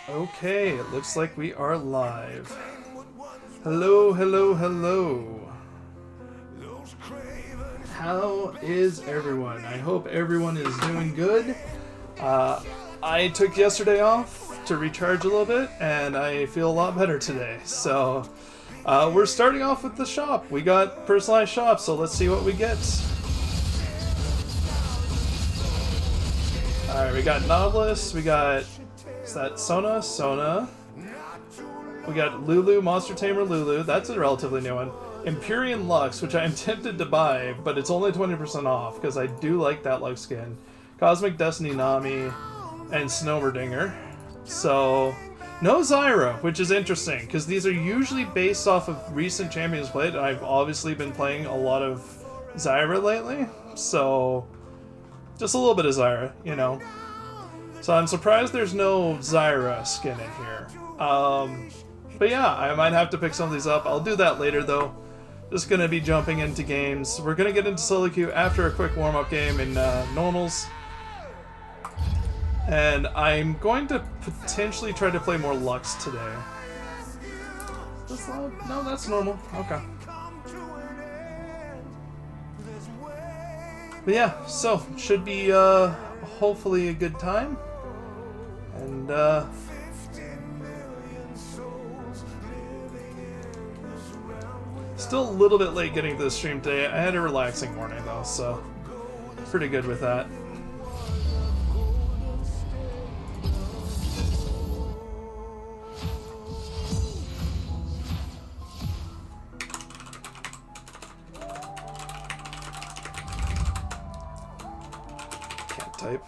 Okay, it looks like we are live. Hello, hello, hello. How is everyone? I hope everyone is doing good. I took yesterday off to recharge a little bit, and I feel a lot better today. So, we're starting off with the shop. We got personalized shops, so let's see what we get. Alright, we got Nautilus, we got... Is that Sona? We got Lulu, Monster Tamer Lulu. That's a relatively new one. Empyrean Lux, which I am tempted to buy, but it's only 20% off, because I do like that Lux skin. Cosmic Destiny Nami, and Snowmerdinger. So, no Zyra, which is interesting, because these are usually based off of recent champions played, and I've obviously been playing a lot of Zyra lately, so just a little bit of Zyra, you know. So I'm surprised there's no Zyra skin in here. But yeah, I might have to pick some of these up. I'll do that later though. Just gonna be jumping into games. We're gonna get into SoloQ after a quick warm-up game in normals. And I'm going to potentially try to play more Lux today. This loud? No, that's normal. Okay. But yeah, so should be hopefully a good time. And still a little bit late getting to the stream today. I had a relaxing morning though, so pretty good with that. Can't type.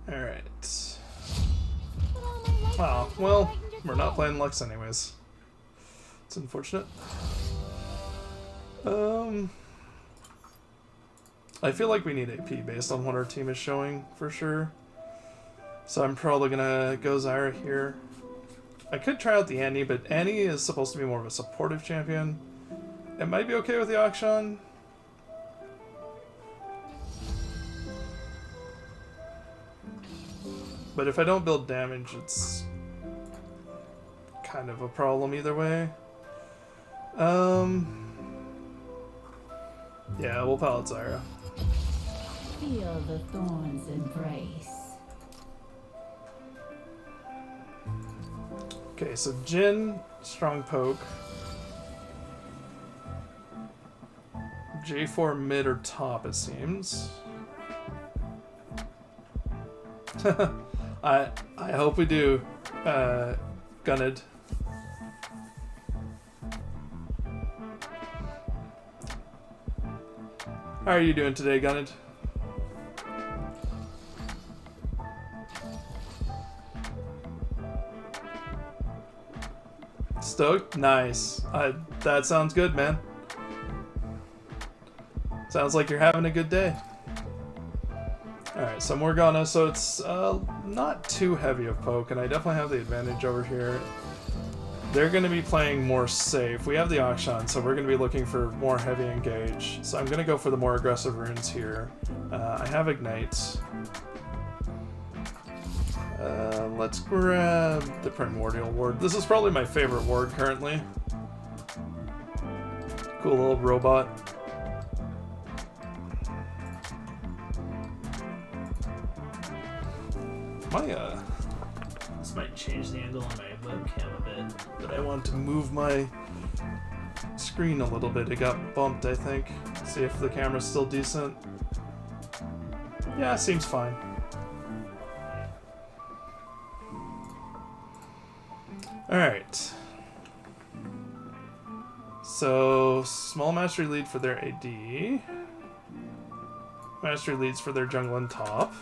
Alright. Oh, well, we're not playing Lux anyways. It's unfortunate. I feel like we need AP based on what our team is showing, for sure. So I'm probably gonna go Zyra here. I could try out the Annie, but Annie is supposed to be more of a supportive champion. It might be okay with the Akshan. But if I don't build damage, it's kind of a problem either way. Yeah, we'll palette Zyra. Feel the thorns embrace. Okay, so Jhin, strong poke. J4 mid or top, it seems. I hope we do, Gunned. How are you doing today, Gunned? Stoked? Nice. That sounds good, man. Sounds like you're having a good day. Alright, so Morgana, so it's not too heavy of poke, and I definitely have the advantage over here. They're going to be playing more safe. We have the Akshan, so we're going to be looking for more heavy engage. So I'm going to go for the more aggressive runes here. I have Ignite. Let's grab the Primordial Ward. This is probably my favorite ward currently. Cool little robot. This might change the angle on my webcam a bit, but I want to move my screen a little bit. It got bumped, I think. See if the camera's still decent. Yeah, seems fine. Alright. So, small mastery lead for their AD. Mastery leads for their jungle and top.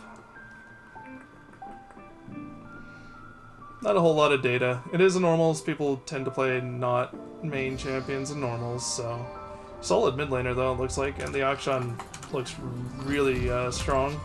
Not a whole lot of data. It is a normals. People tend to play not main champions in normals, so... Solid mid laner, though, it looks like, and the Akshan looks really strong.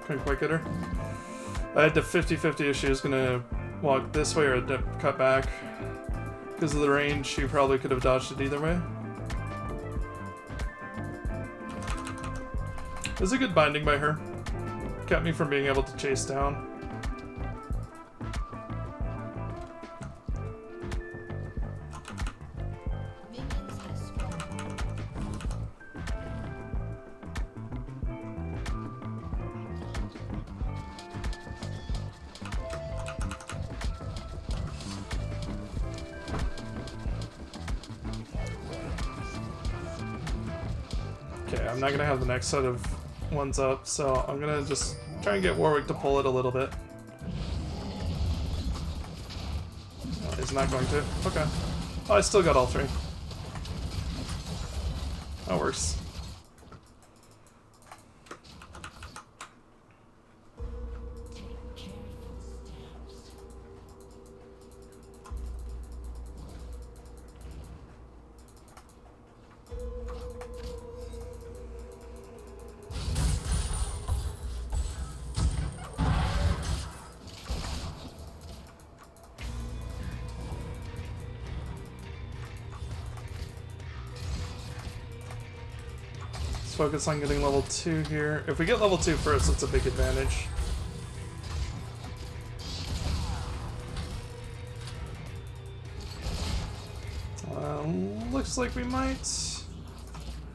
Couldn't quite get her. I had to 50-50 if she was gonna walk this way or cut back. Because of the range, she probably could have dodged it either way. It was a good binding by her. Kept me from being able to chase down. Okay, I'm not gonna have the next set of ones up, so I'm gonna just try and get Warwick to pull it a little bit. No, he's not going to. Okay. Oh, I still got all three. That works. Focus on getting level 2 here. If we get level 2 first, it's a big advantage. Looks like we might.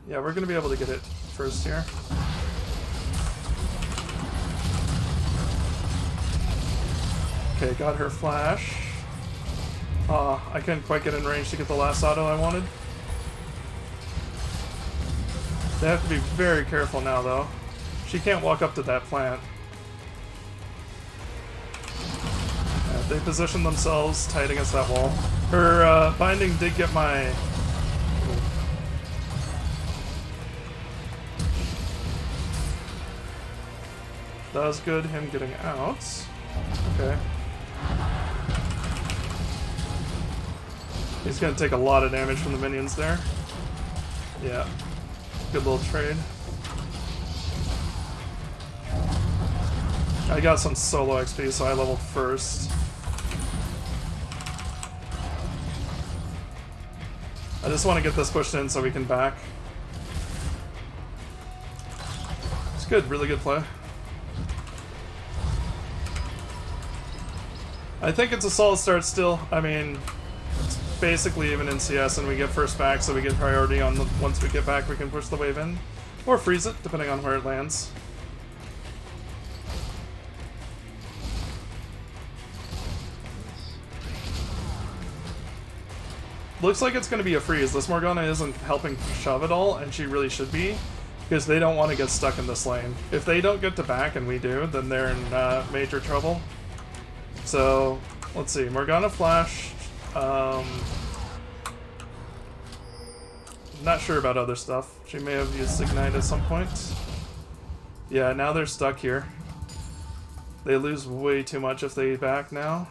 Yeah, we're gonna be able to get it first here. Okay, got her flash. I couldn't quite get in range to get the last auto I wanted. They have to be very careful now, though. She can't walk up to that plant. Yeah, they position themselves tight against that wall. Her binding did get my... That was good, him getting out. Okay. He's gonna take a lot of damage from the minions there. Yeah. Good little trade. I got some solo XP, so I leveled first. I just want to get this pushed in so we can back. It's good, really good play. I think it's a solid start still. I mean, it's basically even in CS, and we get first back, so we get priority on the. Once we get back, we can push the wave in. Or freeze it, depending on where it lands. Looks like it's going to be a freeze. This Morgana isn't helping shove at all, and she really should be, because they don't want to get stuck in this lane. If they don't get to back and we do, then they're in major trouble. So, let's see. Morgana flashed. Not sure about other stuff. She may have used Ignite at some point. Yeah, now they're stuck here. They lose way too much if they back now.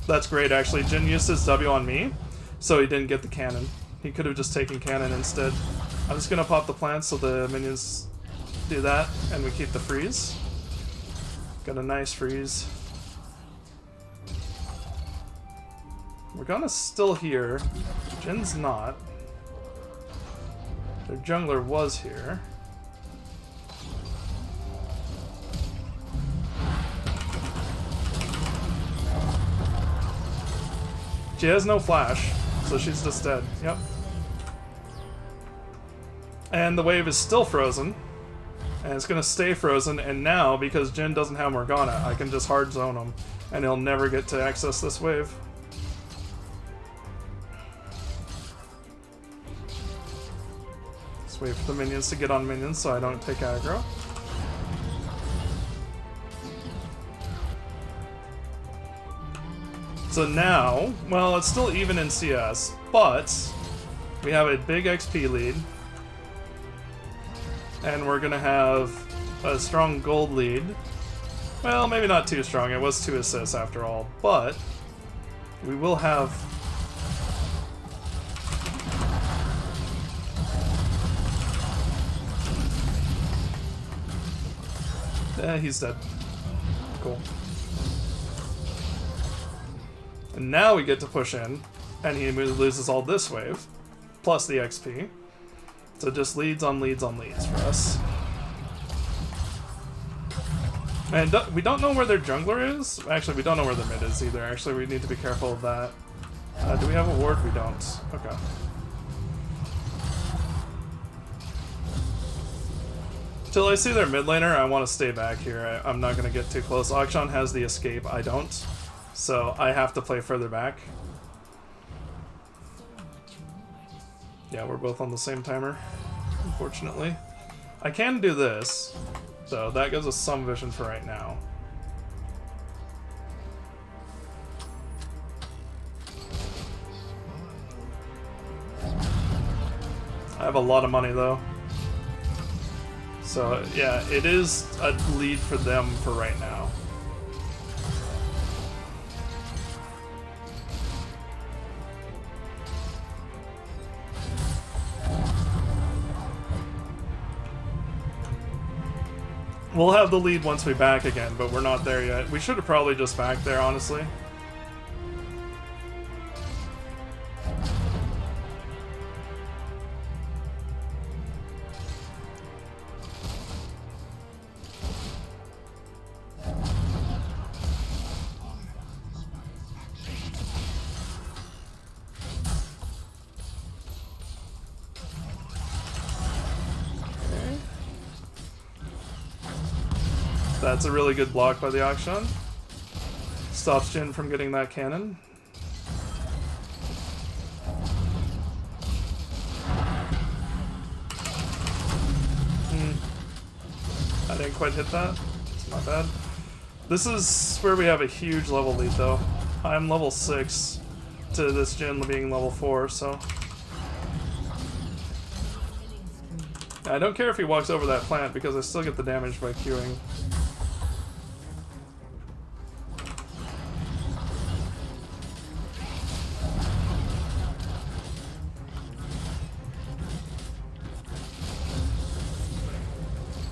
That's great, actually. Jin used his W on me, so he didn't get the cannon. He could have just taken cannon instead. I'm just gonna pop the plants so the minions do that, and we keep the freeze. Got a nice freeze. Morgana's still here. Jin's not. Their jungler was here. She has no flash, so she's just dead. Yep. And the wave is still frozen. And it's gonna stay frozen, and now, because Jhin doesn't have Morgana, I can just hard zone him, and he'll never get to access this wave. Just wait for the minions to get on minions so I don't take aggro. So now, well, it's still even in CS, but we have a big XP lead. And we're gonna have a strong gold lead. Well, maybe not too strong, it was 2 assists after all, but we will have... he's dead. Cool. And now we get to push in, and he loses all this wave, plus the XP. So just leads on leads on leads for us. And we don't know where their jungler is. Actually, we don't know where their mid is either. Actually, we need to be careful of that. Do we have a ward? We don't. Okay. Till I see their mid laner, I want to stay back here. I'm not going to get too close. Akshan has the escape. I don't. So I have to play further back. Yeah, we're both on the same timer, unfortunately. I can do this, so that gives us some vision for right now. I have a lot of money though. So yeah, it is a lead for them for right now. We'll have the lead once we back again, but we're not there yet. We should have probably just backed there, honestly. That's a really good block by the Akshan. Stops Jhin from getting that cannon. I didn't quite hit that. It's not bad. This is where we have a huge level lead though. I'm level 6 to this Jhin being level 4, so... I don't care if he walks over that plant because I still get the damage by queuing.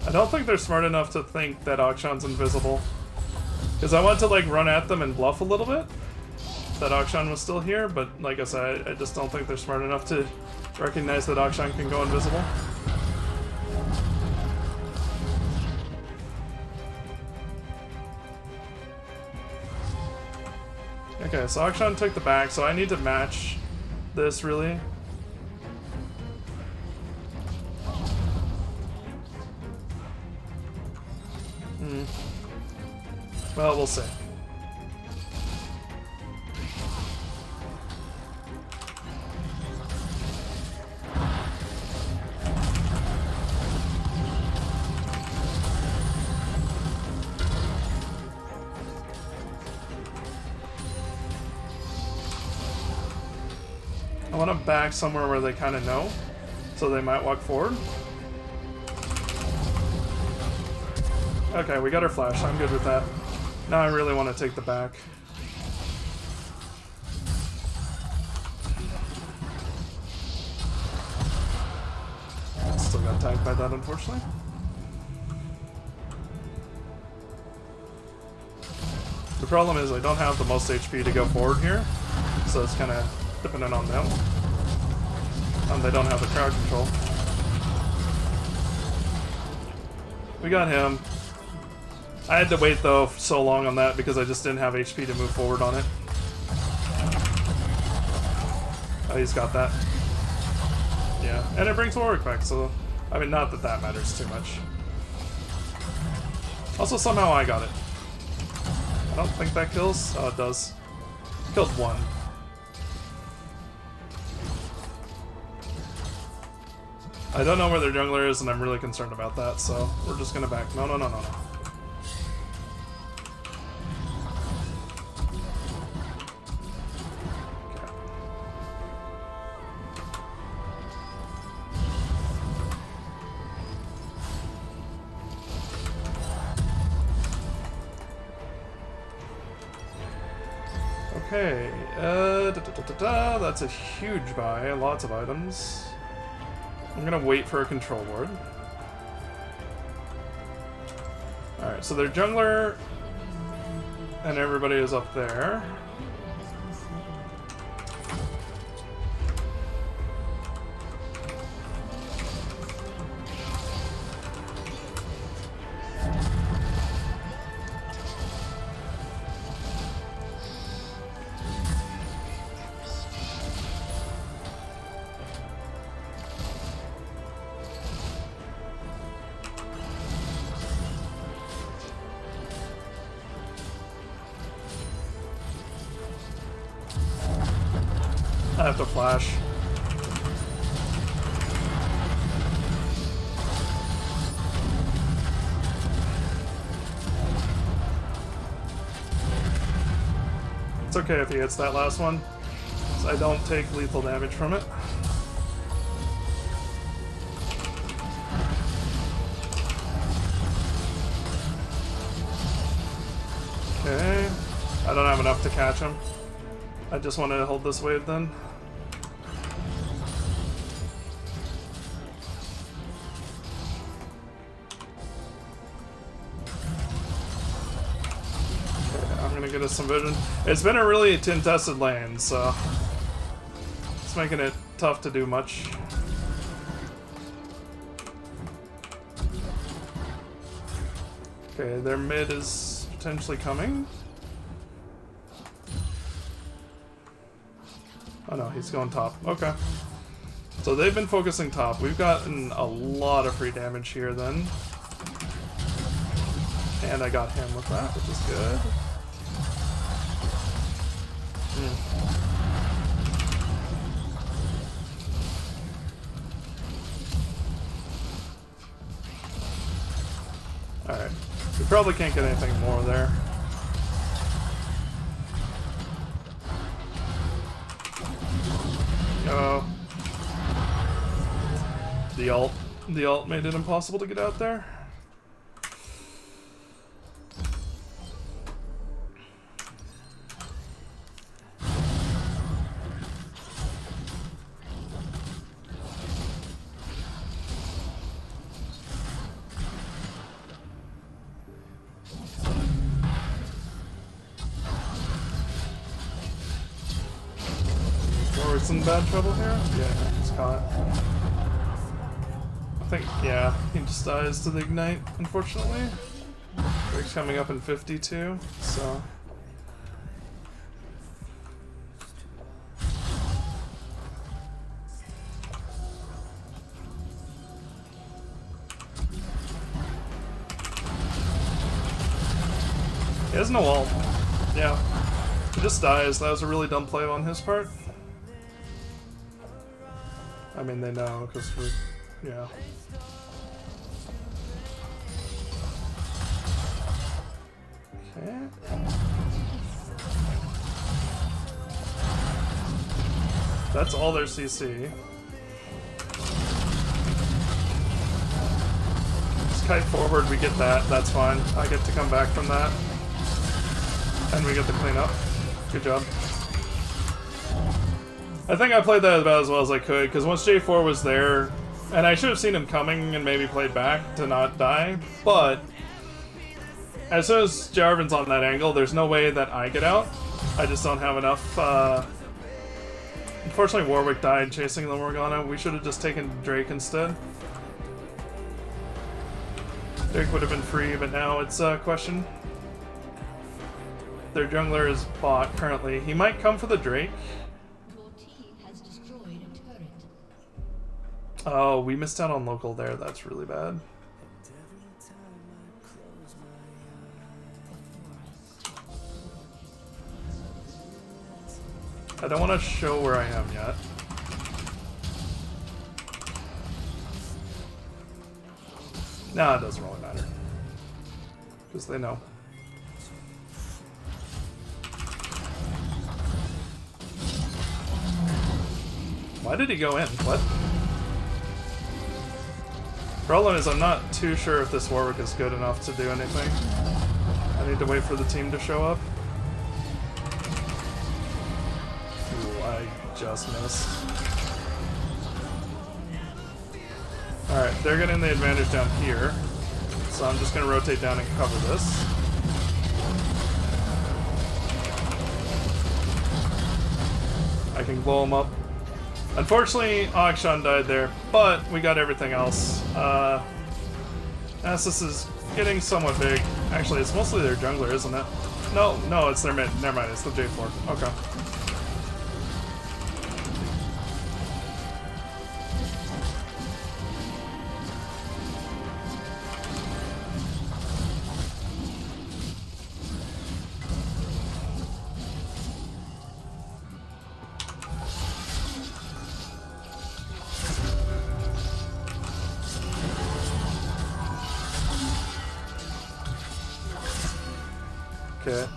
I don't think they're smart enough to think that Akshan's invisible. Because I want to like run at them and bluff a little bit. That Akshan was still here, but like I said, I just don't think they're smart enough to recognize that Akshan can go invisible. Okay, so Akshan took the back, so I need to match this really. Well, we'll see. I want to back somewhere where they kind of know, so they might walk forward. Okay, we got our flash. I'm good with that. Now I really want to take the back. Still got tagged by that, unfortunately. The problem is I don't have the most HP to go forward here, so it's kind of dependent on them. They don't have the crowd control. We got him. I had to wait though so long on that because I just didn't have HP to move forward on it. Oh, he's got that. Yeah, and it brings Warwick back, so... I mean, not that that matters too much. Also, somehow I got it. I don't think that kills. Oh, it does. Killed one. I don't know where their jungler is, and I'm really concerned about that, so we're just gonna back. No, no, no, no, no. Okay, that's a huge buy, lots of items. I'm gonna wait for a control ward. Alright, so their jungler and everybody is up there. I have to flash. It's okay if he hits that last one, so I don't take lethal damage from it. Okay, I don't have enough to catch him. I just want to hold this wave then. Get us some vision. It's been a really contested lane, so it's making it tough to do much. Okay, their mid is potentially coming. Oh no, he's going top. Okay. So they've been focusing top. We've gotten a lot of free damage here then. And I got him with that, which is good. Alright. We probably can't get anything more there. Oh. The ult made it impossible to get out there. Warwick's in bad trouble here? Yeah, he's caught. I think, yeah, he just dies to the ignite, unfortunately. Warwick's coming up in 52, so... He has no ult. Yeah. He just dies. That was a really dumb play on his part. I mean, they know, because we're... yeah. Okay. That's all their CC. Just kite forward, we get that. That's fine. I get to come back from that. And we get the cleanup. Good job. I think I played that about as well as I could, because once J4 was there, and I should have seen him coming and maybe played back to not die, but as soon as Jarvan's on that angle, there's no way that I get out. I just don't have enough. Unfortunately, Warwick died chasing the Morgana. We should have just taken Drake instead. Drake would have been free, but now it's a question. Their jungler is bot currently. He might come for the Drake. Your team has destroyed a turret. Oh, we missed out on local there. That's really bad. I don't want to show where I am yet. Nah, it doesn't really matter. Because they know. Why did he go in? What? Problem is, I'm not too sure if this Warwick is good enough to do anything. I need to wait for the team to show up. Ooh, I just missed. Alright, they're getting the advantage down here. So I'm just going to rotate down and cover this. I can blow them up. Unfortunately, Akshan died there, but we got everything else. Nasus is getting somewhat big. Actually, it's mostly their jungler, isn't it? No, it's their mid. Never mind, it's the J4. Okay. Okay.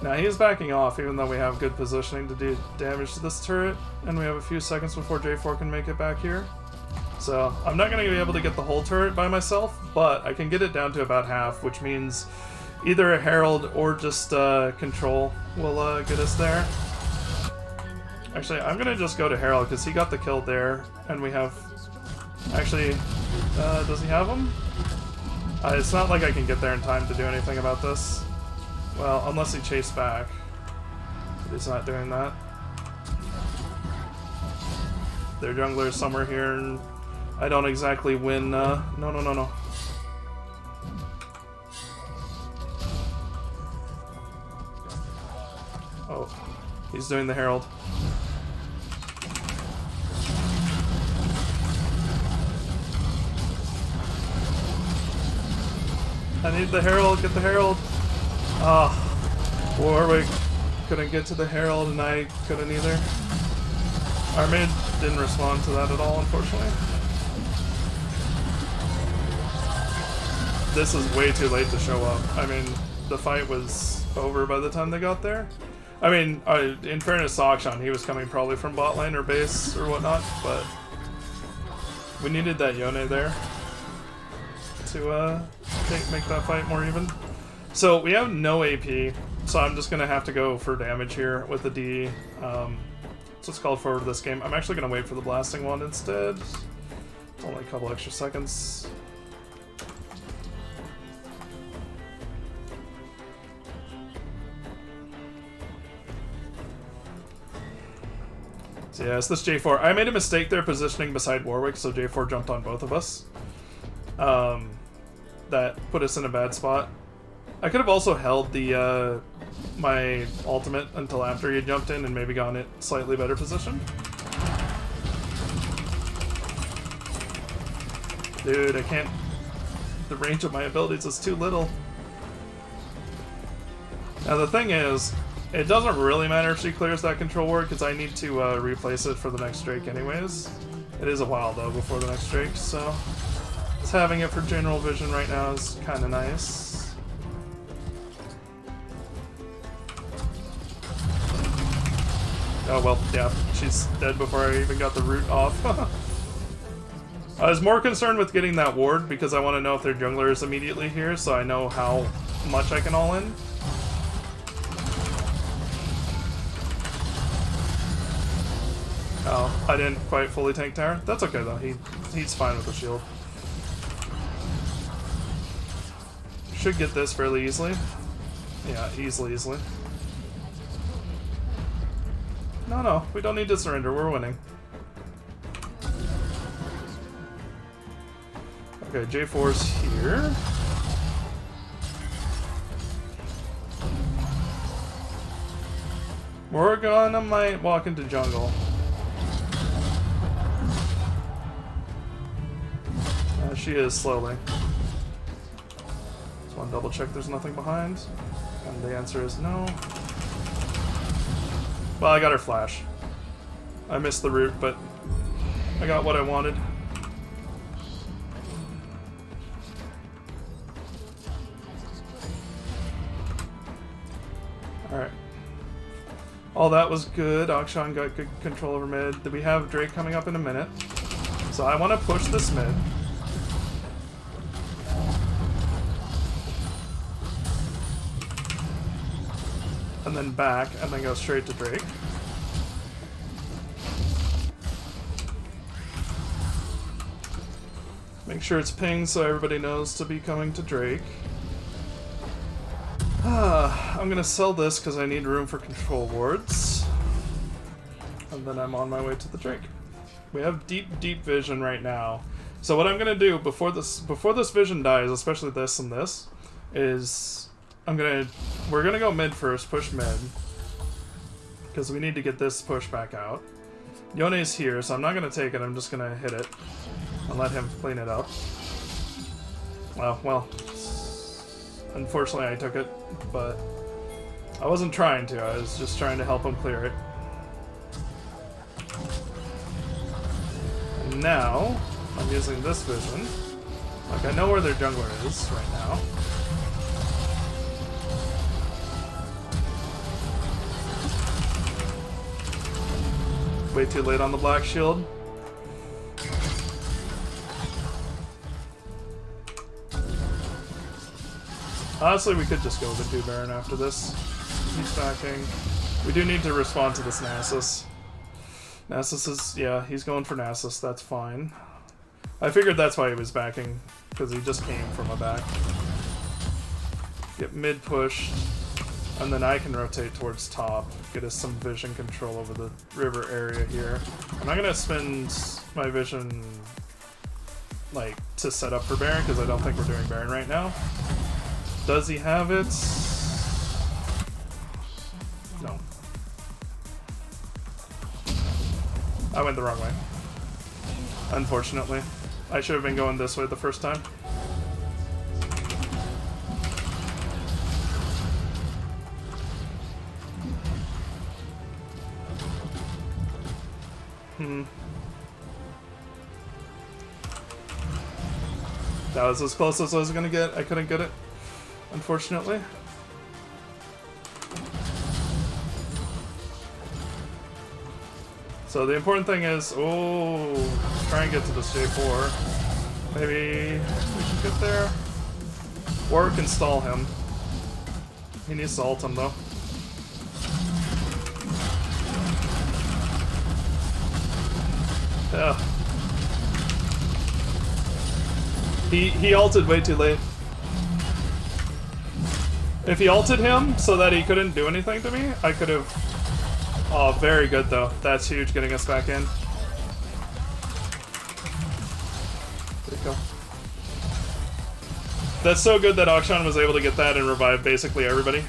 Now he's backing off, even though we have good positioning to do damage to this turret, and we have a few seconds before J4 can make it back here. So I'm not going to be able to get the whole turret by myself, but I can get it down to about half, which means either a Herald or just Control will get us there. Actually, I'm going to just go to Herald, because he got the kill there, and we have... Actually, does he have him? It's not like I can get there in time to do anything about this. Well, unless he chased back. But he's not doing that. Their jungler is somewhere here, and I don't exactly win. No. Oh, he's doing the Herald. I need the Herald, get the Herald. Ah, Warwick couldn't get to the Herald and I couldn't either. Our mid didn't respond to that at all, unfortunately. This is way too late to show up. I mean, the fight was over by the time they got there. I mean, in fairness to Akshan, he was coming probably from bot lane or base or whatnot, but we needed that Yone there to make that fight more even. So we have no AP, so I'm just gonna have to go for damage here with the D. So it's called forward this game. I'm actually gonna wait for the blasting one instead. It's only a couple extra seconds. So yeah, it's this J4. I made a mistake there positioning beside Warwick, so J4 jumped on both of us. That put us in a bad spot. I could have also held the my ultimate until after he had jumped in and maybe gotten it slightly better position. Dude, I can't... The range of my abilities is too little. Now the thing is, it doesn't really matter if she clears that control ward because I need to replace it for the next Drake anyways. It is a while though before the next Drake, so... Just having it for general vision right now is kind of nice. Oh well, yeah, she's dead before I even got the root off. I was more concerned with getting that ward because I want to know if their jungler is immediately here so I know how much I can all in. Oh, I didn't quite fully tank tower. That's okay though, he's fine with the shield. Should get this fairly easily. Yeah, easily. No, we don't need to surrender, we're winning. Okay, J4's here. Morgana might walk into jungle. She is slowly. Just want to double check there's nothing behind. And the answer is no. Well, I got her flash. I missed the route, but I got what I wanted. Alright. All that was good. Akshan got good control over mid. We have Drake coming up in a minute. So I want to push this mid. And then back, and then go straight to Drake. Make sure it's pinged so everybody knows to be coming to Drake. I'm gonna sell this because I need room for control wards. And then I'm on my way to the Drake. We have deep vision right now. So what I'm gonna do before this vision dies, especially this and this, is we're gonna go mid first, push mid. Because we need to get this push back out. Yone's here, so I'm not gonna take it, I'm just gonna hit it. And let him clean it up. Well, unfortunately I took it, but I wasn't trying to, I was just trying to help him clear it. And now, I'm using this vision. Like, I know where their jungler is right now. Way too late on the black shield. Honestly, we could just go with the 2 Baron after this. He's backing. We do need to respond to this Nasus. Nasus is, yeah, he's going for Nasus, that's fine. I figured that's why he was backing, because he just came from a back. Get mid pushed, and then I can rotate towards top, get us some vision control over the river area here. I'm not gonna spend my vision, like, to set up for Baron, because I don't think we're doing Baron right now. Does he have it? No. I went the wrong way. Unfortunately. I should have been going this way the first time. That was as close as I was gonna get. I couldn't get it, unfortunately. So the important thing is, try and get to this J4. Maybe we should get there. Or we can stall him. He needs to ult him though. Yeah. He ulted way too late. If he ulted him so that he couldn't do anything to me, I could have... Oh, very good though. That's huge, getting us back in. There you go. That's so good that Akshan was able to get that and revive basically everybody.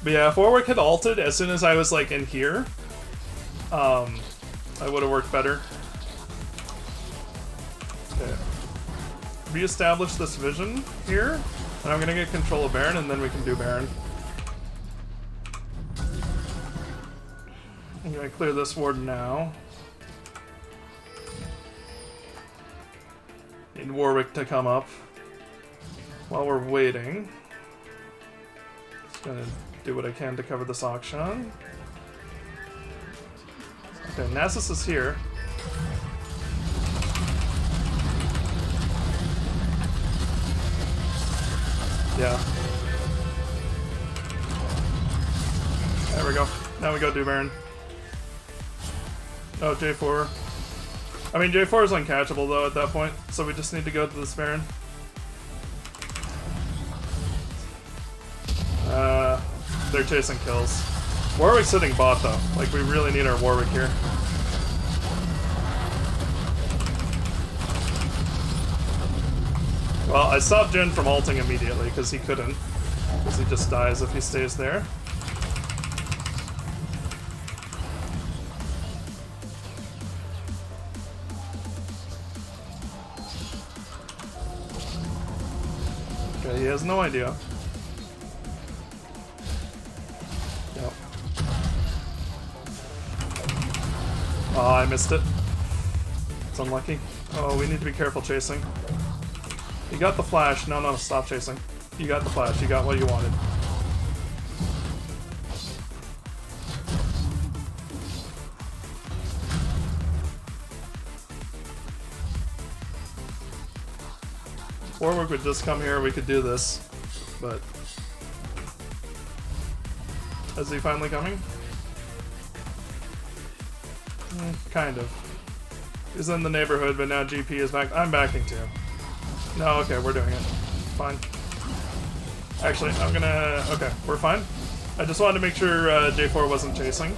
But yeah, if Warwick had ulted as soon as I was like in here, I would have worked better. Okay. Re-establish this vision here, and I'm gonna get control of Baron, and then we can do Baron. I'm gonna clear this ward now. Need Warwick to come up. While we're waiting, just gonna do what I can to cover this Akshan. Okay, Nasus is here. Yeah. There we go. Now we go do Baron. Oh, J4. I mean, J4 is uncatchable though at that point, so we just need to go to this Baron. they're chasing kills. Warwick's sitting bot though. Like, we really need our Warwick here. Well, I stopped Jin from ulting immediately because he couldn't. Because he just dies if he stays there. Okay, he has no idea. Yep. Oh, I missed it. It's unlucky. Oh, we need to be careful chasing. You got the flash. No, no, stop chasing. You got the flash. You got what you wanted. Warwick would just come here, we could do this. But... is he finally coming? Kind of. He's in the neighborhood, but now GP is back. I'm backing too. No, okay, we're doing it. Fine. Actually, I'm gonna... okay, we're fine. I just wanted to make sure J4 wasn't chasing.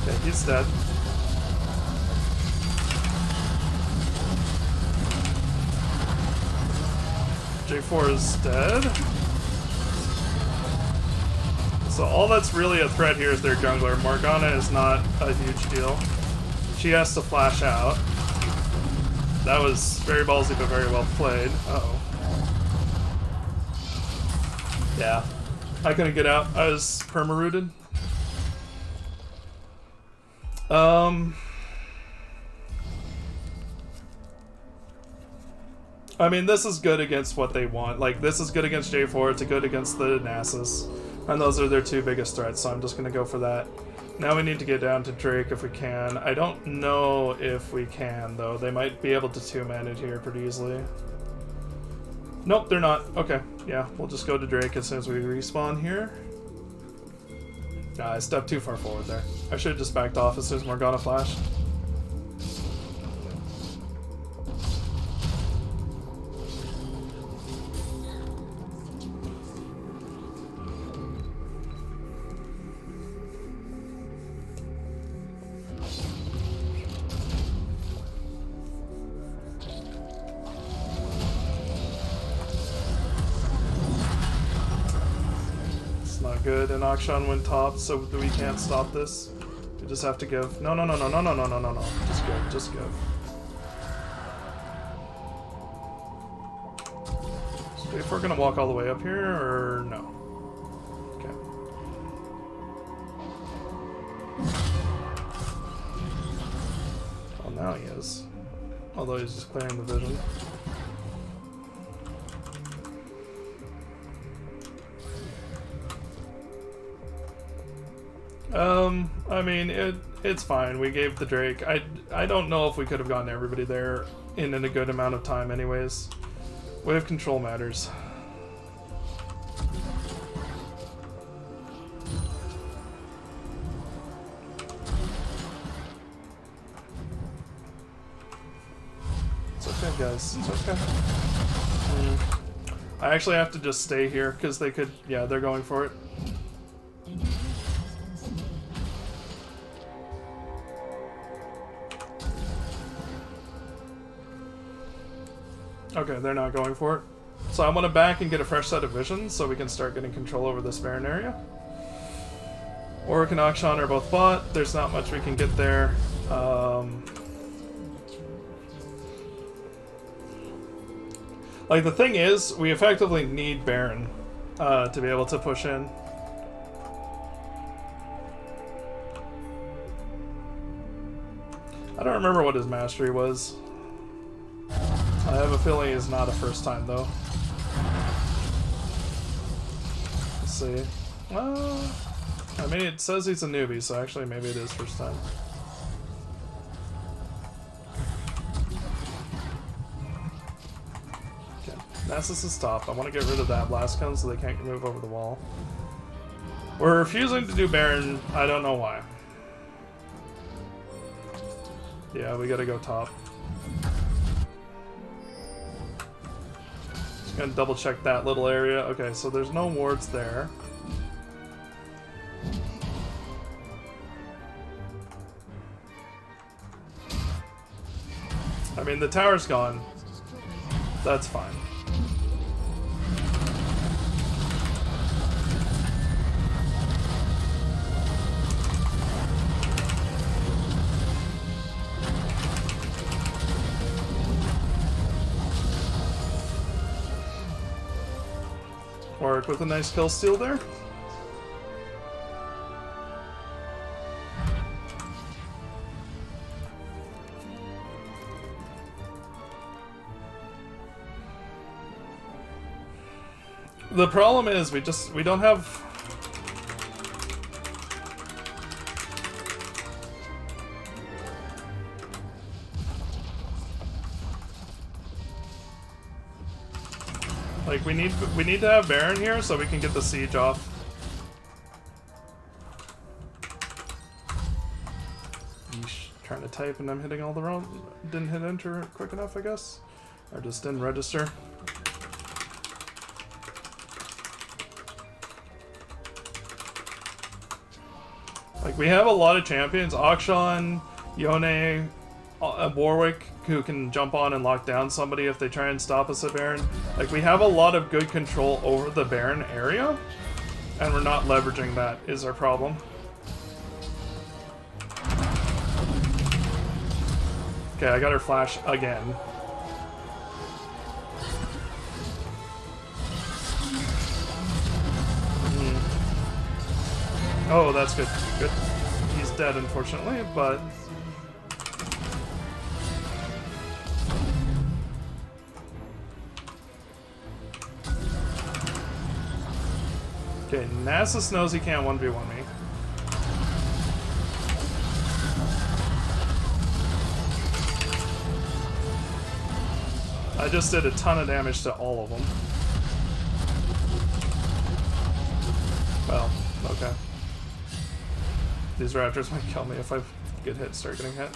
Okay, he's dead. J4 is dead. So all that's really a threat here is their jungler. Morgana is not a huge deal. She has to flash out. That was very ballsy but very well played. Uh-oh. Yeah. I couldn't get out. I was perma-rooted. I mean, this is good against what they want. Like, this is good against J4, it's good against the Nasus. And those are their two biggest threats, so I'm just gonna go for that. Now we need to get down to Drake if we can. I don't know if we can, though. They might be able to two-man it here pretty easily. Nope, they're not. Okay, yeah, we'll just go to Drake as soon as we respawn here. Nah, I stepped too far forward there. I should have just backed off as soon as Morgana flashed. Good, and Akshan went top, so we can't stop this. We just have to give. No, no, no, no, no, no, no, no, no, no. Just give, just give. So if we're gonna walk all the way up here, or no? Okay. Well, now he is. Although he's just clearing the vision. I mean, it's fine. We gave the Drake. I don't know if we could have gotten everybody there in a good amount of time anyways. Wave control matters. It's okay, guys. It's okay. I actually have to just stay here because they could... yeah, they're going for it. Okay, they're not going for it. So I want to back and get a fresh set of visions so we can start getting control over this Baron area. Oric and Akshan are both bot. There's not much we can get there. Like, the thing is, we effectively need Baron to be able to push in. I don't remember what his mastery was. I have a feeling it's not a first time, though. Let's see. I mean, it says he's a newbie, so actually maybe it is first time. Okay, Nasus is top. I want to get rid of that blast cone so they can't move over the wall. We're refusing to do Baron. I don't know why. Yeah, we gotta go top. Just gonna double check that little area. Okay, so there's no wards there. I mean, the tower's gone. That's fine. Work with a nice kill steal there. The problem is we don't have like we need to have Baron here so we can get the siege off. Yeesh, trying to type and I'm hitting all the wrong. Didn't hit enter quick enough, I guess, or just didn't register. Like, we have a lot of champions, Akshan, Yone, Warwick, who can jump on and lock down somebody if they try and stop us at Baron. Like, we have a lot of good control over the Baron area, and we're not leveraging that, is our problem. Okay, I got her flash again. Oh, that's good. Good. He's dead, unfortunately, but... Okay, Nasus knows he can't 1v1 me. I just did a ton of damage to all of them. Well, okay. These raptors might kill me if I get hit, start getting hit.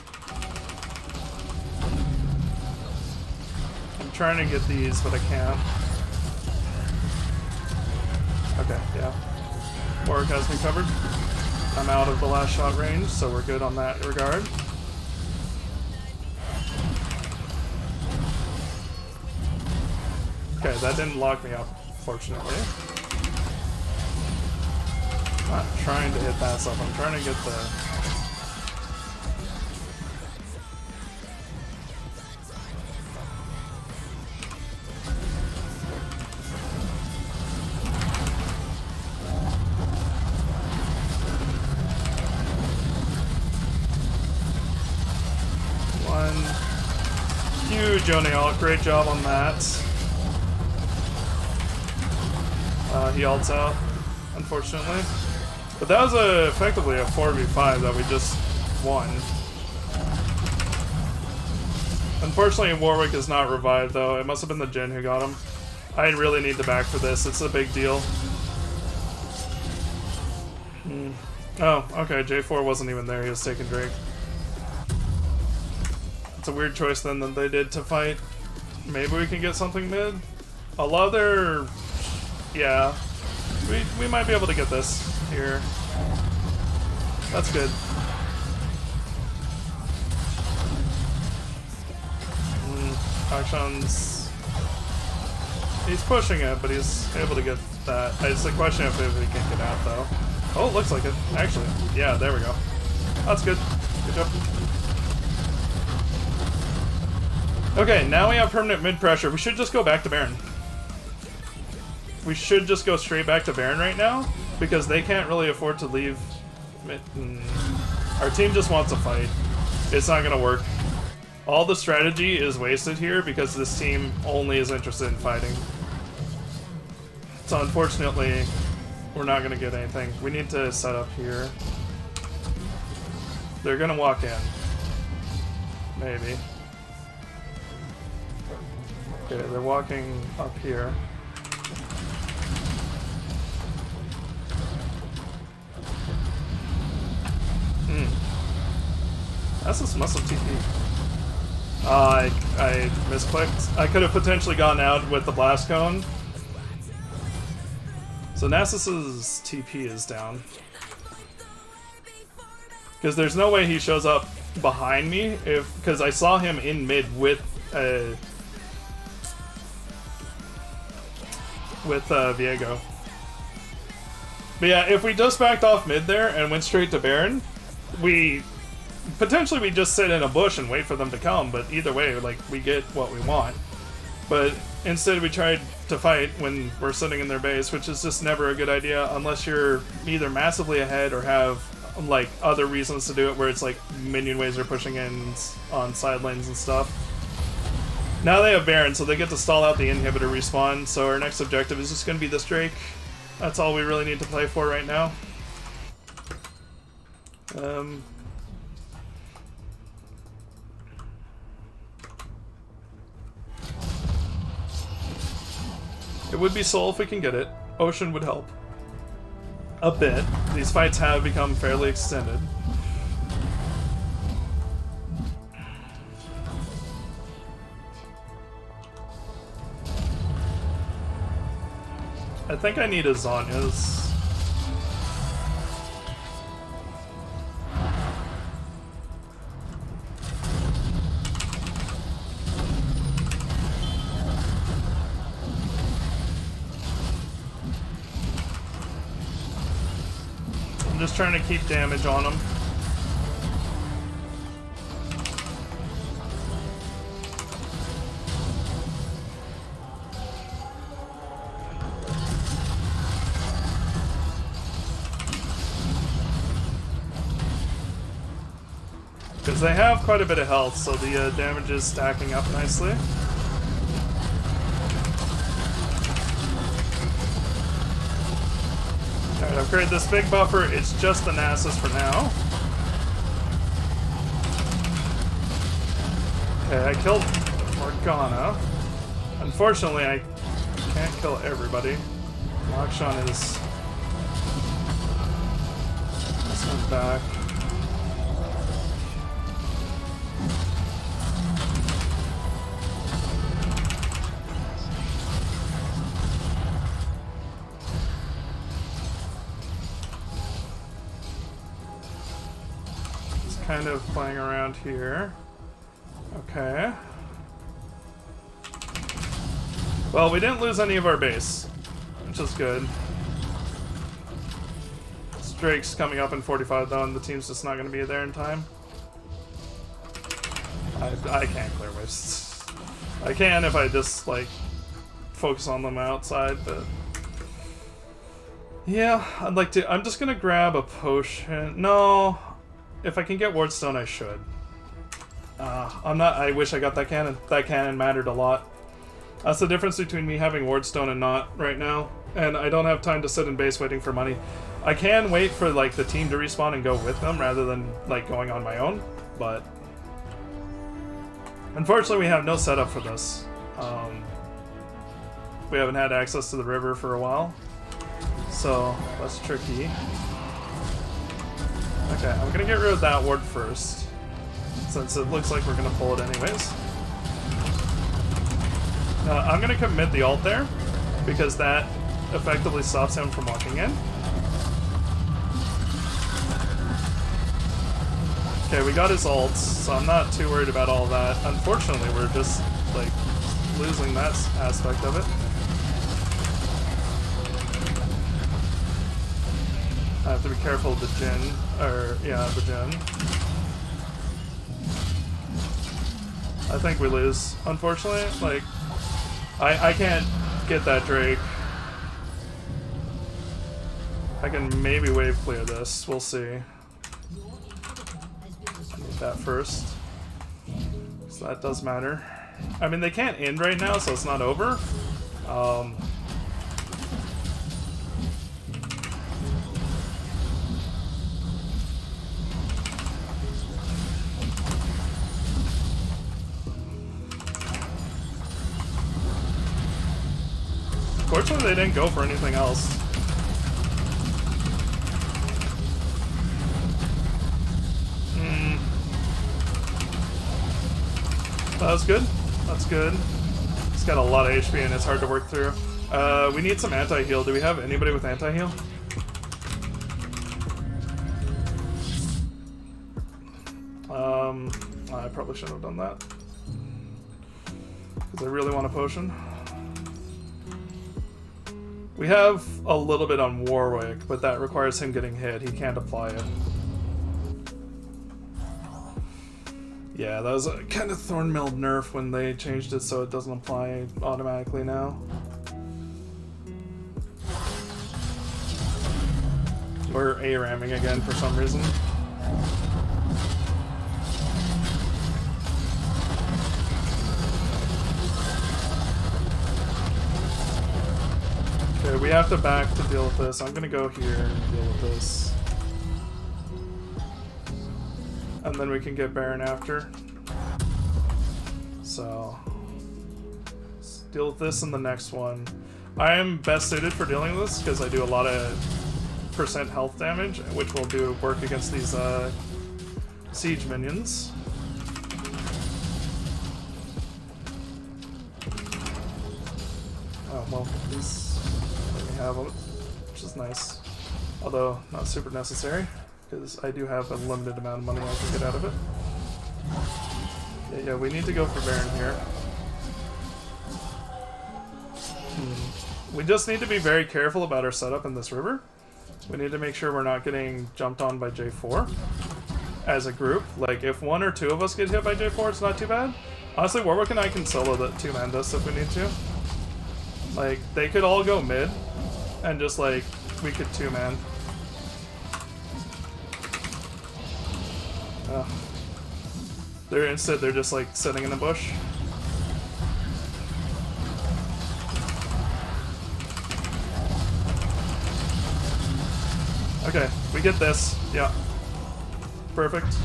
I'm trying to get these, but I can't. Okay, yeah. Warwick has me covered. I'm out of the last shot range, so we're good on that regard. Okay, that didn't lock me up, fortunately. I'm not trying to hit that stuff, I'm trying to get the... One huge O'Neal, great job on that. He ults out, unfortunately. But that was effectively a 4v5 that we just won. Unfortunately, Warwick is not revived, though. It must have been the Jhin who got him. I really need the back for this. It's a big deal. Oh, okay. J4 wasn't even there. He was taking Drake. It's a weird choice, then, that they did to fight. Maybe we can get something mid? A lot of their... Yeah. We might be able to get this here. That's good. Akshan's... He's pushing it, but he's able to get that. It's a question of if he can get out, though. Oh, it looks like it. Actually. Yeah, there we go. That's good. Good job. Okay, now we have permanent mid pressure. We should just go back to Baron. We should just go straight back to Baron right now, because they can't really afford to leave. Our team just wants to fight. It's not gonna work. All the strategy is wasted here because this team only is interested in fighting. So unfortunately, we're not gonna get anything. We need to set up here. They're gonna walk in. Maybe. Okay, they're walking up here. Nasus must have TP. I misclicked. I could have potentially gone out with the blast cone. So Nasus's TP is down. Because there's no way he shows up behind me, because I saw him in mid with Viego. But yeah, if we just backed off mid there and went straight to Baron, we just sit in a bush and wait for them to come, but either way, like, we get what we want. But instead we tried to fight when we're sitting in their base, which is just never a good idea unless you're either massively ahead or have like other reasons to do it, where it's like minion waves are pushing in on side lanes and stuff. Now they have Baron, so they get to stall out the inhibitor respawn, so our next objective is just going to be this Drake. That's all we really need to play for right now. It would be Soul if we can get it. Ocean would help a bit. These fights have become fairly extended. I think I need a Zanya's. I'm just trying to keep damage on him. Because they have quite a bit of health, so the damage is stacking up nicely. Alright, upgrade this big buffer. It's just the Nasus for now. Okay, I killed Morgana. Unfortunately, I can't kill everybody. Lakshan is... This one's back. Kind of playing around here. Okay. Well, we didn't lose any of our base, which is good. Drake's coming up in 45 though, and the team's just not going to be there in time. I can't clear wastes. I can if I just, like, focus on them outside, but... Yeah, I'd like to... I'm just going to grab a potion. No... If I can get Wardstone, I should. I'm not... I wish I got that cannon. That cannon mattered a lot. That's the difference between me having Wardstone and not right now. And I don't have time to sit in base waiting for money. I can wait for, like, the team to respawn and go with them rather than, like, going on my own. But... Unfortunately, we have no setup for this. We haven't had access to the river for a while. So, that's tricky. Okay, I'm gonna get rid of that ward first, since it looks like we're gonna pull it anyways. I'm gonna commit the ult there, because that effectively stops him from walking in. Okay, we got his ults, so I'm not too worried about all that. Unfortunately, we're just, like, losing that aspect of it. I have to be careful of the Jhin, or, yeah, the Jhin. I think we lose, unfortunately. Like, I can't get that Drake. I can maybe wave clear this, we'll see. I need that first. So that does matter. I mean, they can't end right now, so it's not over. Fortunately, they didn't go for anything else. That's good. That's good. It's got a lot of HP and it's hard to work through. We need some anti-heal. Do we have anybody with anti-heal? I probably shouldn't have done that. Because I really want a potion. We have a little bit on Warwick, but that requires him getting hit. He can't apply it. Yeah, that was a kind of thorn-milled nerf when they changed it so it doesn't apply automatically now. We're A-ramming again for some reason. Okay, we have to back to deal with this. I'm gonna go here and deal with this. And then we can get Baron after. So, let's deal with this in the next one. I am best suited for dealing with this because I do a lot of % health damage, which will do work against these siege minions. Oh, well, these let me have them, which is nice. Although, not super necessary, because I do have a limited amount of money I can get out of it. Yeah, we need to go for Baron here. We just need to be very careful about our setup in this river. We need to make sure we're not getting jumped on by J4 as a group. Like, if one or two of us get hit by J4, it's not too bad. Honestly, Warwick and I can solo the two-man dust if we need to. Like, they could all go mid, and just, like, we could two-man. They're just, like, sitting in a bush. Okay, we get this. Yeah. Perfect.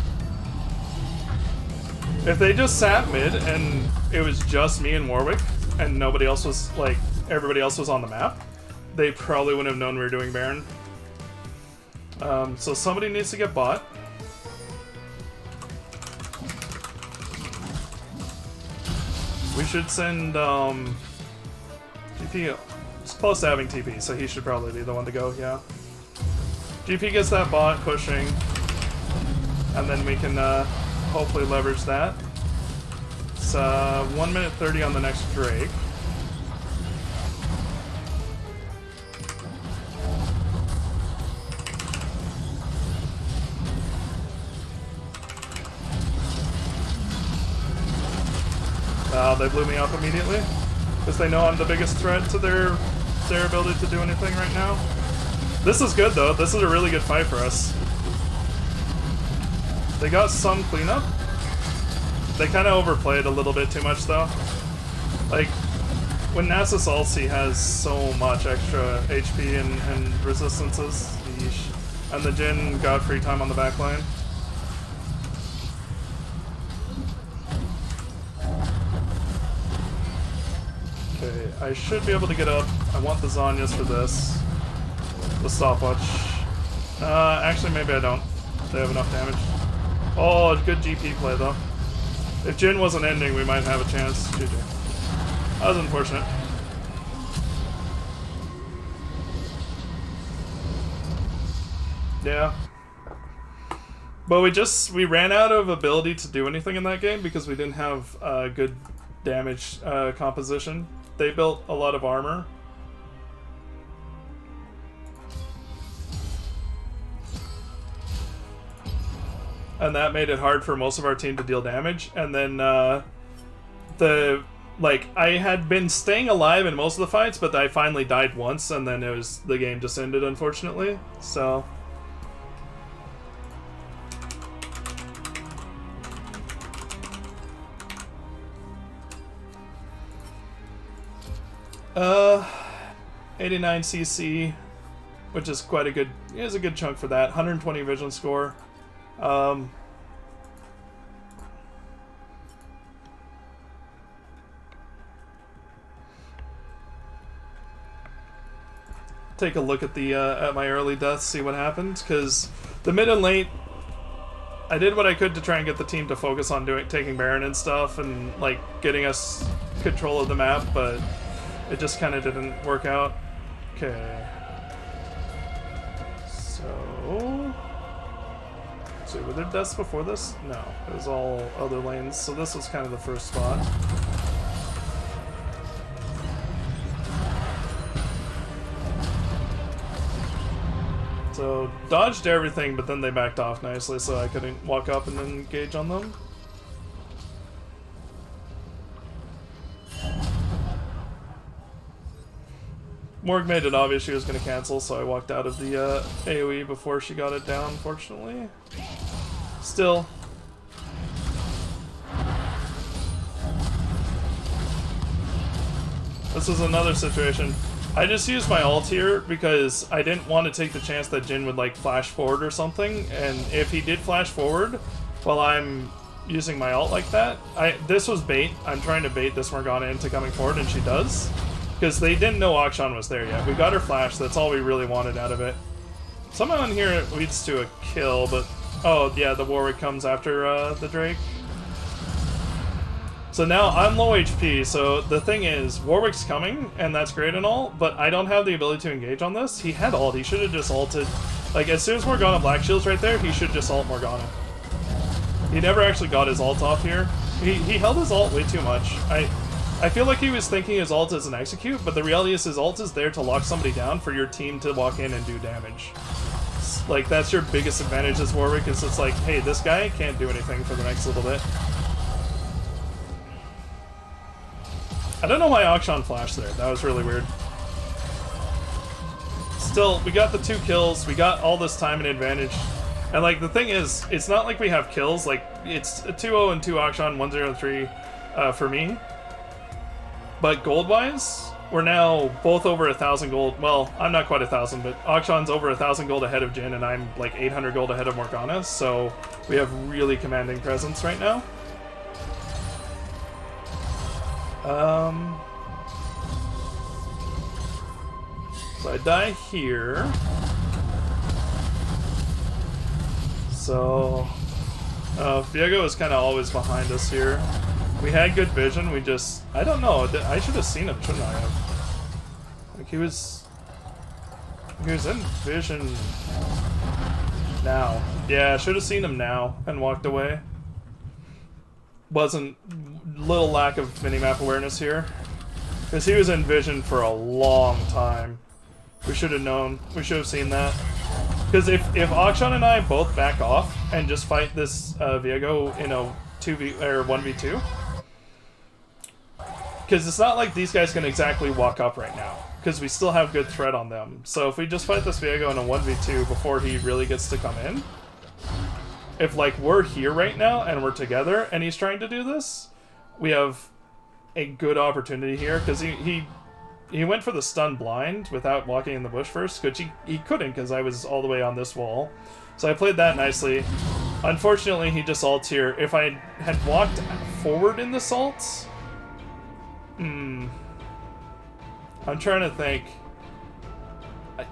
If they just sat mid and it was just me and Warwick and nobody else was, like, everybody else was on the map, they probably wouldn't have known we were doing Baron. So somebody needs to get bot. We should send, GP. It's close to having TP, so he should probably be the one to go, yeah. GP gets that bot pushing, and then we can hopefully leverage that. It's 1 minute 30 on the next Drake. They blew me up immediately because they know I'm the biggest threat to their ability to do anything right now. This is good though. This is a really good fight for us. They got some cleanup. They kind of overplayed a little bit too much though. Like, when Nasus ults, he has so much extra HP and resistances. Yeesh. And the Jhin got free time on the backline. Okay, I should be able to get up. I want the Zhonya's for this. The stopwatch. Actually, maybe I don't. They have enough damage. Oh, good GP play, though. If Jhin wasn't ending, we might have a chance. GG. That was unfortunate. Yeah. But we ran out of ability to do anything in that game because we didn't have good damage composition. They built a lot of armor. And that made it hard for most of our team to deal damage. And then I had been staying alive in most of the fights, but I finally died once, and then the game just ended, unfortunately. So uh 89 CC, which is quite a good, is a good chunk for that. 120 vision score. Take a look at the at my early deaths, see what happened, because the mid and late I did what I could to try and get the team to focus on taking Baron and stuff and like getting us control of the map, but it just kind of didn't work out. Okay. So, were there deaths before this? No, it was all other lanes. So this was kind of the first spot. So dodged everything, but then they backed off nicely, so I couldn't walk up and then engage on them. Morg made it obvious she was going to cancel, so I walked out of the AoE before she got it down, fortunately. Still. This was another situation. I just used my ult here because I didn't want to take the chance that Jhin would like flash forward or something, and if he did flash forward while I'm using my ult like that, this was bait. I'm trying to bait this Morgana into coming forward, and she does. Because they didn't know Akshan was there yet. We got her flash, that's all we really wanted out of it. Somehow in here it leads to a kill, but... Oh, yeah, the Warwick comes after the Drake. So now I'm low HP, so the thing is, Warwick's coming, and that's great and all, but I don't have the ability to engage on this. He had ult, he should have just ulted. Like, as soon as Morgana Black Shield's right there, he should just ult Morgana. He never actually got his ult off here. He held his ult way too much. I feel like he was thinking his ult is an execute, but the reality is his ult is there to lock somebody down for your team to walk in and do damage. Like, that's your biggest advantage as Warwick, is it's like, hey, this guy can't do anything for the next little bit. I don't know why Akshan flashed there. That was really weird. Still, we got the 2 kills. We got all this time and advantage. And, like, the thing is, it's not like we have kills. Like, it's a 2-0 and 2 Akshan, 1-0-3 for me. But gold-wise, we're now both over 1,000 gold. Well, I'm not quite 1,000, but Akshan's over 1,000 gold ahead of Jhin, and I'm like 800 gold ahead of Morgana. So we have really commanding presence right now. So I die here. So Viego is kind of always behind us here. We had good vision, we just... I don't know, I should have seen him, shouldn't I have? Like, he was in vision now. Yeah, I should have seen him now and walked away. Wasn't... Little lack of minimap awareness here. Because he was in vision for a long time. We should have known. We should have seen that. Because if Akshan and I both back off and just fight this Viego in a 2v or 1v2, because it's not like these guys can exactly walk up right now, because we still have good threat on them. So if we just fight this Viego in a 1v2 before he really gets to come in, if like we're here right now and we're together and he's trying to do this, we have a good opportunity here, because he went for the stun blind without walking in the bush first, which he couldn't because I was all the way on this wall. So I played that nicely. Unfortunately, he just ults here. If I had walked forward in this ult... I'm trying to think.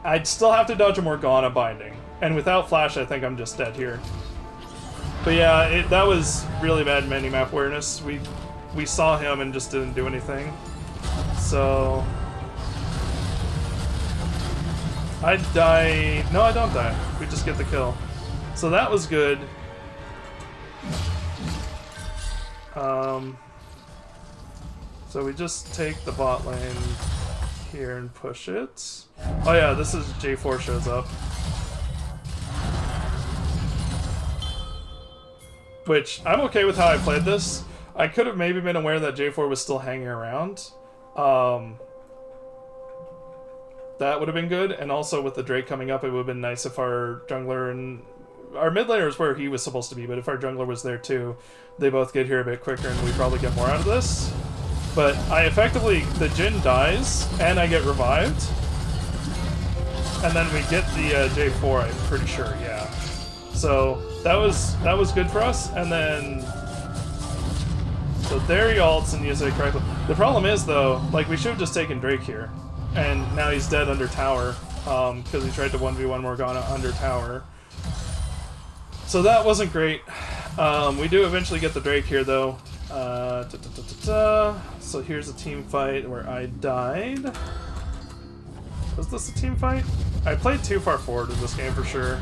I'd still have to dodge a Morgana binding. And without flash, I think I'm just dead here. But yeah, that was really bad minimap awareness. We saw him and just didn't do anything. So... I die... No, I don't die. We just get the kill. So that was good. So we just take the bot lane here and push it. Oh yeah, this is J4 shows up. Which, I'm okay with how I played this. I could have maybe been aware that J4 was still hanging around. That would have been good, and also with the Drake coming up, it would have been nice if our jungler and... Our mid laner is where he was supposed to be, but if our jungler was there too, they both get here a bit quicker and we probably get more out of this. But I effectively... The Jhin dies, and I get revived. And then we get the J4, I'm pretty sure, yeah. So, that was good for us, and then... So there he ults and uses it correctly. The problem is, though, like, we should have just taken Drake here. And now he's dead under tower, because he tried to 1v1 Morgana under tower. So that wasn't great. We do eventually get the Drake here, though. So here's a team fight where I died. Was this a team fight? I played too far forward in this game for sure.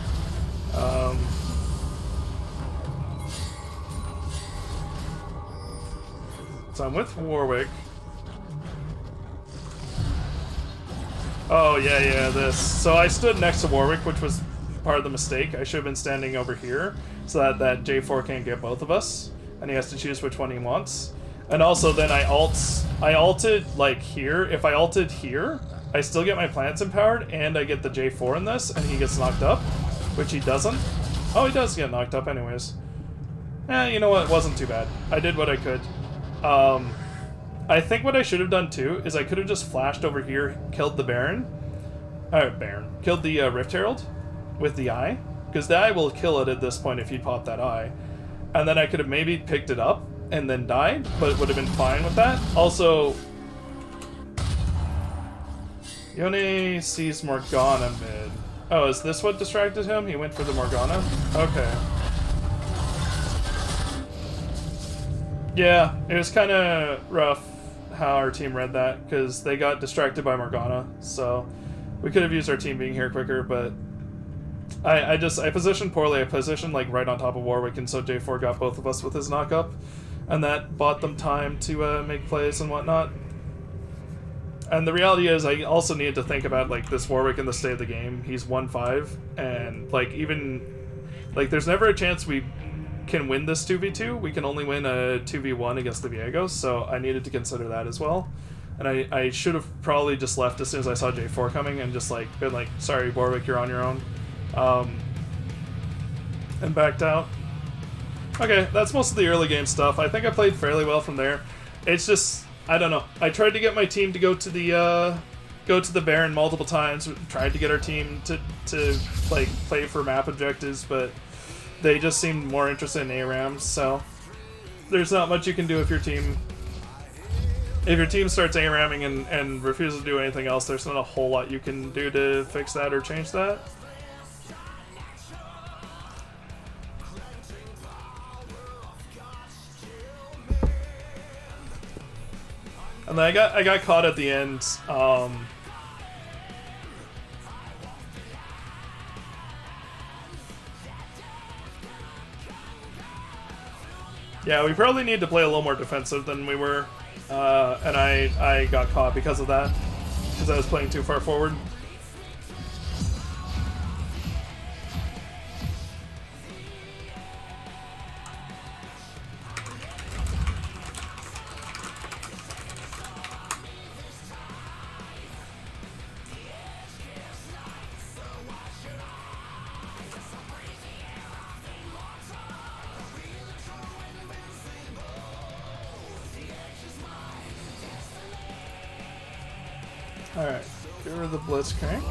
So I'm with Warwick. Oh, yeah, this. So I stood next to Warwick, which was part of the mistake. I should have been standing over here so that J4 can't get both of us. And he has to choose which one he wants. And also then I alted like here. If I alted here, I still get my plants empowered and I get the J4 in this and he gets knocked up, which he doesn't. Oh, he does get knocked up anyways. You know what? It wasn't too bad. I did what I could. I think what I should have done too is I could have just flashed over here, killed the Baron. Killed the Rift Herald with the eye. Because the eye will kill it at this point if you pop that eye. And then I could have maybe picked it up and then died, but it would have been fine with that. Also, Yone sees Morgana mid. Oh, is this what distracted him? He went for the Morgana? Okay. Yeah, it was kind of rough how our team read that, because they got distracted by Morgana, so we could have used our team being here quicker, but I positioned poorly. I positioned like right on top of Warwick, and so J4 got both of us with his knock-up, and that bought them time to make plays and whatnot. And the reality is, I also needed to think about like this Warwick in the state of the game. He's 1-5, and like there's never a chance we can win this 2v2. We can only win a 2v1 against the Viegos, so I needed to consider that as well. And I should have probably just left as soon as I saw J4 coming and just like been like, sorry Warwick, you're on your own. And backed out. Okay, that's most of the early game stuff. I think I played fairly well from there. It's just, I don't know. I tried to get my team to go to the Baron multiple times. Tried to get our team to like play for map objectives, but they just seemed more interested in ARAMs. So there's not much you can do if your team starts ARAMing and refuses to do anything else. There's not a whole lot you can do to fix that or change that. And then I got caught at the end. Yeah, we probably need to play a little more defensive than we were, and I got caught because of that, because I was playing too far forward. Alright, get rid of the Blitzcrank.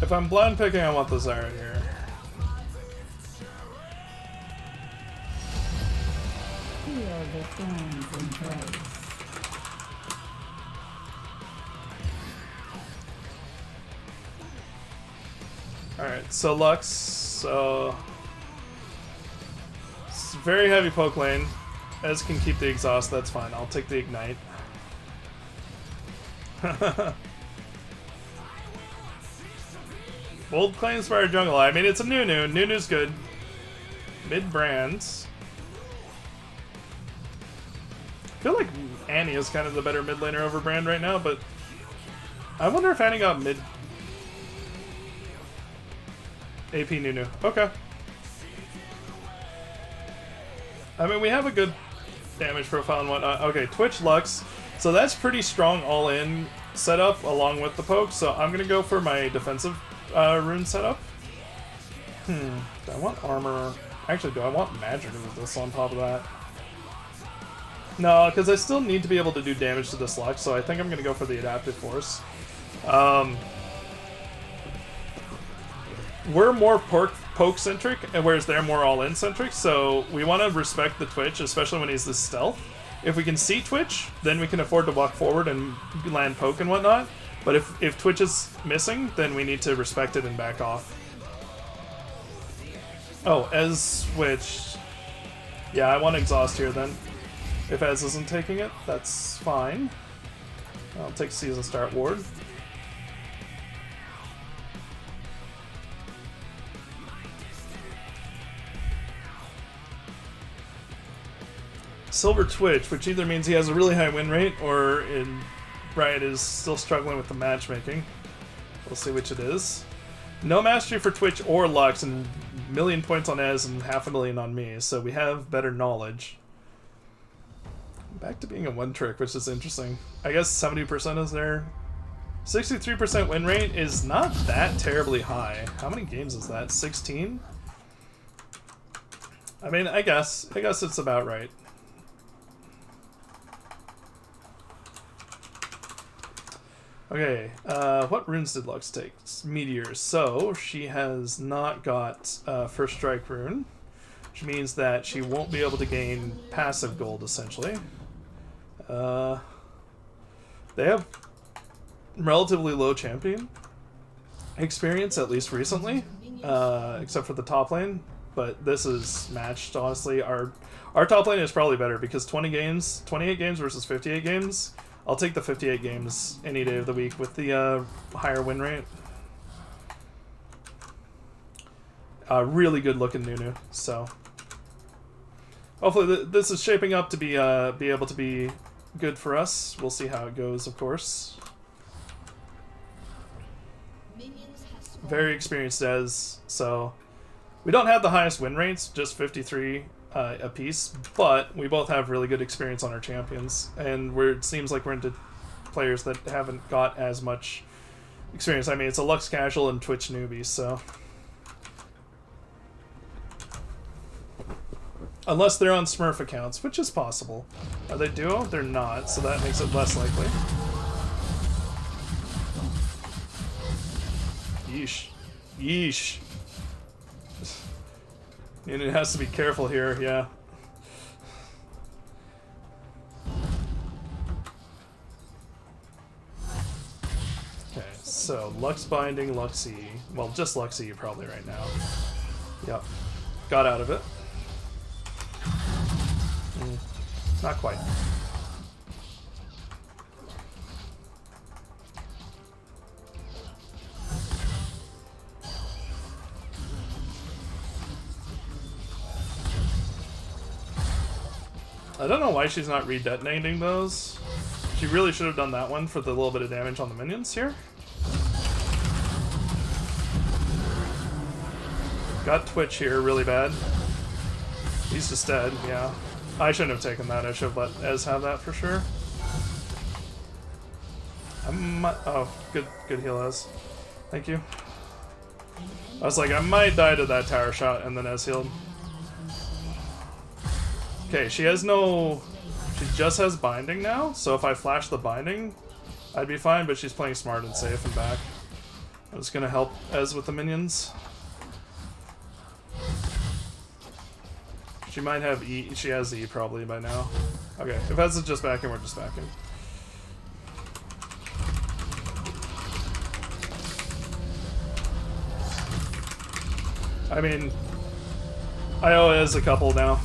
If I'm blind picking, I want this Iron here. Feel the thorns embrace. Alright, so Lux, so it's very heavy poke lane. Ez can keep the exhaust, that's fine. I'll take the ignite. Bold claims for our jungle. I mean, it's a Nunu. Nunu's good. Mid brands. I feel like Annie is kind of the better mid laner over Brand right now, but I wonder if Annie got mid AP Nunu. Okay. I mean, we have a good damage profile and whatnot. Okay, Twitch Lux. So that's pretty strong all-in setup along with the poke, so I'm going to go for my defensive rune setup. Do I want armor? Actually, do I want magic with this on top of that? No, because I still need to be able to do damage to this Lux, so I think I'm going to go for the adaptive force. We're more poke-centric, and whereas they're more all-in-centric, so we want to respect the Twitch, especially when he's this stealth. If we can see Twitch, then we can afford to walk forward and land poke and whatnot, but if Twitch is missing, then we need to respect it and back off. Oh, Ez switched. Yeah, I want exhaust here then. If Ez isn't taking it, that's fine. I'll take season start ward. Silver Twitch, which either means he has a really high win rate or Riot is still struggling with the matchmaking. We'll see which it is. No mastery for Twitch or Lux, and 1,000,000 points on Ez and 500,000 on me, so we have better knowledge. Back to being a one trick, which is interesting. I guess 70% is there. 63% win rate is not that terribly high. How many games is that? 16? I mean, I guess it's about right. Okay, what runes did Lux take? Meteors. So, she has not got First Strike rune, which means that she won't be able to gain passive gold, essentially. They have relatively low champion experience, at least recently, except for the top lane, but this is matched, honestly. Our top lane is probably better, because 28 games versus 58 games, I'll take the 58 games any day of the week with the higher win rate. Really good looking Nunu, so hopefully this is shaping up to be able to be good for us. We'll see how it goes, of course. Very experienced Ez, so we don't have the highest win rates, just 53 apiece, but we both have really good experience on our champions, and it seems like we're into players that haven't got as much experience. I mean, it's a Lux casual and Twitch newbie, so unless they're on Smurf accounts, which is possible. Are they duo? They're not, so that makes it less likely. Yeesh. Yeesh. And it has to be careful here, yeah. Okay, so Lux binding, Luxie. Well, just Luxie probably right now. Yep. Got out of it. Not quite. I don't know why she's not redetonating those. She really should have done that one for the little bit of damage on the minions here. Got Twitch here really bad. He's just dead, yeah. I shouldn't have taken that. I should have let Ez have that for sure. Oh, good heal, Ez. Thank you. I was like, I might die to that tower shot, and then Ez healed. Okay, she just has binding now, so if I flash the binding, I'd be fine, but she's playing smart and safe and back. I'm just gonna help Ez with the minions. She might have E. She has E probably by now. Okay, if Ez is just backing, we're just backing. I mean, I owe Ez a couple now.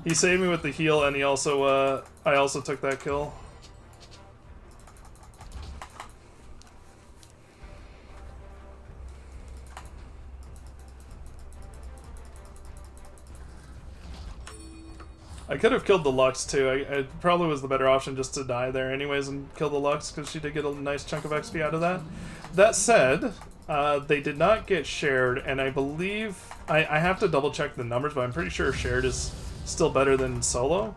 He saved me with the heal, and he also, I also took that kill. I could have killed the Lux too. It probably was the better option just to die there anyways and kill the Lux, because she did get a nice chunk of XP out of that. That said, they did not get shared, and I believe... I have to double check the numbers, but I'm pretty sure shared is still better than solo.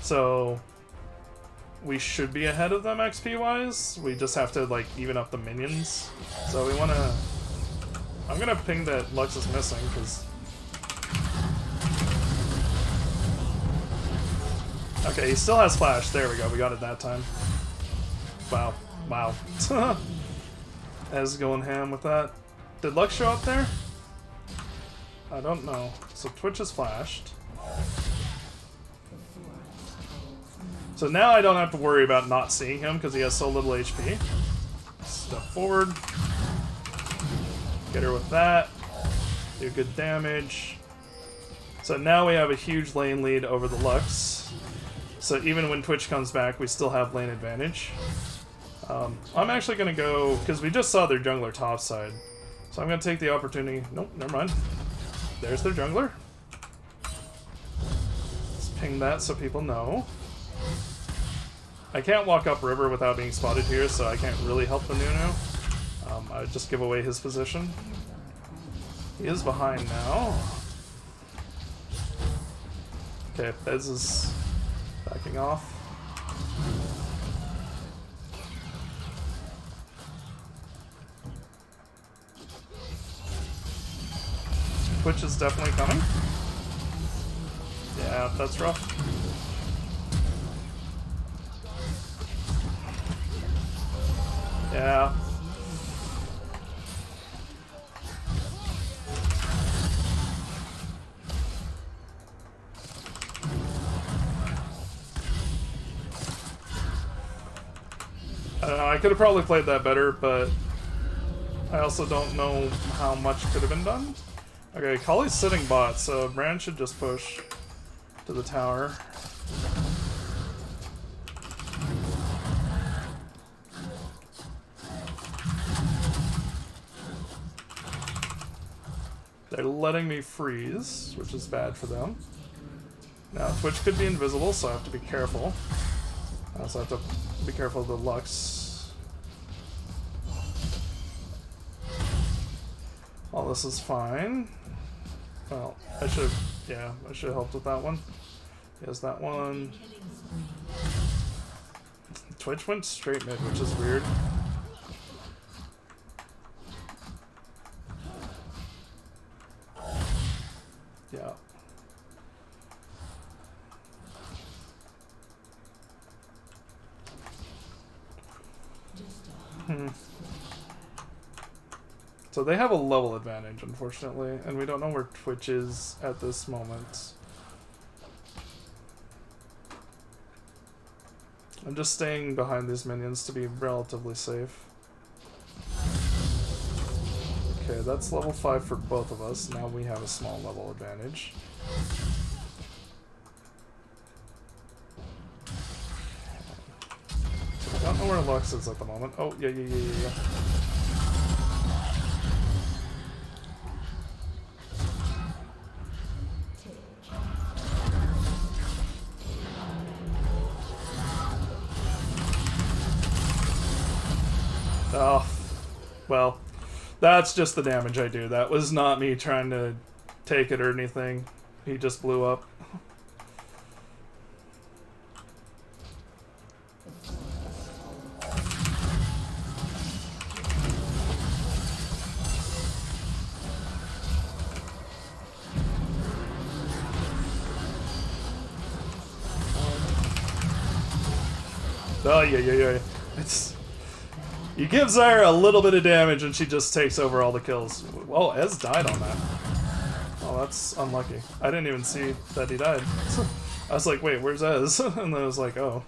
So we should be ahead of them XP-wise. We just have to, like, even up the minions. So we want to... I'm going to ping that Lux is missing, because... Okay, he still has flash. There we go. We got it that time. Wow. Wow. Ez going ham with that. Did Lux show up there? I don't know. So Twitch has flashed. So now I don't have to worry about not seeing him because he has so little HP. Step forward. Get her with that. Do good damage. So now we have a huge lane lead over the Lux. So even when Twitch comes back, we still have lane advantage. I'm actually going to go, because we just saw their jungler topside. So I'm going to take the opportunity. Nope, never mind. There's their jungler. Let's ping that so people know. I can't walk up river without being spotted here, so I can't really help the Nunu. I would just give away his position. He is behind now. Okay, Bez is backing off. Twitch is definitely coming. Yeah, that's rough. Yeah. I don't know, I could have probably played that better, but I also don't know how much could have been done. Okay, Kali's sitting bot, so Brand should just push to the tower. They're letting me freeze, which is bad for them. Now, Twitch could be invisible, so I have to be careful. I also have to be careful of the Lux. All this is fine. Well, I should have helped with that one. Here's that one. Twitch went straight mid, which is weird. Yeah. So they have a level advantage, unfortunately, and we don't know where Twitch is at this moment. I'm just staying behind these minions to be relatively safe. Okay, that's level 5 for both of us. Now we have a small level advantage. I don't know where Lux is at the moment. Oh, yeah. Oh, well, that's just the damage I do. That was not me trying to take it or anything. He just blew up. Oh, yeah. You give Zyra a little bit of damage and she just takes over all the kills. Well, Ez died on that. Oh, that's unlucky. I didn't even see that he died. I was like, wait, where's Ez? And then I was like, oh.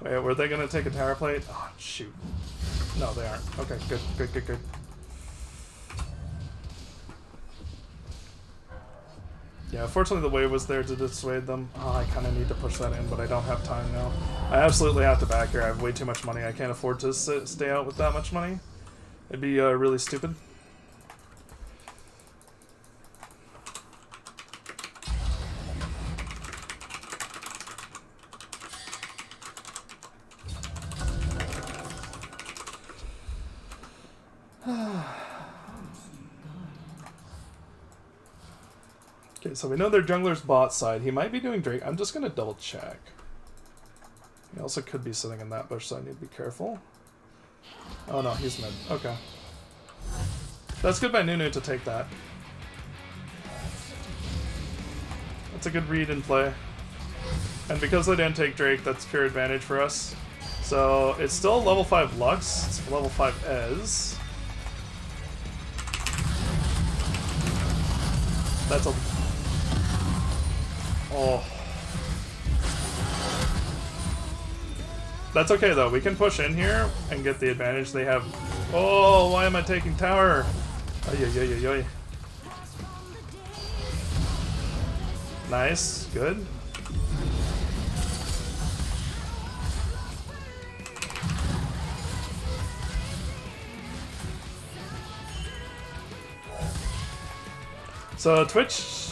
Wait, were they gonna take a tower plate? Oh, shoot. No, they aren't. Okay, good. Yeah, fortunately the wave was there to dissuade them. Oh, I kind of need to push that in, but I don't have time now. I absolutely have to back here. I have way too much money. I can't afford to stay out with that much money. It'd be really stupid. Okay, so we know their jungler's bot side. He might be doing Drake. I'm just going to double check. He also could be sitting in that bush, so I need to be careful. Oh no, he's mid. Okay. That's good by Nunu to take that. That's a good read and play. And because they didn't take Drake, that's pure advantage for us. So it's still level 5 Lux, it's level 5 Ez. That's a... Oh. That's okay though, we can push in here and get the advantage they have. Oh, why am I taking tower? Ay, ay, ay, ay, ay. Nice, good. So Twitch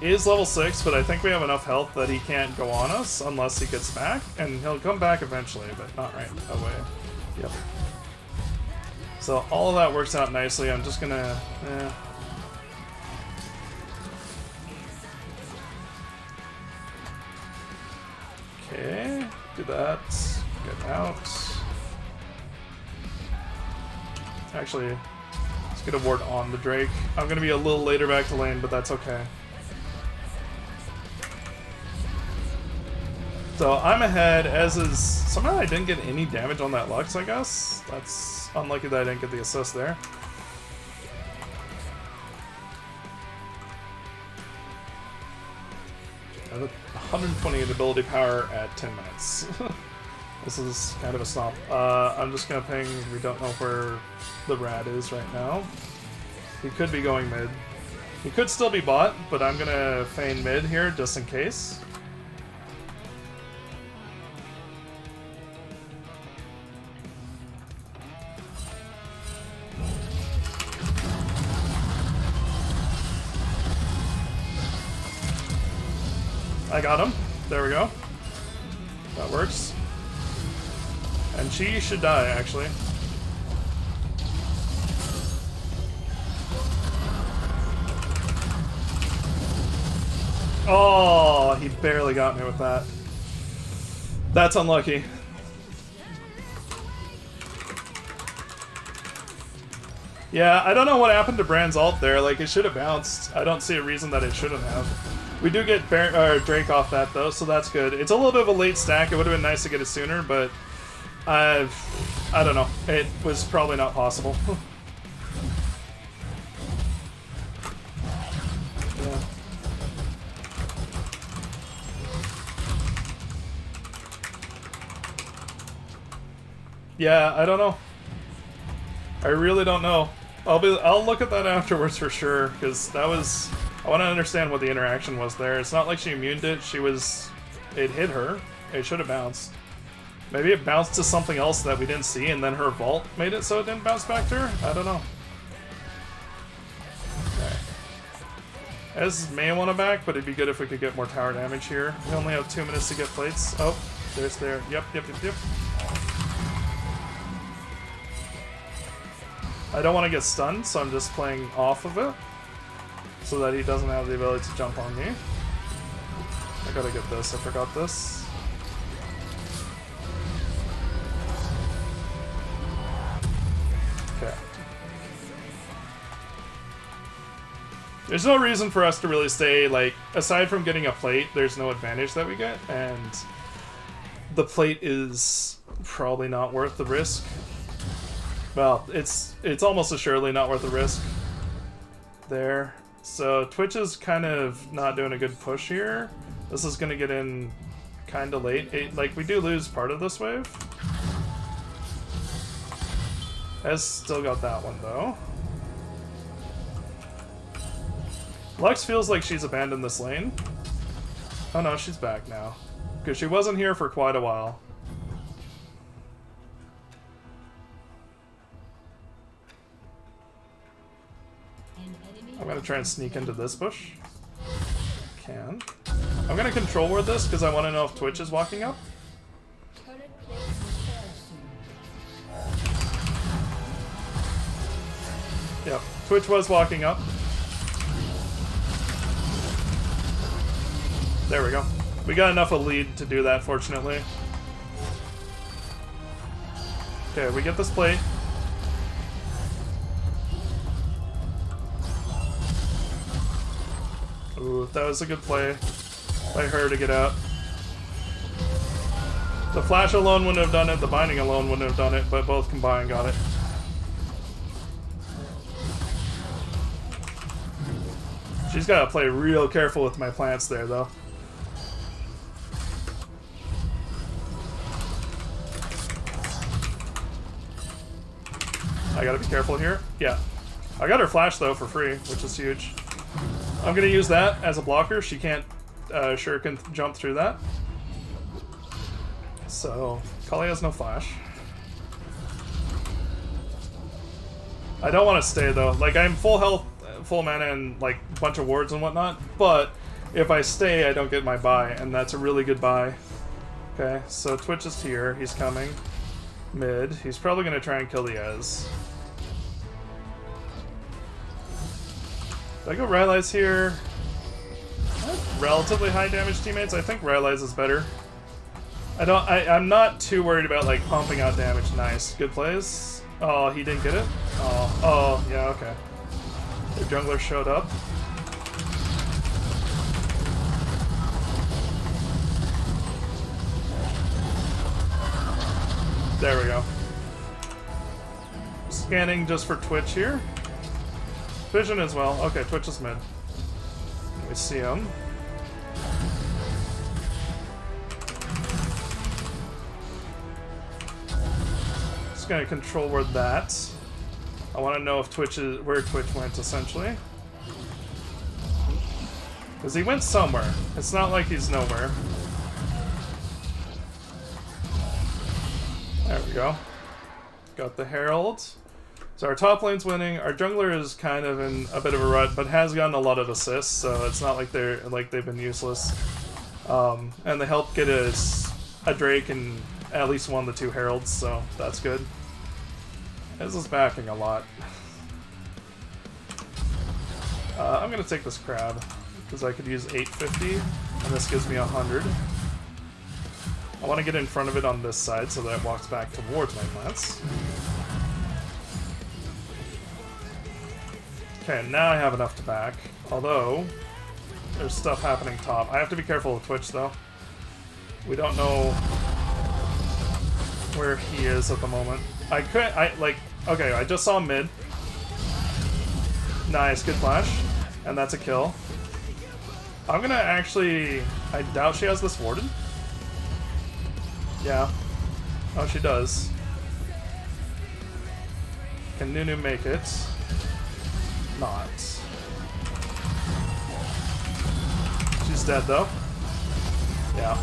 is level 6, but I think we have enough health that he can't go on us unless he gets back, and he'll come back eventually, but not right away. Yep. So all of that works out nicely. I'm just gonna... Okay, do that. Get out. Actually, let's get a ward on the Drake. I'm gonna be a little later back to lane, but that's okay. So I'm ahead, as is... Somehow I didn't get any damage on that Lux, I guess. That's unlucky that I didn't get the assist there. I have 128 ability power at 10 minutes. This is kind of a stomp. I'm just gonna ping, we don't know where the rat is right now. He could be going mid. He could still be bot, but I'm gonna feign mid here just in case. I got him. There we go. That works. And she should die, actually. Oh, he barely got me with that. That's unlucky. Yeah, I don't know what happened to Brand's ult there. Like, it should have bounced. I don't see a reason that it shouldn't have. We do get Drake off that, though, so that's good. It's a little bit of a late stack. It would have been nice to get it sooner, but I don't know. It was probably not possible. Yeah. Yeah, I don't know. I really don't know. I'll look at that afterwards for sure, because that was... I want to understand what the interaction was there. It's not like she immuned it. It hit her. It should have bounced. Maybe it bounced to something else that we didn't see, and then her vault made it so it didn't bounce back to her? I don't know. Okay. Ez may want to back, but it'd be good if we could get more tower damage here. We only have 2 minutes to get plates. Oh, there's there. Yep. I don't want to get stunned, so I'm just playing off of it, so that he doesn't have the ability to jump on me. I gotta get this, I forgot this. Okay. There's no reason for us to really stay, like, aside from getting a plate, there's no advantage that we get, and the plate is probably not worth the risk. Well, it's almost assuredly not worth the risk. There. So Twitch is kind of not doing a good push here. This is going to get in kind of late. Like, we do lose part of this wave. Ez still got that one, though. Lux feels like she's abandoned this lane. Oh no, she's back now. Because she wasn't here for quite a while. I'm gonna try and sneak into this bush. Can. I'm gonna control ward this because I want to know if Twitch is walking up. Yep, Twitch was walking up. There we go. We got enough of a lead to do that, fortunately. Okay, we get this plate. Ooh, that was a good play by her to get out. The flash alone wouldn't have done it, the binding alone wouldn't have done it, but both combined got it. She's got to play real careful with my plants there, though. I gotta be careful here. Yeah. I got her flash, though, for free, which is huge. I'm gonna use that as a blocker. She can't shuriken jump through that. So, Kali has no flash. I don't want to stay, though. Like, I'm full health, full mana, and, like, a bunch of wards and whatnot. But if I stay, I don't get my buy, and that's a really good buy. Okay, so Twitch is here. He's coming. Mid. He's probably going to try and kill the Ez. Do I go Rylai's here? Relatively high damage teammates. I think Rylai's is better. I'm not too worried about, like, pumping out damage. Nice. Good plays. Oh, he didn't get it? Oh, yeah, okay. The jungler showed up. There we go. Scanning just for Twitch here. Vision as well. Okay, Twitch is mid. We see him. Just gonna control where that. I want to know if Twitch is where Twitch went essentially, because he went somewhere. It's not like he's nowhere. There we go. Got the Herald. So our top lane's winning. Our jungler is kind of in a bit of a rut, but has gotten a lot of assists, so it's not like they've been useless. And they helped get us a Drake and at least one of the two Heralds, so that's good. Ez is backing a lot. I'm gonna take this crab because I could use 850, and this gives me 100. I want to get in front of it on this side so that it walks back towards my plants. Okay, now I have enough to back. Although, there's stuff happening top. I have to be careful with Twitch, though. We don't know where he is at the moment. Okay, I just saw him mid. Nice, good flash. And that's a kill. I'm gonna actually... I doubt she has this warded. Yeah. Oh, she does. Can Nunu make it? Not. She's dead, though. Yeah.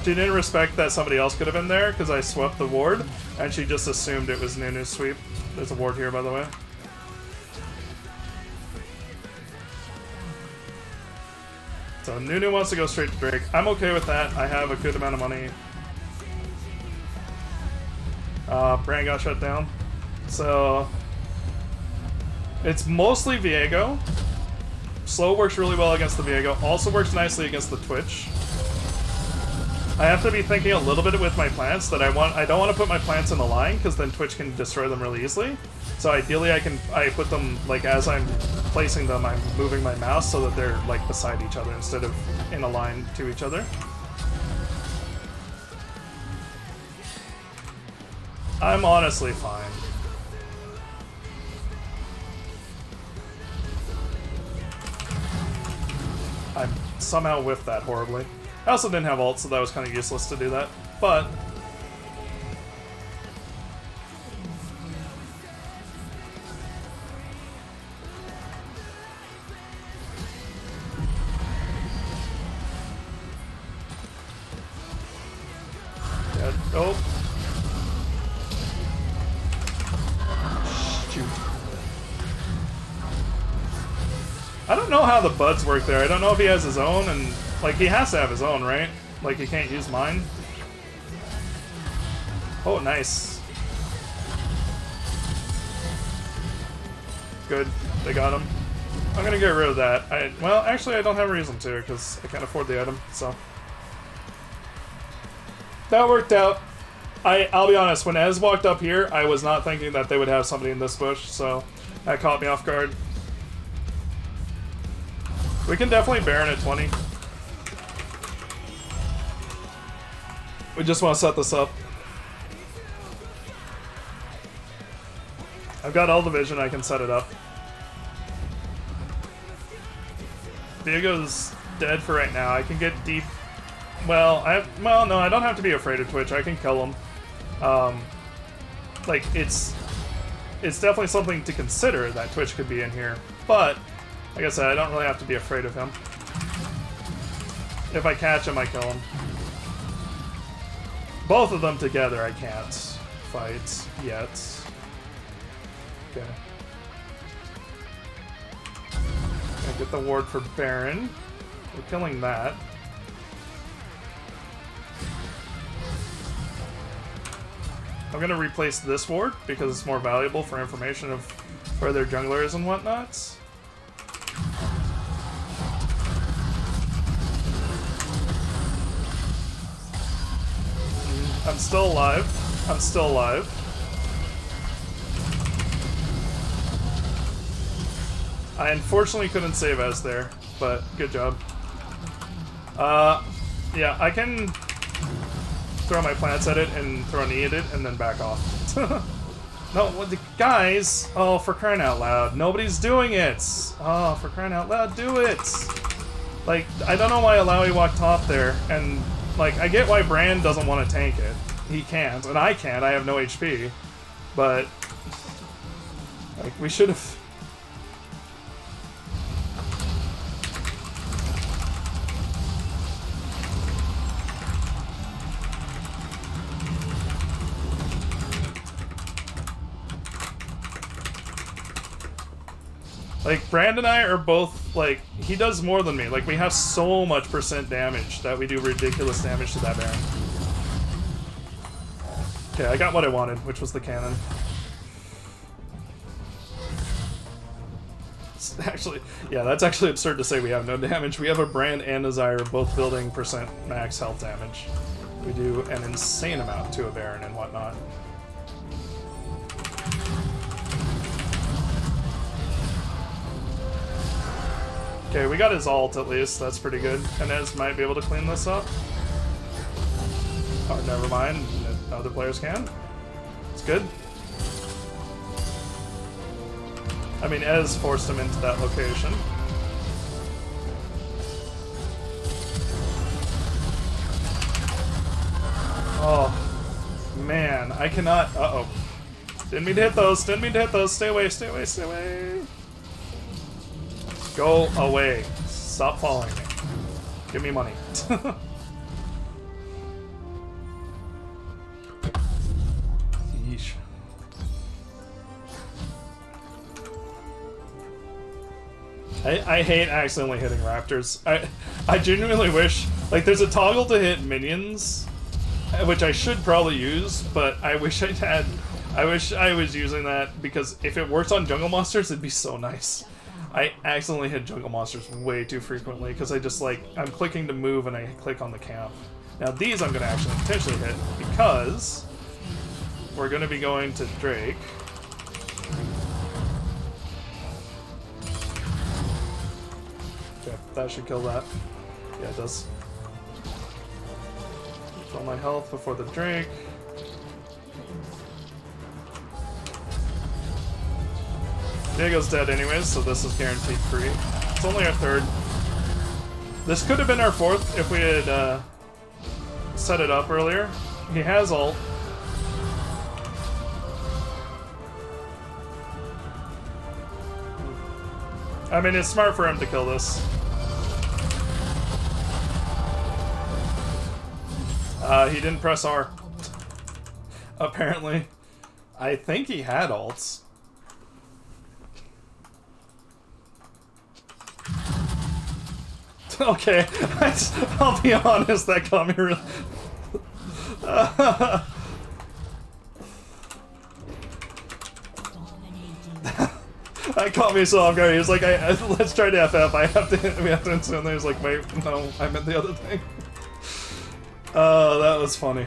She didn't respect that somebody else could have been there, because I swept the ward, and she just assumed it was Nunu's sweep. There's a ward here, by the way. So Nunu wants to go straight to Drake. I'm okay with that. I have a good amount of money. Brand got shut down. So it's mostly Viego. Slow works really well against the Viego. Also works nicely against the Twitch. I have to be thinking a little bit with my plants that I don't want to put my plants in a line because then Twitch can destroy them really easily. So ideally I put them, like, as I'm placing them, I'm moving my mouse so that they're like beside each other instead of in a line to each other. I'm honestly fine. I somehow whiffed that horribly. I also didn't have ult, so that was kind of useless to do that. But yeah, oh. Shoot. I don't know how the buds work there. I don't know if he has his own, and like he has to have his own, right? Like he can't use mine. Oh, nice. Good. They got him. I'm gonna get rid of that. Well, actually, I don't have a reason to because I can't afford the item. So that worked out. I'll be honest. When Ez walked up here, I was not thinking that they would have somebody in this bush, so that caught me off guard. We can definitely Baron at 20. We just want to set this up. I've got all the vision, I can set it up. Viego's dead for right now. I can get deep. Well, no, I don't have to be afraid of Twitch. I can kill him. Like, it's definitely something to consider that Twitch could be in here. But, like I said, I don't really have to be afraid of him. If I catch him, I kill him. Both of them together, I can't fight yet. Okay. Gonna get the ward for Baron. We're killing that. I'm gonna replace this ward because it's more valuable for information of where their jungler is and whatnot. I'm still alive. I'm still alive. I unfortunately couldn't save Ez there, but good job. Yeah, I can throw my plants at it and throw an E at it and then back off. No, what the guys! Oh, for crying out loud. Nobody's doing it! Oh, for crying out loud, do it! Like, I don't know why Alawi walked top there, and, like, I get why Brand doesn't want to tank it. He can't, and I can't, I have no HP. But, like, we should have... Like, Brand and I are both, like, he does more than me. Like, we have so much % damage that we do ridiculous damage to that Baron. Okay, I got what I wanted, which was the cannon. It's actually, yeah, that's actually absurd to say we have no damage. We have a Brand and a Zyre both building % max health damage. We do an insane amount to a Baron and whatnot. Okay, we got his ult at least, that's pretty good. And Ez might be able to clean this up. Oh, never mind, other players can. It's good. I mean, Ez forced him into that location. Oh, man, I cannot, uh-oh. Didn't mean to hit those, didn't mean to hit those, stay away, stay away, stay away. Go away. Stop following me. Give me money. Yeesh. I hate accidentally hitting raptors. I genuinely wish, like, there's a toggle to hit minions, which I should probably use, but I wish I wish I was using that, because if it works on jungle monsters, it'd be so nice. I accidentally hit jungle monsters way too frequently because I just, like, I'm clicking to move and I click on the camp. Now these I'm going to actually potentially hit because we're going to be going to Drake. Okay, that should kill that. Yeah, it does. Fill my health before the Drake. Diego's dead anyways, so this is guaranteed free. It's only our third. This could have been our fourth if we had set it up earlier. He has ult. I mean, it's smart for him to kill this. He didn't press R. Apparently. I think he had ults. Okay, I'll be honest, that got me really... That caught me so off guard. He was like, let's try to FF, we have to instantly, he was like, wait, no, I meant the other thing. That was funny.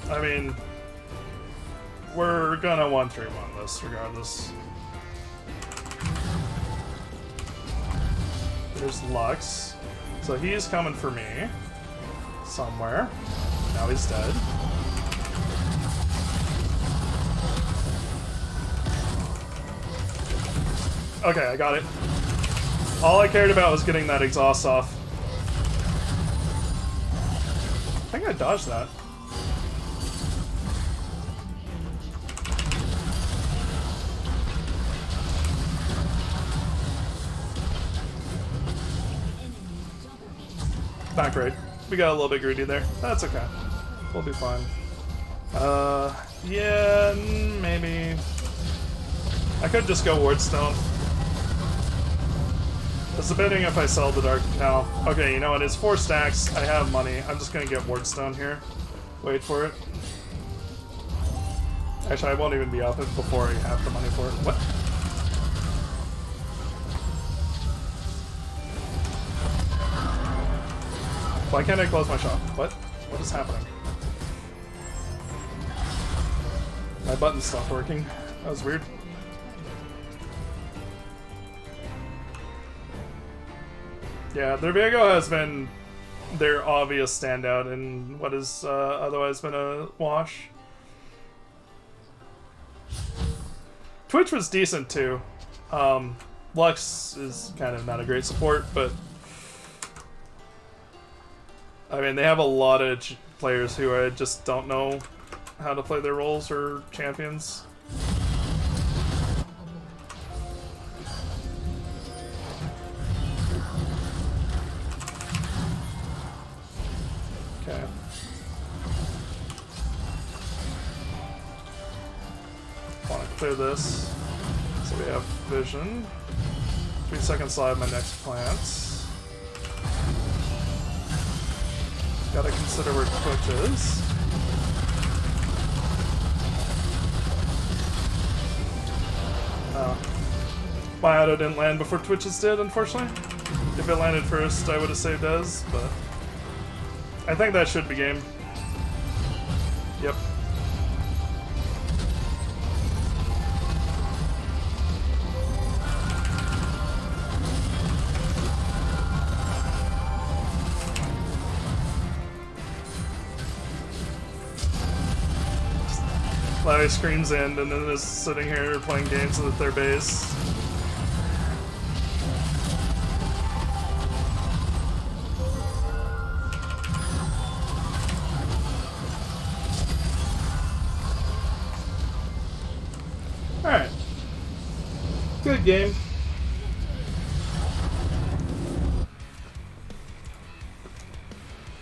I mean, we're gonna 1-3-1 this regardless. There's Lux. So he's coming for me somewhere. now he's dead. Okay, I got it. All I cared about was getting that exhaust off. I think I dodged that. Not great. We got a little bit greedy there. That's okay. We'll be fine. Yeah, maybe. I could just go Wardstone. It's debating if I sell the Dark. No. Okay, you know what? It's 4 stacks. I have money. I'm just gonna get Wardstone here. Wait for it. Actually, I won't even be up before I have the money for it. What? Why can't I close my shop? What? What is happening? My button stopped working. That was weird. Yeah, their Viego has been their obvious standout in what has otherwise been a wash. Twitch was decent too. Lux is kind of not a great support, but I mean, they have a lot of players who I just don't know how to play their roles or champions. Okay. Want to clear this. So we have vision. 3 seconds till I have my next plant. Gotta consider where Twitch is. My auto didn't land before Twitch's did, unfortunately. If it landed first, I would have saved Ez, but I think that should be game. Yep. Larry screams in and then is sitting here playing games with their base. Alright. Good game.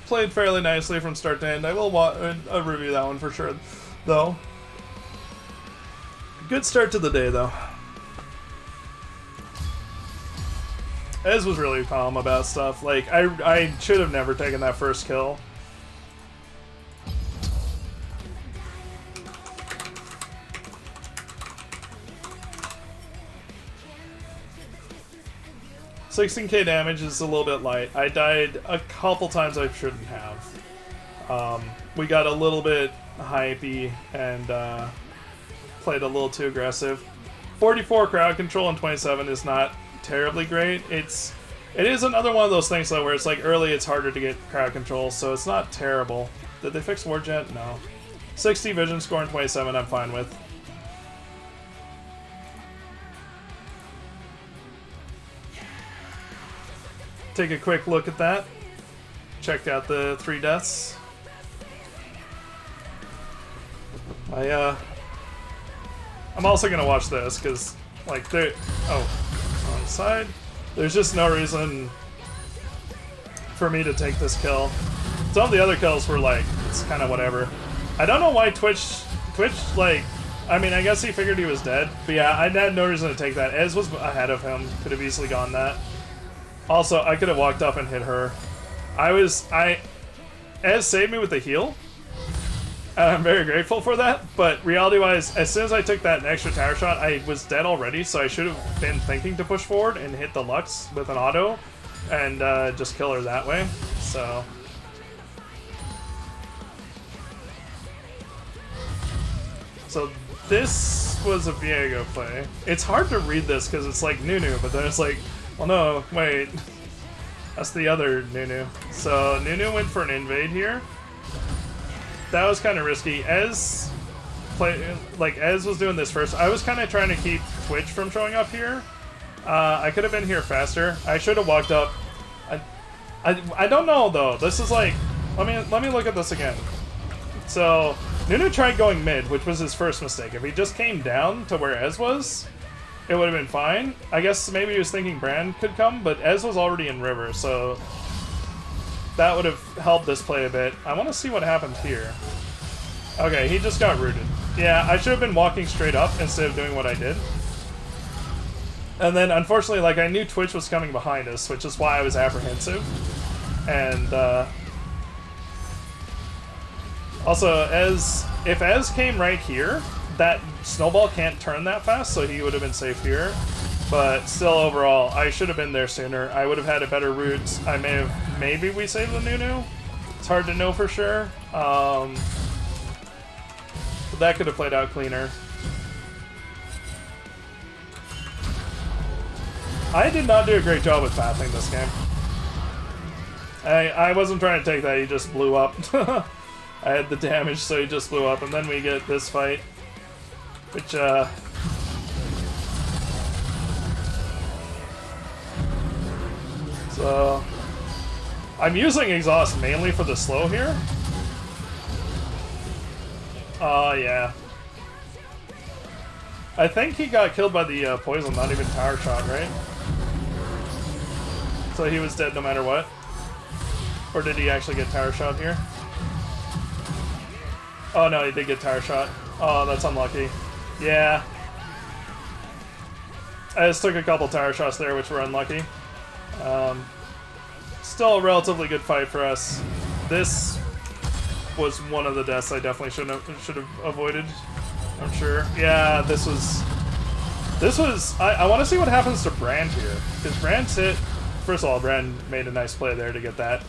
Played fairly nicely from start to end. I will review that one for sure, though. Good start to the day, though. Ez was really calm about stuff. Like, I should have never taken that first kill. $16k damage is a little bit light. I died a couple times I shouldn't have. We got a little bit hypey and played a little too aggressive. 44 crowd control and 27 is not terribly great. It is another one of those things though where it's like early it's harder to get crowd control, so it's not terrible. Did they fix ward jet? No. 60 vision score and 27 I'm fine with. Take a quick look at that. Checked out the 3 deaths. I'm also gonna watch this because, like, on the side, there's just no reason for me to take this kill. Some of the other kills were like, it's kind of whatever. I don't know why Twitch, like, I mean, I guess he figured he was dead, but yeah, I had no reason to take that. Ez was ahead of him, could have easily gone that. Also, I could have walked up and hit her. Ez saved me with the heal. And I'm very grateful for that, but reality-wise, as soon as I took that extra tower shot, I was dead already, so I should have been thinking to push forward and hit the Lux with an auto, and just kill her that way, so... So this was a Viego play. It's hard to read this because it's like Nunu, but then it's like, well no, wait. That's the other Nunu. So Nunu went for an invade here. that was kind of risky. Ez was doing this first. I was kind of trying to keep Twitch from showing up here. I could have been here faster. I should have walked up. I don't know though. This is like, let me look at this again. So Nunu tried going mid, which was his first mistake. If he just came down to where Ez was, it would have been fine. I guess maybe he was thinking Brand could come, but Ez was already in river, so that would have helped this play a bit. I want to see what happened here. Okay, he just got rooted. Yeah, I should have been walking straight up instead of doing what I did. And then, unfortunately, like, I knew Twitch was coming behind us, which is why I was apprehensive. And, also, if Ez came right here, that snowball can't turn that fast, so he would have been safe here. But still, overall, I should have been there sooner. I would have had a better route. I maybe we saved the Nunu? It's hard to know for sure. But that could have played out cleaner. I did not do a great job with pathing this game. I wasn't trying to take that, he just blew up. I had the damage, so he just blew up, and then we get this fight. Which, so I'm using exhaust mainly for the slow here. Yeah. I think he got killed by the poison, not even tower shot, right? So he was dead no matter what? Or did he actually get tower shot here? Oh no, he did get tower shot. Oh, that's unlucky. Yeah. I just took a couple tower shots there, which were unlucky. Still a relatively good fight for us. This was one of the deaths I definitely should have avoided. I'm sure. Yeah, this was. I want to see what happens to Brand here, because Brand's hit. First of all, Brand made a nice play there to get that.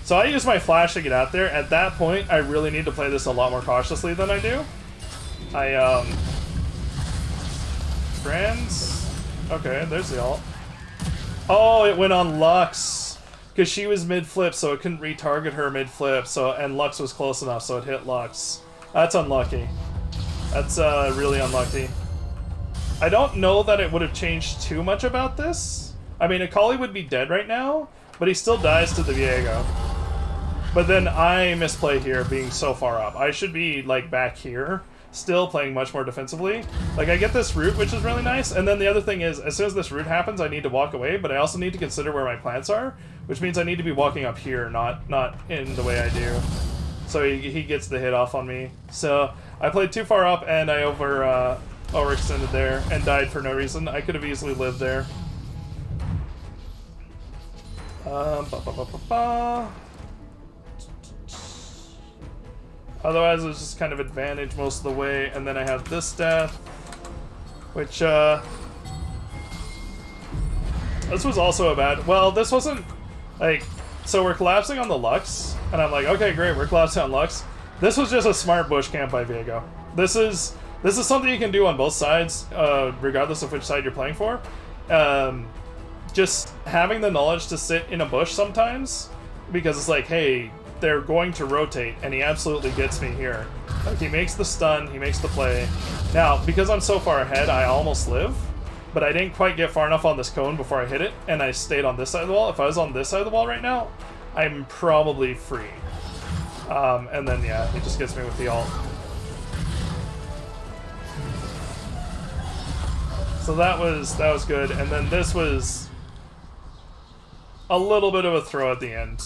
So I used my flash to get out there. At that point, I really need to play this a lot more cautiously than I do. Brand's... Okay, there's the ult. Oh, it went on Lux. Because she was mid-flip, so it couldn't retarget her mid-flip. And Lux was close enough, so it hit Lux. That's unlucky. That's really unlucky. I don't know that it would have changed too much about this. I mean, Akali would be dead right now, but he still dies to the Viego. But then I misplay here, being so far up. I should be, like, back here, still playing much more defensively. Like, I get this route, which is really nice, and then the other thing is, as soon as this route happens, I need to walk away, but I also need to consider where my plants are, which means I need to be walking up here, not in the way I do. So he gets the hit off on me. So I played too far up, and I overextended there, and died for no reason. I could have easily lived there. Otherwise, it was just kind of advantage most of the way, and then I had this death, which, this was also a bad... Well, this wasn't, like... So we're collapsing on the Lux, and I'm like, okay, great, we're collapsing on Lux. This was just a smart bush camp by Viego. This is something you can do on both sides, regardless of which side you're playing for. Just having the knowledge to sit in a bush sometimes, because it's like, hey, they're going to rotate, and he absolutely gets me here. Like, he makes the stun, he makes the play. Now, because I'm so far ahead, I almost live, but I didn't quite get far enough on this cone before I hit it, and I stayed on this side of the wall. If I was on this side of the wall right now, I'm probably free. And then, yeah, he just gets me with the ult. So that was good, and then this was a little bit of a throw at the end.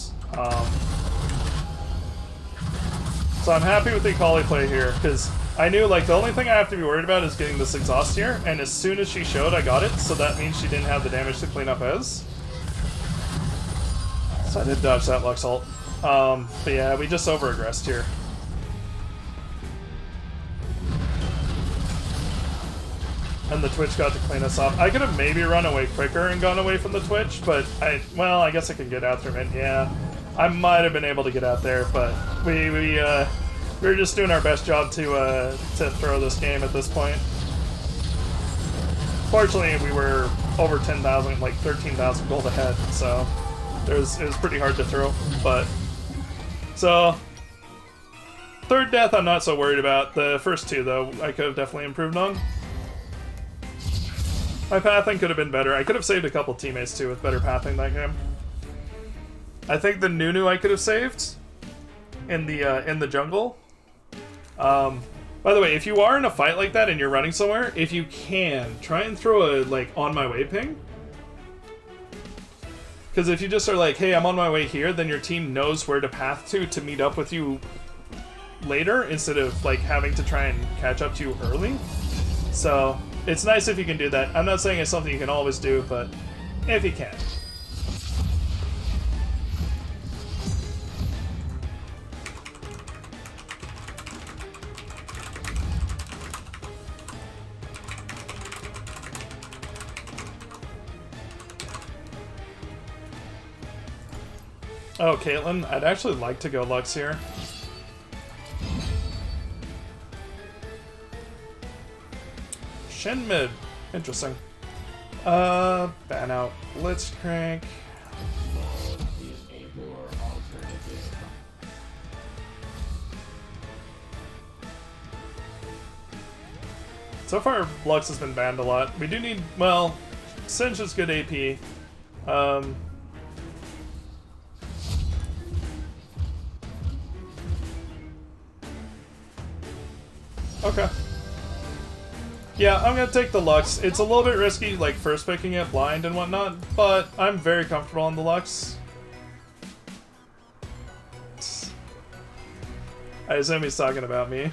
So I'm happy with the Akali play here, because I knew, like, the only thing I have to be worried about is getting this exhaust here, and as soon as she showed, I got it, so that means she didn't have the damage to clean up Ez. So I did dodge that Lux ult. But yeah, we just over-aggressed here. And the Twitch got to clean us up. I could have maybe run away quicker and gone away from the Twitch, but well, I guess I can get out through it. Yeah, I might have been able to get out there, but we were just doing our best job to throw this game at this point. Fortunately, we were over 10,000, like 13,000 gold ahead, so it was pretty hard to throw. But so Third death I'm not so worried about. The first two, though, I could have definitely improved on. My pathing could have been better. I could have saved a couple teammates, too, with better pathing that game. I think the Nunu I could have saved in the jungle. By the way, if you are in a fight like that and you're running somewhere, if you can, try and throw a, like, on my way ping. Because if you just are like, hey, I'm on my way here, then your team knows where to path to meet up with you later, instead of, like, having to try and catch up to you early. So, it's nice if you can do that. I'm not saying it's something you can always do, but if you can. Oh, Caitlyn, I'd actually like to go Lux here. Shin mid. Interesting. Ban out Blitzcrank. So far, Lux has been banned a lot. We do need, well, Cinch is good AP. Okay. Yeah, I'm gonna take the Lux. It's a little bit risky, like, first picking it blind and whatnot, but I'm very comfortable on the Lux. I assume he's talking about me.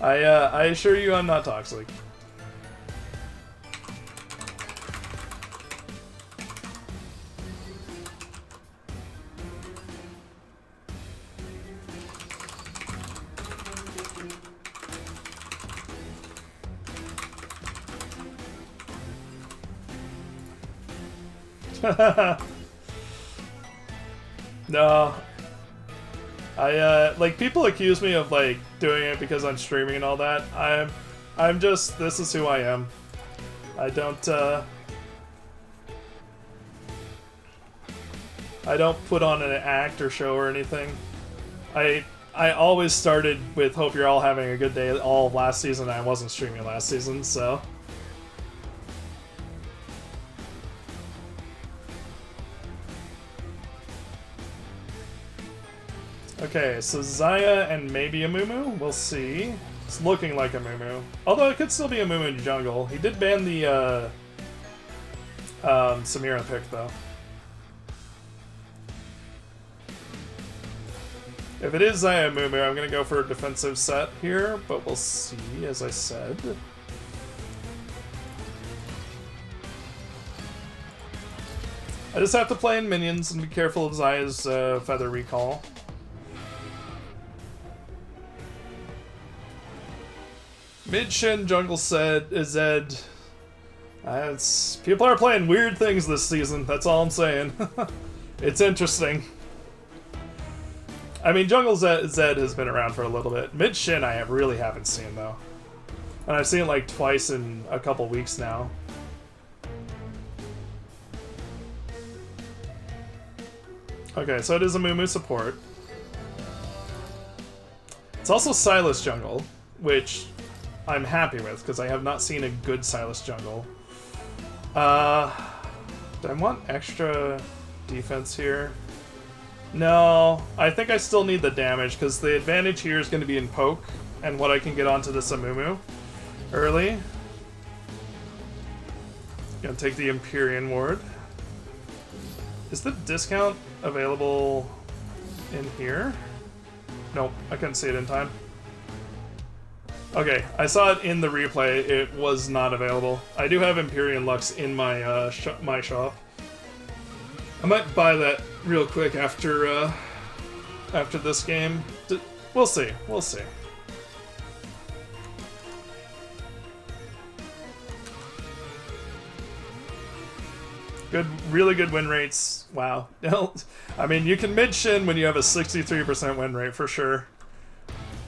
I assure you I'm not toxic. No. Like, people accuse me of, like, doing it because I'm streaming and all that. I'm just, this is who I am. I don't put on an act or show or anything. I always started with hope you're all having a good day all of last season. I wasn't streaming last season, so... Okay, so Xayah and maybe a Mumu? We'll see. It's looking like a Mumu. Although it could still be a Mumu in jungle. He did ban the Samira pick, though. If it is Xayah and Mumu, I'm going to go for a defensive set here, but we'll see, as I said. I just have to play in minions and be careful of Xayah's feather recall. Mid-Shin jungle said Zed. People are playing weird things this season, that's all I'm saying. It's interesting. I mean, jungle Zed has been around for a little bit. Mid-Shin I really haven't seen, though. And I've seen it like twice in a couple weeks now. Okay, so it is a Mumu support. It's also Sylas jungle, which I'm happy with, because I have not seen a good Sylas jungle. Do I want extra defense here? No, I think I still need the damage, because the advantage here is going to be in poke, and what I can get onto this Amumu early. Gonna take the Empyrean Ward. Is the discount available in here? Nope, I couldn't see it in time. Okay, I saw it in the replay. It was not available. I do have Empyrean Lux in my my shop. I might buy that real quick after this game. We'll see. We'll see. Good, really good win rates. Wow. I mean, you can mid-shin when you have a 63% win rate for sure.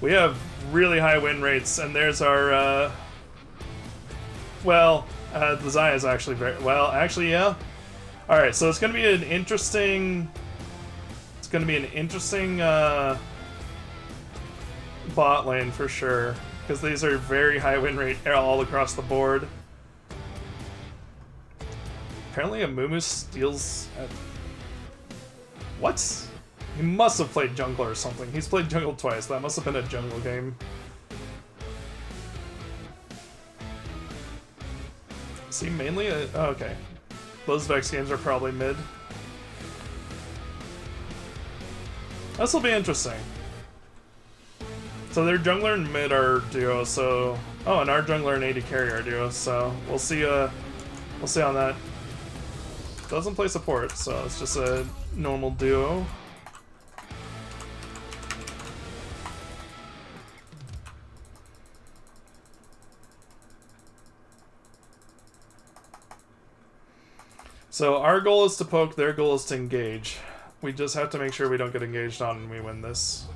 We have really high win rates, and there's our, the Xayah is actually very, well, actually, yeah. Alright, so it's gonna be an interesting, bot lane for sure, because these are very high win rate all across the board. Apparently Amumu steals at... What? He must have played jungler or something. He's played jungle twice. That must have been a jungle game. Is he mainly a... Oh, okay. Those Vex games are probably mid. This will be interesting. So their jungler and mid are duo, so... Oh, and our jungler and AD carry are duo, so we'll see on that. Doesn't play support, so it's just a normal duo. So our goal is to poke, their goal is to engage. We just have to make sure we don't get engaged on and we win this.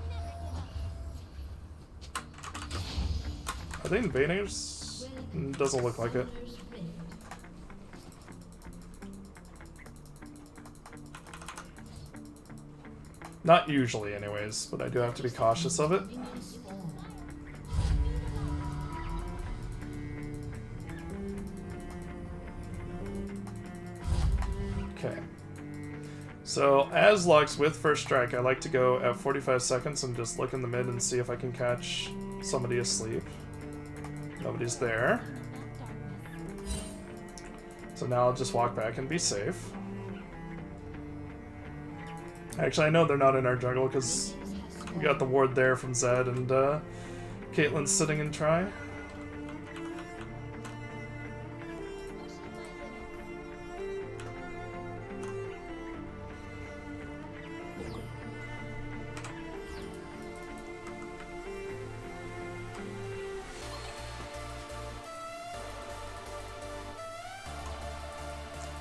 Are they invading us? Doesn't look like it. Not usually anyways, but I do have to be cautious of it. Okay. So, as Lux with first strike, I like to go at 45 seconds and just look in the mid and see if I can catch somebody asleep. Nobody's there. So now I'll just walk back and be safe. Actually, I know they're not in our jungle because we got the ward there from Zed and Caitlyn's sitting in try.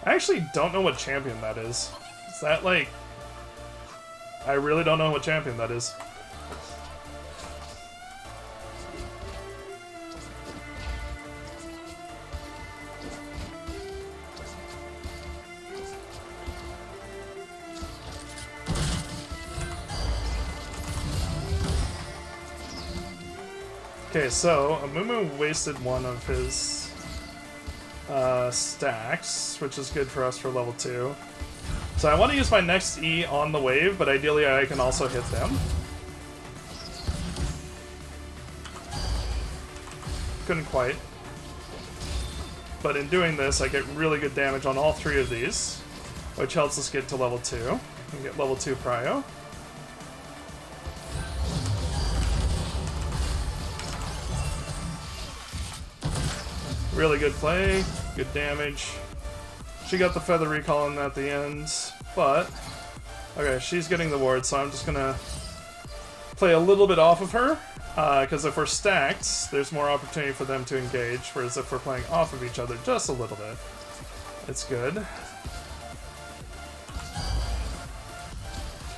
I actually don't know what champion that is. Is that like... I really don't know what champion that is. Okay, so Amumu wasted one of his stacks, which is good for us for level 2. So I want to use my next E on the wave, but ideally I can also hit them. Couldn't quite. But in doing this, I get really good damage on all 3 of these, which helps us get to level 2 and get level 2 prio. Really good play, good damage. She got the feather recall in at the end, but... Okay, she's getting the ward, so I'm just gonna play a little bit off of her, because if we're stacked, there's more opportunity for them to engage, whereas if we're playing off of each other just a little bit, it's good.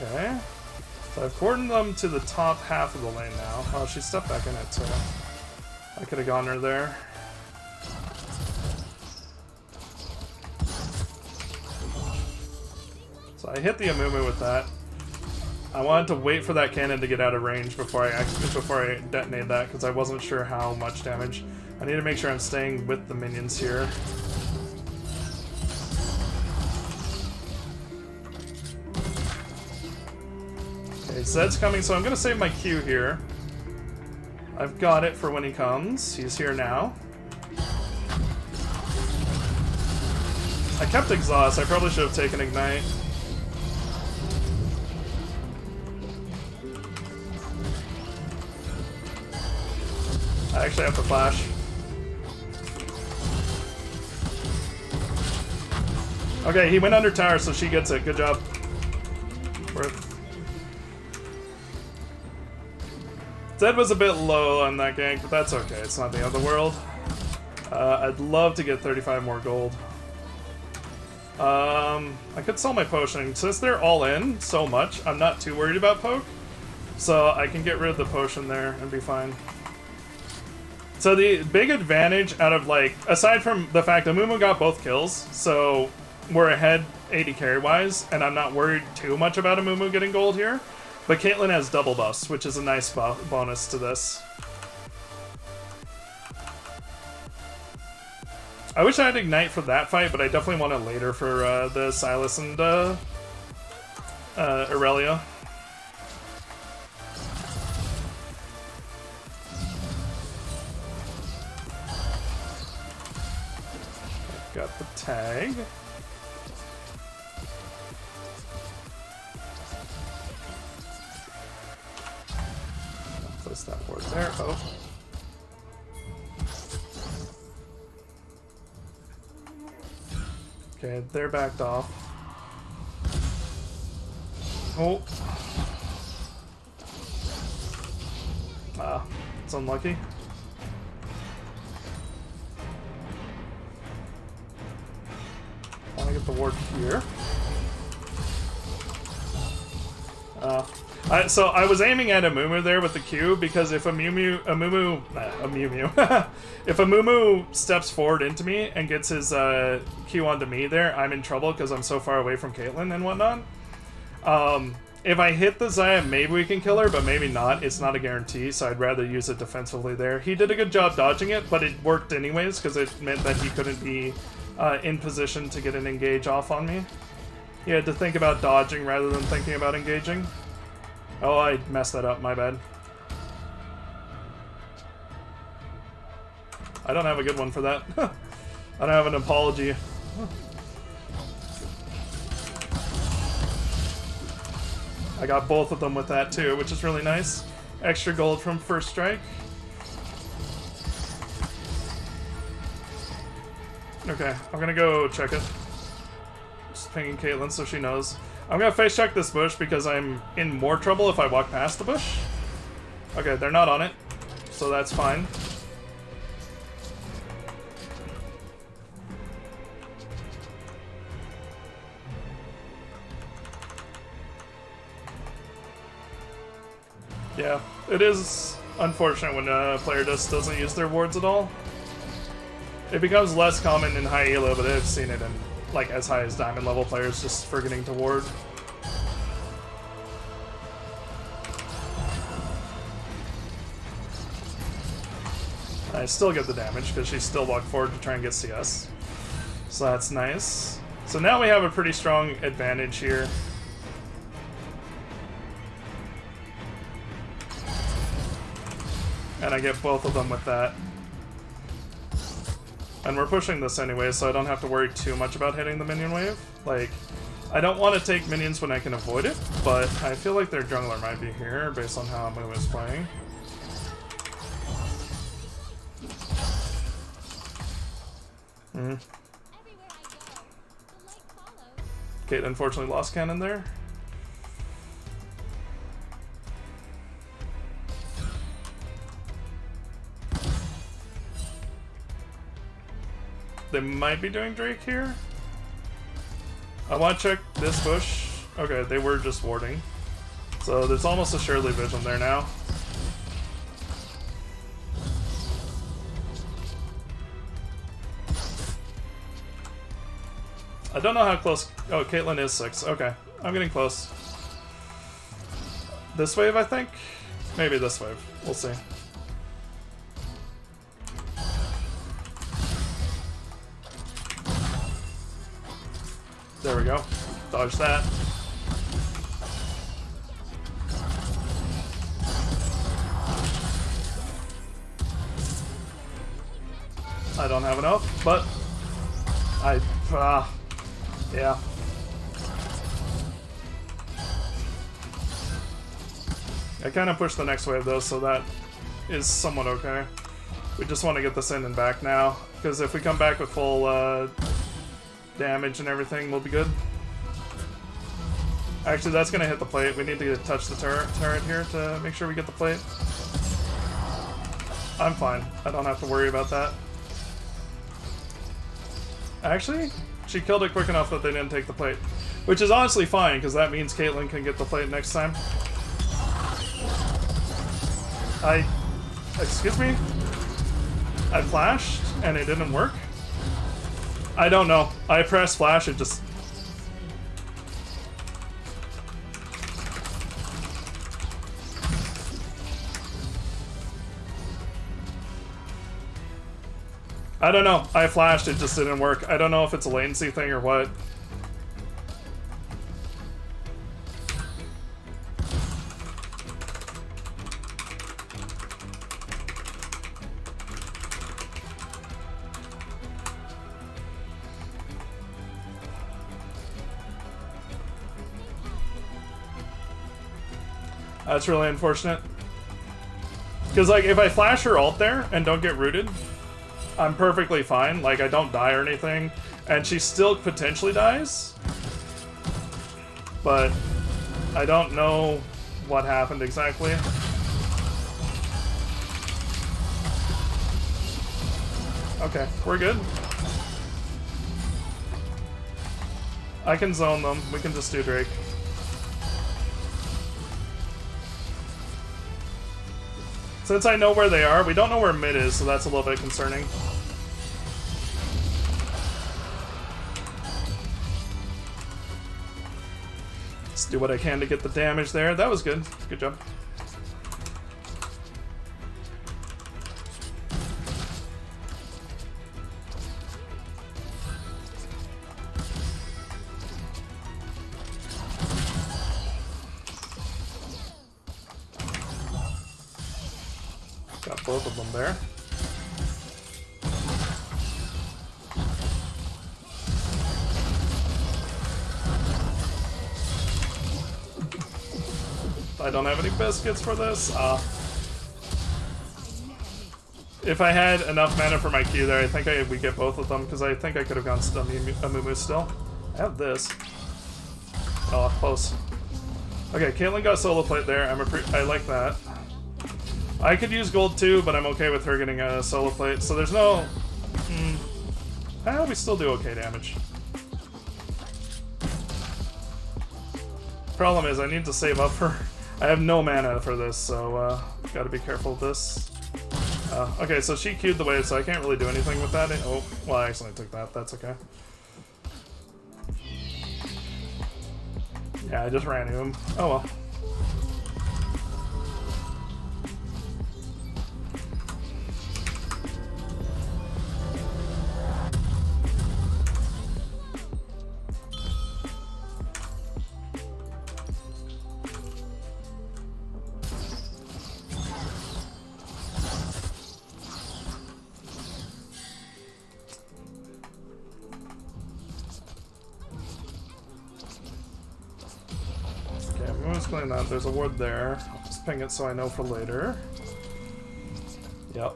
Okay. So I've cordoned them to the top half of the lane now. Oh, she stepped back in it, so I could have gotten her there. So I hit the Amumu with that. I wanted to wait for that cannon to get out of range before I detonate that, because I wasn't sure how much damage. I need to make sure I'm staying with the minions here. Okay, Zed's coming, so I'm going to save my Q here. I've got it for when he comes. He's here now. I kept Exhaust. I probably should have taken Ignite. I actually have to flash. Okay, he went under tower, so she gets it. Good job. Worth. Zed was a bit low on that gank, but that's okay. It's not the end of the world. I'd love to get 35 more gold. I could sell my potion. Since they're all in so much, I'm not too worried about poke. So I can get rid of the potion there and be fine. So the big advantage out of, like, aside from the fact that Amumu got both kills, so we're ahead AD carry wise, and I'm not worried too much about Amumu getting gold here. But Caitlyn has double buffs, which is a nice bonus to this. I wish I had Ignite for that fight, but I definitely want it later for the Silas and Aurelia. Got the tag. Place that ward there. Oh. Okay, they're backed off. Oh. Ah, it's unlucky. Want to get the ward here. So I was aiming at a Mumu there with the Q because if if a Mumu steps forward into me and gets his Q onto me there, I'm in trouble because I'm so far away from Caitlyn and whatnot. If I hit the Xayah, maybe we can kill her, but maybe not. It's not a guarantee, so I'd rather use it defensively there. He did a good job dodging it, but it worked anyways because it meant that he couldn't be in position to get an engage off on me. He had to think about dodging rather than thinking about engaging. Oh, I messed that up, my bad. I don't have a good one for that. I don't have an apology. I got both of them with that too, which is really nice. Extra gold from first strike. Okay, I'm gonna go check it. Just pinging Caitlyn so she knows. I'm gonna face check this bush because I'm in more trouble if I walk past the bush. Okay, they're not on it, so that's fine. Yeah, it is unfortunate when a player just doesn't use their wards at all. It becomes less common in high elo, but I've seen it in like as high as diamond level players just forgetting to ward. I still get the damage because she still walked forward to try and get CS. So that's nice. So now we have a pretty strong advantage here. And I get both of them with that. And we're pushing this anyway, so I don't have to worry too much about hitting the minion wave. Like, I don't want to take minions when I can avoid it, but I feel like their jungler might be here based on how Amu is playing. Kate unfortunately lost cannon there. They might be doing Drake here. I want to check this bush. Okay, they were just warding. So there's almost a surely vision there now. I don't know how close... Oh, Caitlyn is 6. Okay, I'm getting close. This wave, I think? Maybe this wave. We'll see. There we go. Dodge that. I don't have enough, but yeah. I kind of pushed the next wave though, so that is somewhat okay. We just want to get this in and back now, because if we come back with full damage and everything, we'll be good. Actually, that's gonna hit the plate. We need to touch the turret here to make sure we get the plate. I'm fine. I don't have to worry about that. Actually, she killed it quick enough that they didn't take the plate. Which is honestly fine, because that means Caitlyn can get the plate next time. Excuse me? I flashed, and it didn't work? I don't know. I pressed flash, it just... I don't know. I flashed, it just didn't work. I don't know if it's a latency thing or what. That's really unfortunate. Because, like, if I flash her ult there and don't get rooted, I'm perfectly fine. Like, I don't die or anything. And she still potentially dies. But I don't know what happened exactly. Okay, we're good. I can zone them. We can just do Drake. Since I know where they are, we don't know where mid is, so that's a little bit concerning. Let's do what I can to get the damage there. That was good. Good job. Got both of them there. I don't have any biscuits for this. If I had enough mana for my Q there, I think we get both of them, because I think I could have gone Amumu still. I have this. Oh, close. Okay, Caitlyn got solo plate there. I like that. I could use gold too, but I'm okay with her getting a solo plate. So there's no... we still do okay damage. Problem is, I need to save up for... I have no mana for this, so gotta be careful with this. Okay, so she queued the wave, so I can't really do anything with that. Oh, well, I accidentally took that. That's okay. Yeah, I just ran into him. Oh well. That there's a ward there. I'll just ping it so I know for later. Yep.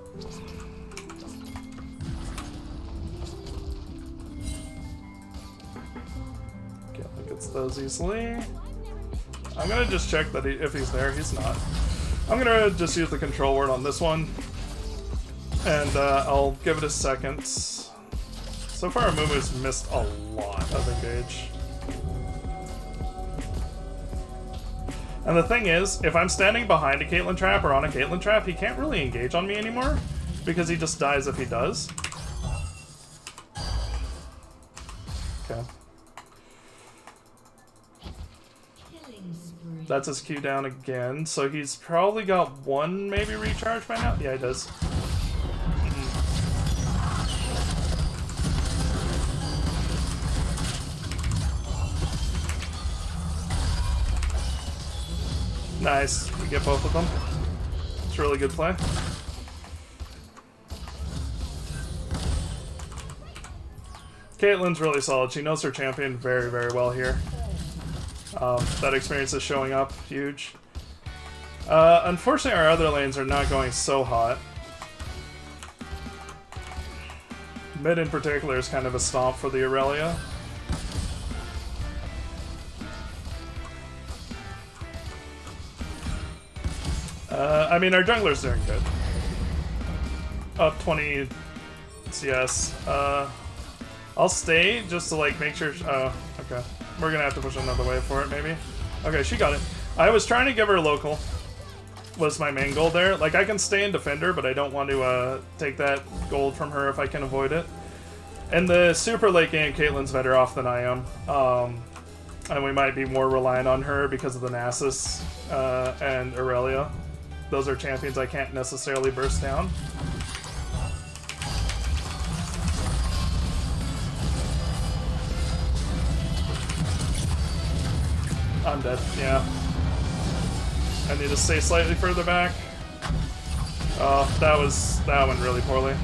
Caitlyn gets those easily. I'm gonna just check that if he's there. He's not. I'm gonna just use the control word on this one, and I'll give it a second. So far, Amumu's missed a lot of engage. And the thing is, if I'm standing behind a Caitlyn trap or on a Caitlyn trap, he can't really engage on me anymore, because he just dies if he does. Okay. That's his Q down again, so he's probably got one maybe recharge by now? Yeah, he does. Nice. We get both of them. It's a really good play. Caitlyn's really solid. She knows her champion very, very well here. That experience is showing up. Huge. Unfortunately, our other lanes are not going so hot. Mid in particular is kind of a stomp for the Aurelia. I mean, our jungler's doing good. Up 20 CS. I'll stay just to, like, make sure... Oh, okay. We're gonna have to push another wave for it, maybe. Okay, she got it. I was trying to give her local. Was my main goal there. Like, I can stay in defender, but I don't want to take that gold from her if I can avoid it. In the super late game, Caitlyn's better off than I am. And we might be more reliant on her because of the Nasus and Aurelia. Those are champions I can't necessarily burst down. I'm dead, yeah. I need to stay slightly further back. Oh, that went really poorly.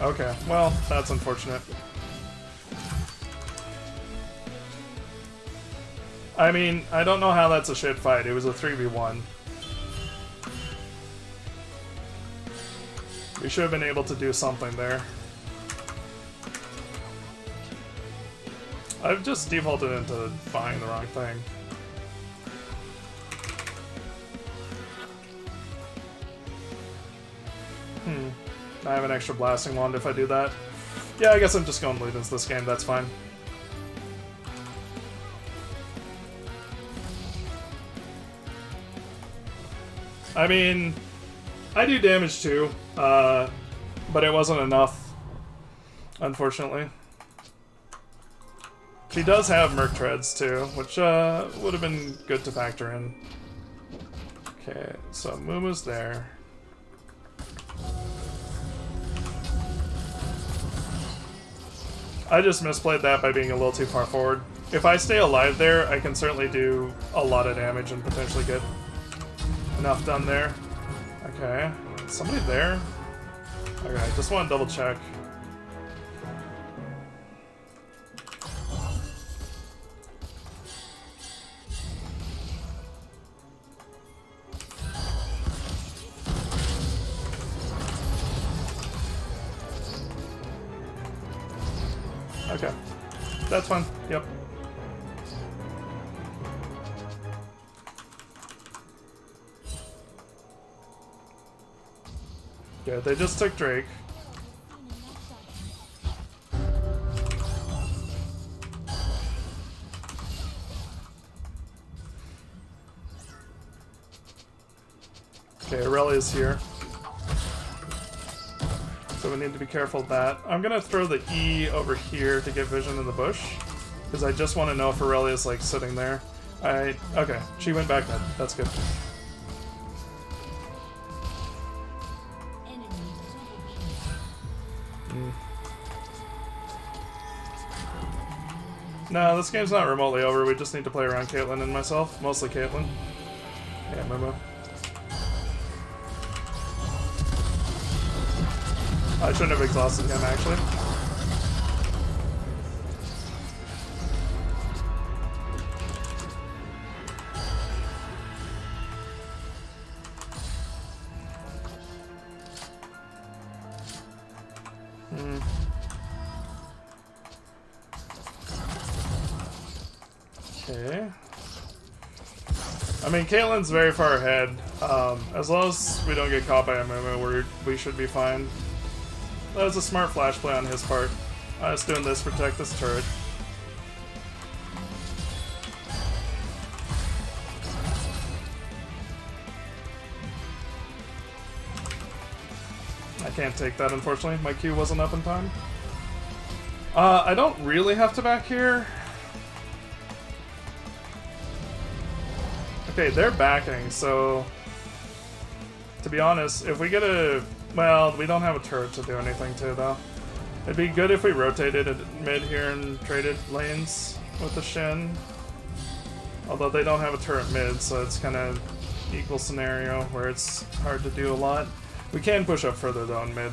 Okay, well, that's unfortunate. I mean, I don't know how that's a shit fight. It was a 3v1. We should have been able to do something there. I've just defaulted into buying the wrong thing. I have an extra blasting wand if I do that. Yeah, I guess I'm just going Ludens this game, that's fine. I mean, I do damage too, but it wasn't enough, unfortunately. She does have Merc Treads too, which would have been good to factor in. Okay, so Mumu's there. I just misplayed that by being a little too far forward. If I stay alive there, I can certainly do a lot of damage and potentially get enough done there. Okay, somebody there? Okay, I just want to double check. Okay, that's fine. Yep. Yeah, they just took Drake. Okay, Aurelia's here. So we need to be careful of that. I'm gonna throw the E over here to get vision in the bush, because I just want to know if Aurelia's like sitting there. Okay, she went back then. That's good. No, this game's not remotely over. We just need to play around Caitlyn and myself. Mostly Caitlyn. Yeah, Momo. I shouldn't have exhausted him, actually. Okay. I mean, Caitlyn's very far ahead. As long as we don't get caught by a Momo, we should be fine. That was a smart flash play on his part. I was doing this to protect this turret. I can't take that, unfortunately. My Q wasn't up in time. I don't really have to back here. Okay, they're backing, so... To be honest, if we get a... Well, we don't have a turret to do anything to, though. It'd be good if we rotated at mid here and traded lanes with the Shin. Although they don't have a turret mid, so it's kind of equal scenario where it's hard to do a lot. We can push up further, though, in mid.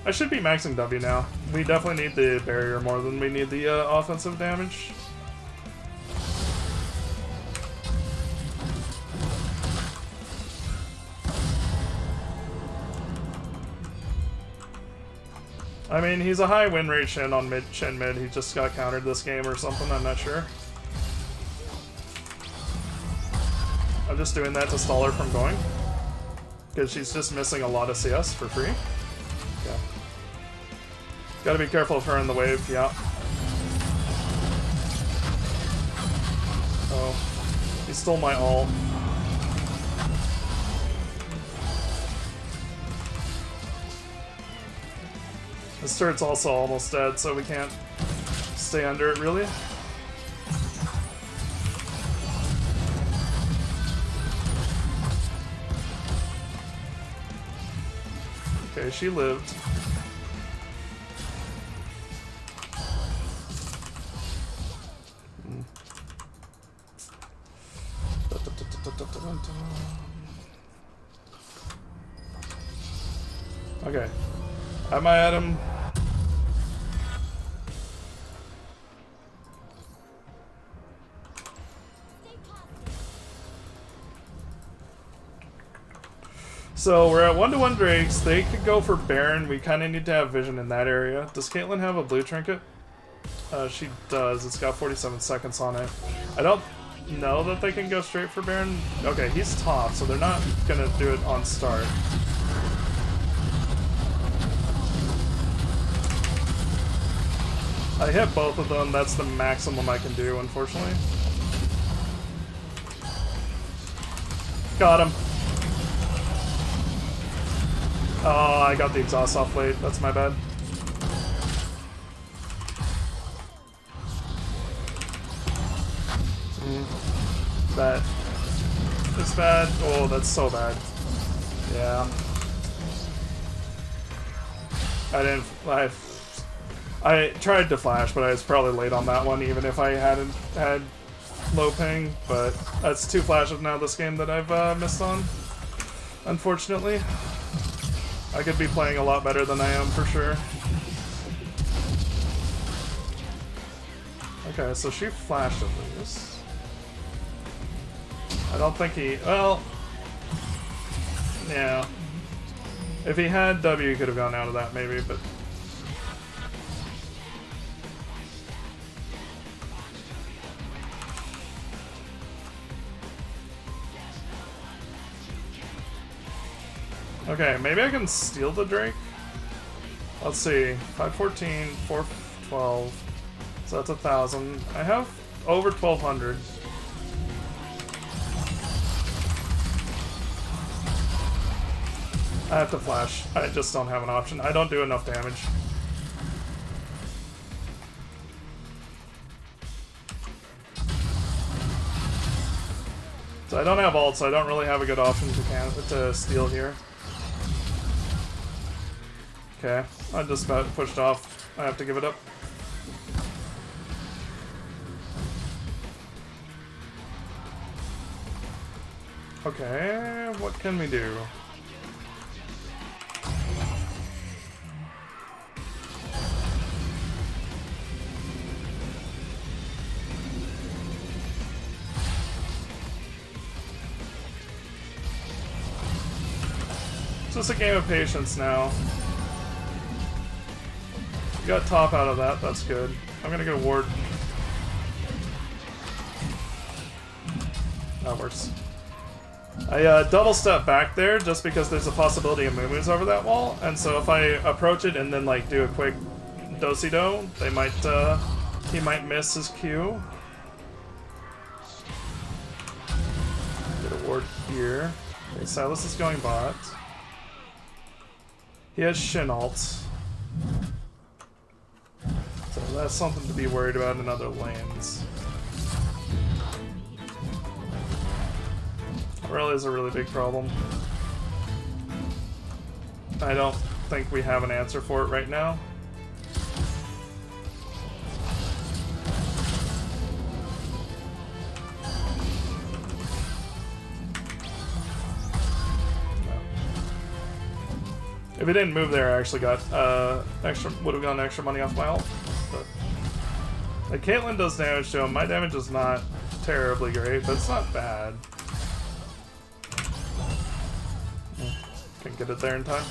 I should be maxing W now. We definitely need the barrier more than we need the offensive damage. I mean, he's a high win rate Shin on Shin mid. He just got countered this game or something, I'm not sure. I'm just doing that to stall her from going. Because she's just missing a lot of CS for free. Yeah. Gotta be careful of her in the wave, yeah. Oh. He stole my ult. This turret's also almost dead, so we can't stay under it, really. Okay, she lived. Okay. Have my item. So we're at 1-to-1 Drakes. They could go for Baron. We kind of need to have vision in that area. Does Caitlyn have a blue trinket? She does. It's got 47 seconds on it. I don't know that they can go straight for Baron. Okay, he's top, so they're not gonna do it on start. I hit both of them. That's the maximum I can do, unfortunately. Got him. Oh, I got the exhaust off late. That's my bad. That is bad. Oh, that's so bad. Yeah. I tried to flash, but I was probably late on that one, even if I hadn't had low ping. But that's 2 flashes now this game that I've missed on, unfortunately. I could be playing a lot better than I am, for sure. Okay, so she flashed at least. I don't think he... Well... Yeah. If he had W, he could have gone out of that, maybe, but... Okay, maybe I can steal the Drake? Let's see. 514, 412. So that's 1,000. I have over 1,200. I have to flash. I just don't have an option. I don't do enough damage. So I don't have ult, so I don't really have a good option to steal here. Okay, I just about pushed off. I have to give it up. Okay, what can we do? It's just a game of patience now. We got top out of that, that's good. I'm gonna get a ward. That works. I double step back there just because there's a possibility of moo-moos over that wall, and so if I approach it and then like do a quick do-si-do, they might he might miss his Q. Get a ward here. Okay, Silas is going bot. He has Shin ult. So that's something to be worried about in other lanes. Aurelia is a really big problem. I don't think we have an answer for it right now. If it didn't move there, I actually got would have gotten extra money off my ult. But like Caitlyn does damage to him. My damage is not terribly great, but it's not bad. Can get it there in time.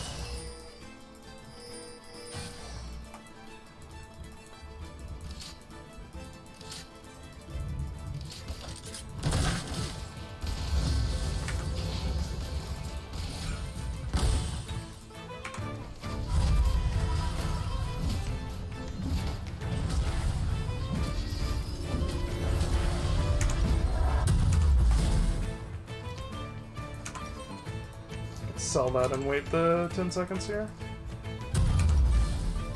Sell that and wait the 10 seconds here.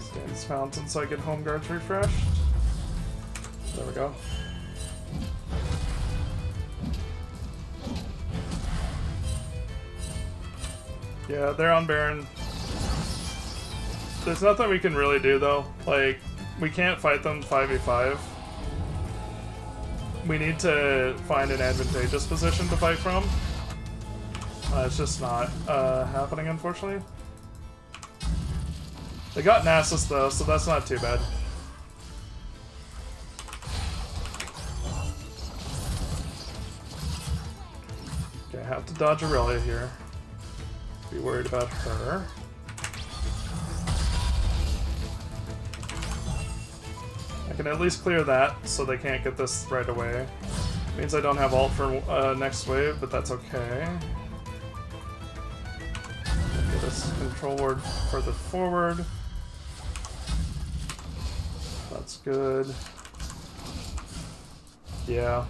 Stands fountain so I get home guards refreshed. There we go. Yeah, they're on Baron. There's nothing we can really do though. Like, we can't fight them 5v5. We need to find an advantageous position to fight from. It's just not happening, unfortunately. They got Nasus though, so that's not too bad. Okay, I have to dodge Aurelia here. Be worried about her. I can at least clear that so they can't get this right away. Means I don't have ult for next wave, but that's okay. Get this control ward further forward. That's good. Yeah.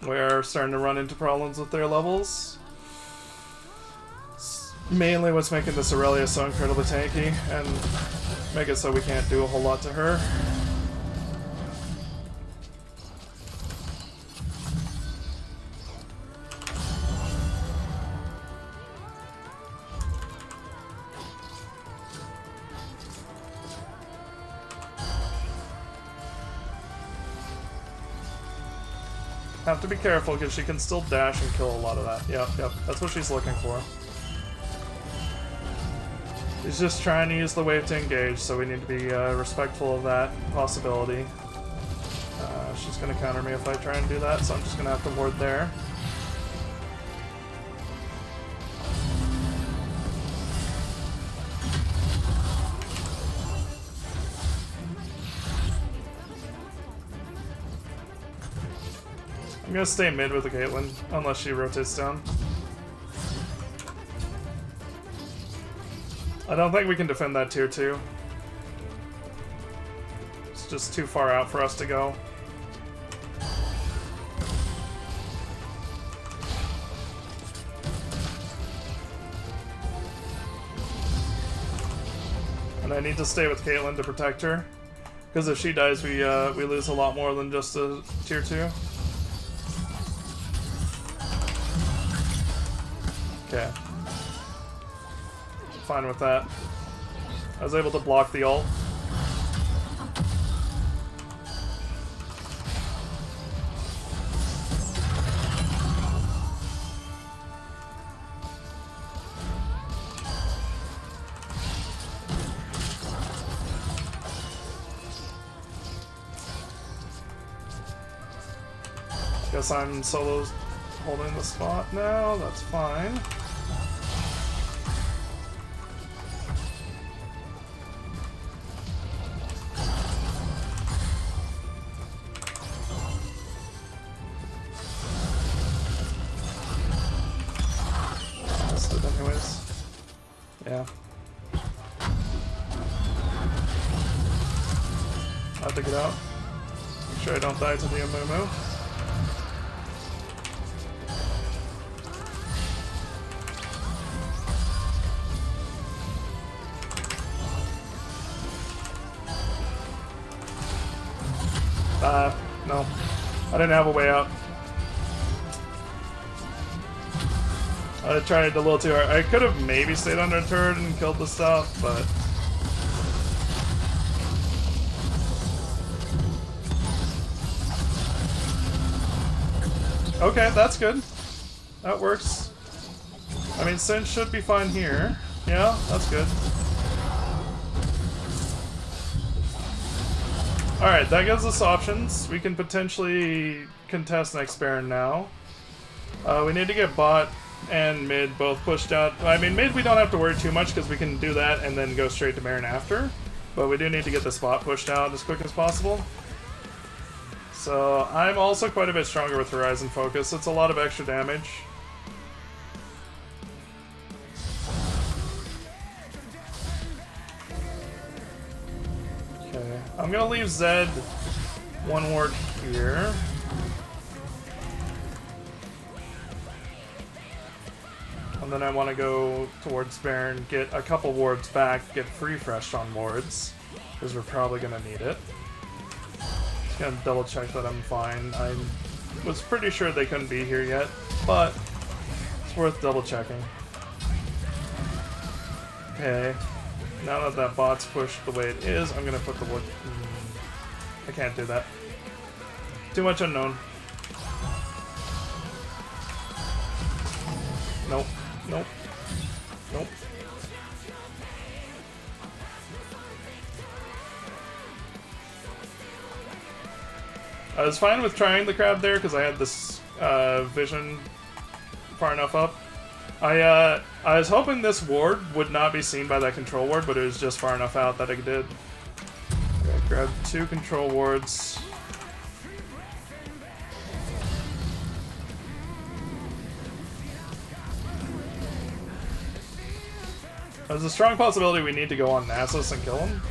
We're starting to run into problems with their levels. It's mainly what's making this Aurelia so incredibly tanky and make it so we can't do a whole lot to her. Have to be careful because she can still dash and kill a lot of that. Yep, that's what she's looking for. She's just trying to use the wave to engage, so we need to be respectful of that possibility. She's going to counter me if I try and do that, so I'm just going to have to ward there. I'm gonna stay mid with the Caitlyn, unless she rotates down. I don't think we can defend that tier 2. It's just too far out for us to go. And I need to stay with Caitlyn to protect her, because if she dies, we lose a lot more than just a tier 2. Okay. Fine with that. I was able to block the ult. Guess I'm solo holding the spot now, that's fine. Yeah. I have to get out. Make sure I don't die to the Amumu. No. I didn't have a way out. I tried a little too hard. I could have maybe stayed under a turret and killed the stuff, but... Okay, that's good. That works. I mean, Sin should be fine here. Yeah, that's good. Alright, that gives us options. We can potentially contest next Baron now. We need to get bot and mid both pushed out. I mean, mid we don't have to worry too much because we can do that and then go straight to Baron after. But we do need to get the spot pushed out as quick as possible. So I'm also quite a bit stronger with Horizon Focus. It's a lot of extra damage. Okay, I'm gonna leave Zed one ward here. And then I want to go towards Baron, get a couple wards back, get refreshed on wards, because we're probably going to need it. Just going to double check that I'm fine. I was pretty sure they couldn't be here yet, but it's worth double checking. Okay, now that that bot's pushed the way it is, I'm going to put the wood... I can't do that. Too much unknown. Nope. Nope. Nope. I was fine with trying the crab there because I had this vision far enough up. I was hoping this ward would not be seen by that control ward, but it was just far enough out that it did. Okay, grab 2 control wards. There's a strong possibility we need to go on Nasus and kill him.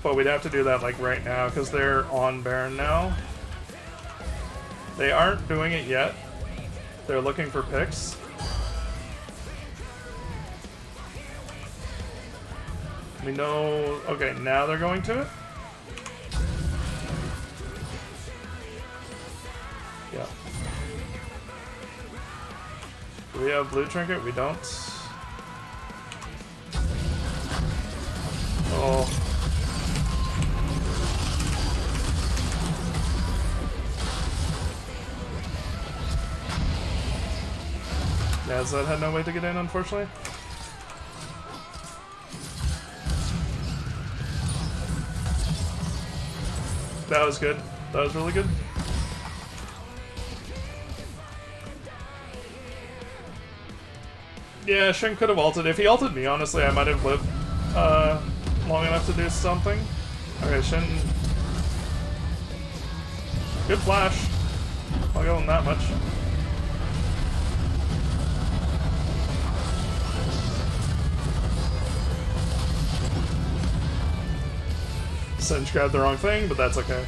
But we'd have to do that like right now because they're on Baron now. They aren't doing it yet. They're looking for picks. We know... Okay, now they're going to it? Yeah. Do we have blue trinket? We don't. Oh. Yeah, Zed had no way to get in, unfortunately. That was good. That was really good. Yeah, Shin could have ulted. If he ulted me, honestly, I might have lived long enough to do something. Okay, Shin. Good flash. I'll give him that much. Singe grabbed the wrong thing, but that's okay.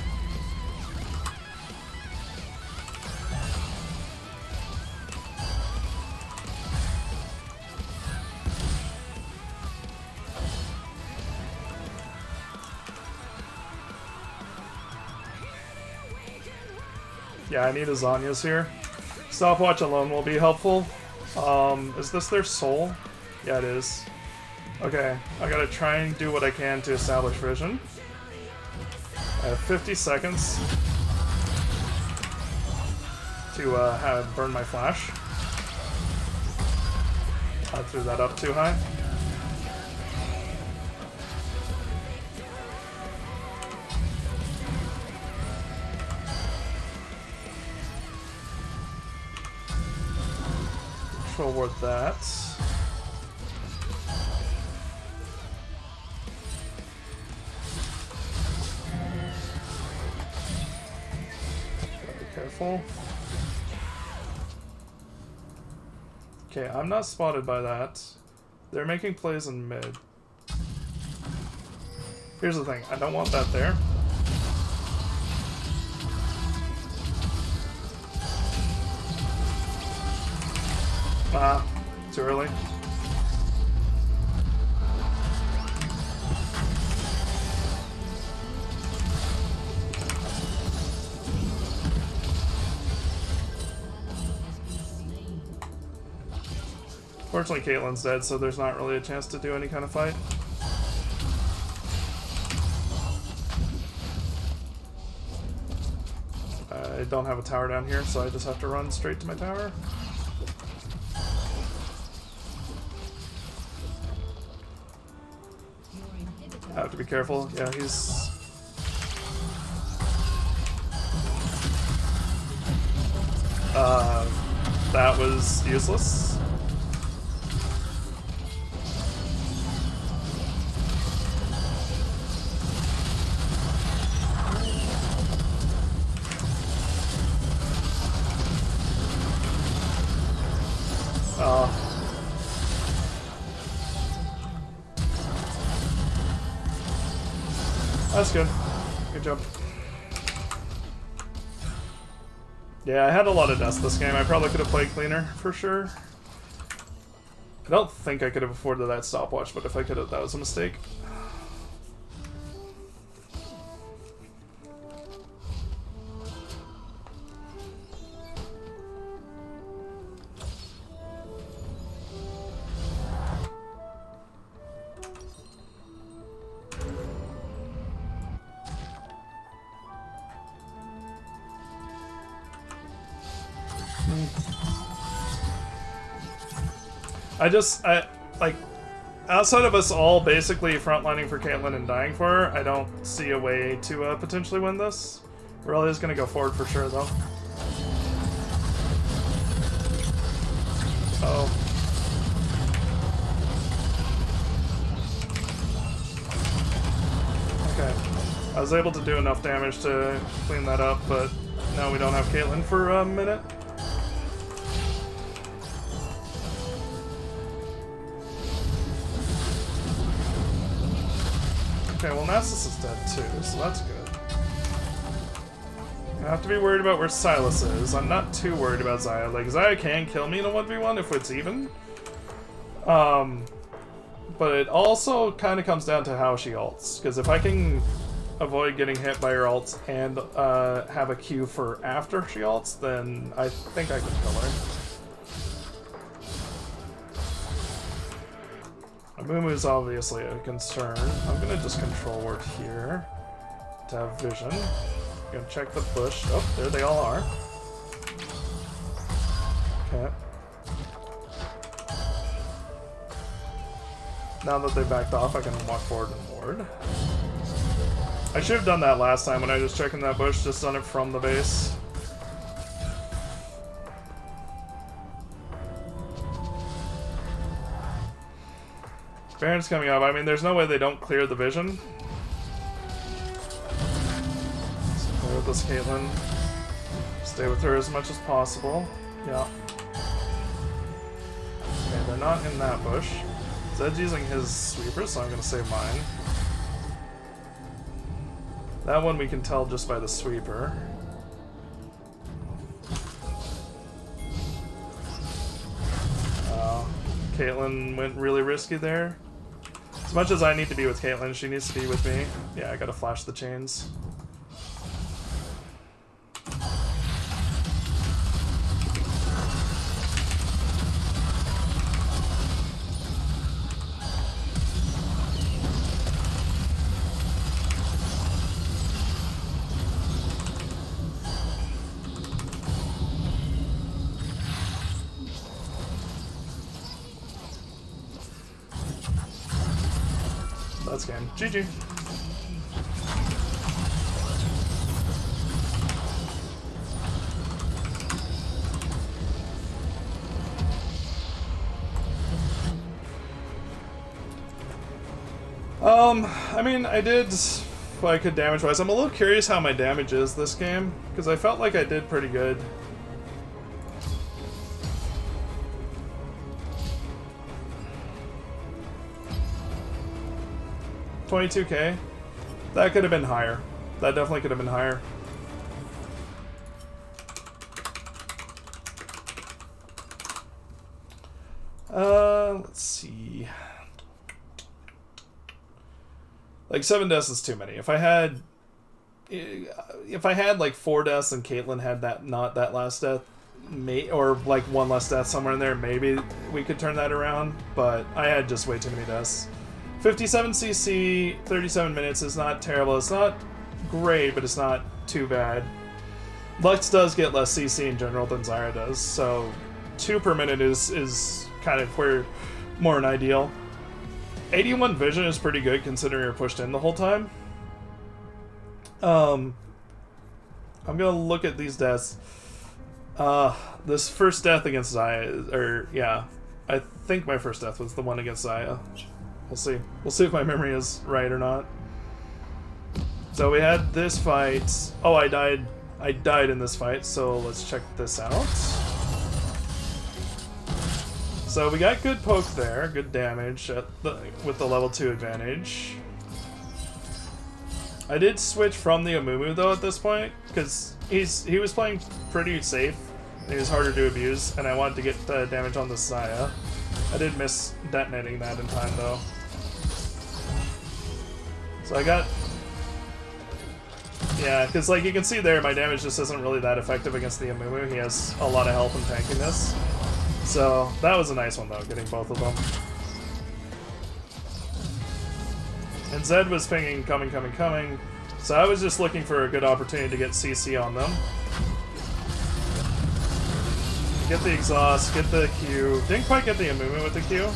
Yeah, I need a Zanya's here. Stopwatch alone will be helpful. Is this their soul? Yeah, it is. Okay, I gotta try and do what I can to establish vision. I have 50 seconds to burn my flash. I threw that up too high. Control ward that. Careful. Okay, I'm not spotted by that. They're making plays in mid. Here's the thing, I don't want that there. Ah, too early. Fortunately, Caitlyn's dead, so there's not really a chance to do any kind of fight. I don't have a tower down here, so I just have to run straight to my tower. I have to be careful. Yeah, he's... that was useless. That's good. Good job. Yeah, I had a lot of dust this game. I probably could have played cleaner, for sure. I don't think I could have afforded that stopwatch, but if I could have, that was a mistake. I like, outside of us all basically frontlining for Caitlyn and dying for her, I don't see a way to potentially win this. Aurelia is gonna go forward for sure, though. Oh. Okay. I was able to do enough damage to clean that up, but now we don't have Caitlyn for a minute. Okay, well Nasus is dead too, so that's good. I have to be worried about where Silas is. I'm not too worried about Xayah. Like, Xayah can kill me in a 1v1 if it's even. But it also kind of comes down to how she ults. Because if I can avoid getting hit by her ults and have a Q for after she ults, then I think I can kill her. Amumu's obviously a concern. I'm gonna just control ward here to have vision. Gonna check the bush. Oh, there they all are. Okay. Now that they backed off, I can walk forward and ward. I should have done that last time when I was checking that bush, just done it from the base. Baron's coming up. I mean, there's no way they don't clear the vision. So play with this Caitlyn. Stay with her as much as possible. Yeah. Okay, they're not in that bush. Zed's using his sweeper, so I'm gonna save mine. That one we can tell just by the sweeper. Caitlyn went really risky there. As much as I need to be with Caitlyn, she needs to be with me. Yeah, I gotta flash the chains. That's game. GG. I mean, I did what I could damage-wise. I'm a little curious how my damage is this game, because I felt like I did pretty good. $22K. That could have been higher. That definitely could have been higher. Let's see. Like 7 deaths is too many. If I had like 4 deaths and Caitlyn had that, not that last death, or like 1 less death somewhere in there, maybe we could turn that around. But I had just way too many deaths. 57 CC, 37 minutes is not terrible. It's not great, but it's not too bad. Lux does get less CC in general than Xayah does, so 2 per minute is kind of where more an ideal. 81 vision is pretty good considering you're pushed in the whole time. I'm gonna look at these deaths. This first death against Xayah, or yeah, I think my first death was the one against Xayah. We'll see. We'll see if my memory is right or not. So we had this fight. Oh, I died in this fight, so let's check this out. So we got good poke there, good damage with the level 2 advantage. I did switch from the Amumu though at this point, because he was playing pretty safe. He was harder to abuse, and I wanted to get damage on the Xayah. I did miss detonating that in time though. So I got... Yeah, because like you can see there, my damage just isn't really that effective against the Amumu. He has a lot of health and tankiness. So that was a nice one though, getting both of them. And Zed was pinging, coming. So I was just looking for a good opportunity to get CC on them. get the exhaust, get the Q. Didn't quite get the Amumu with the Q.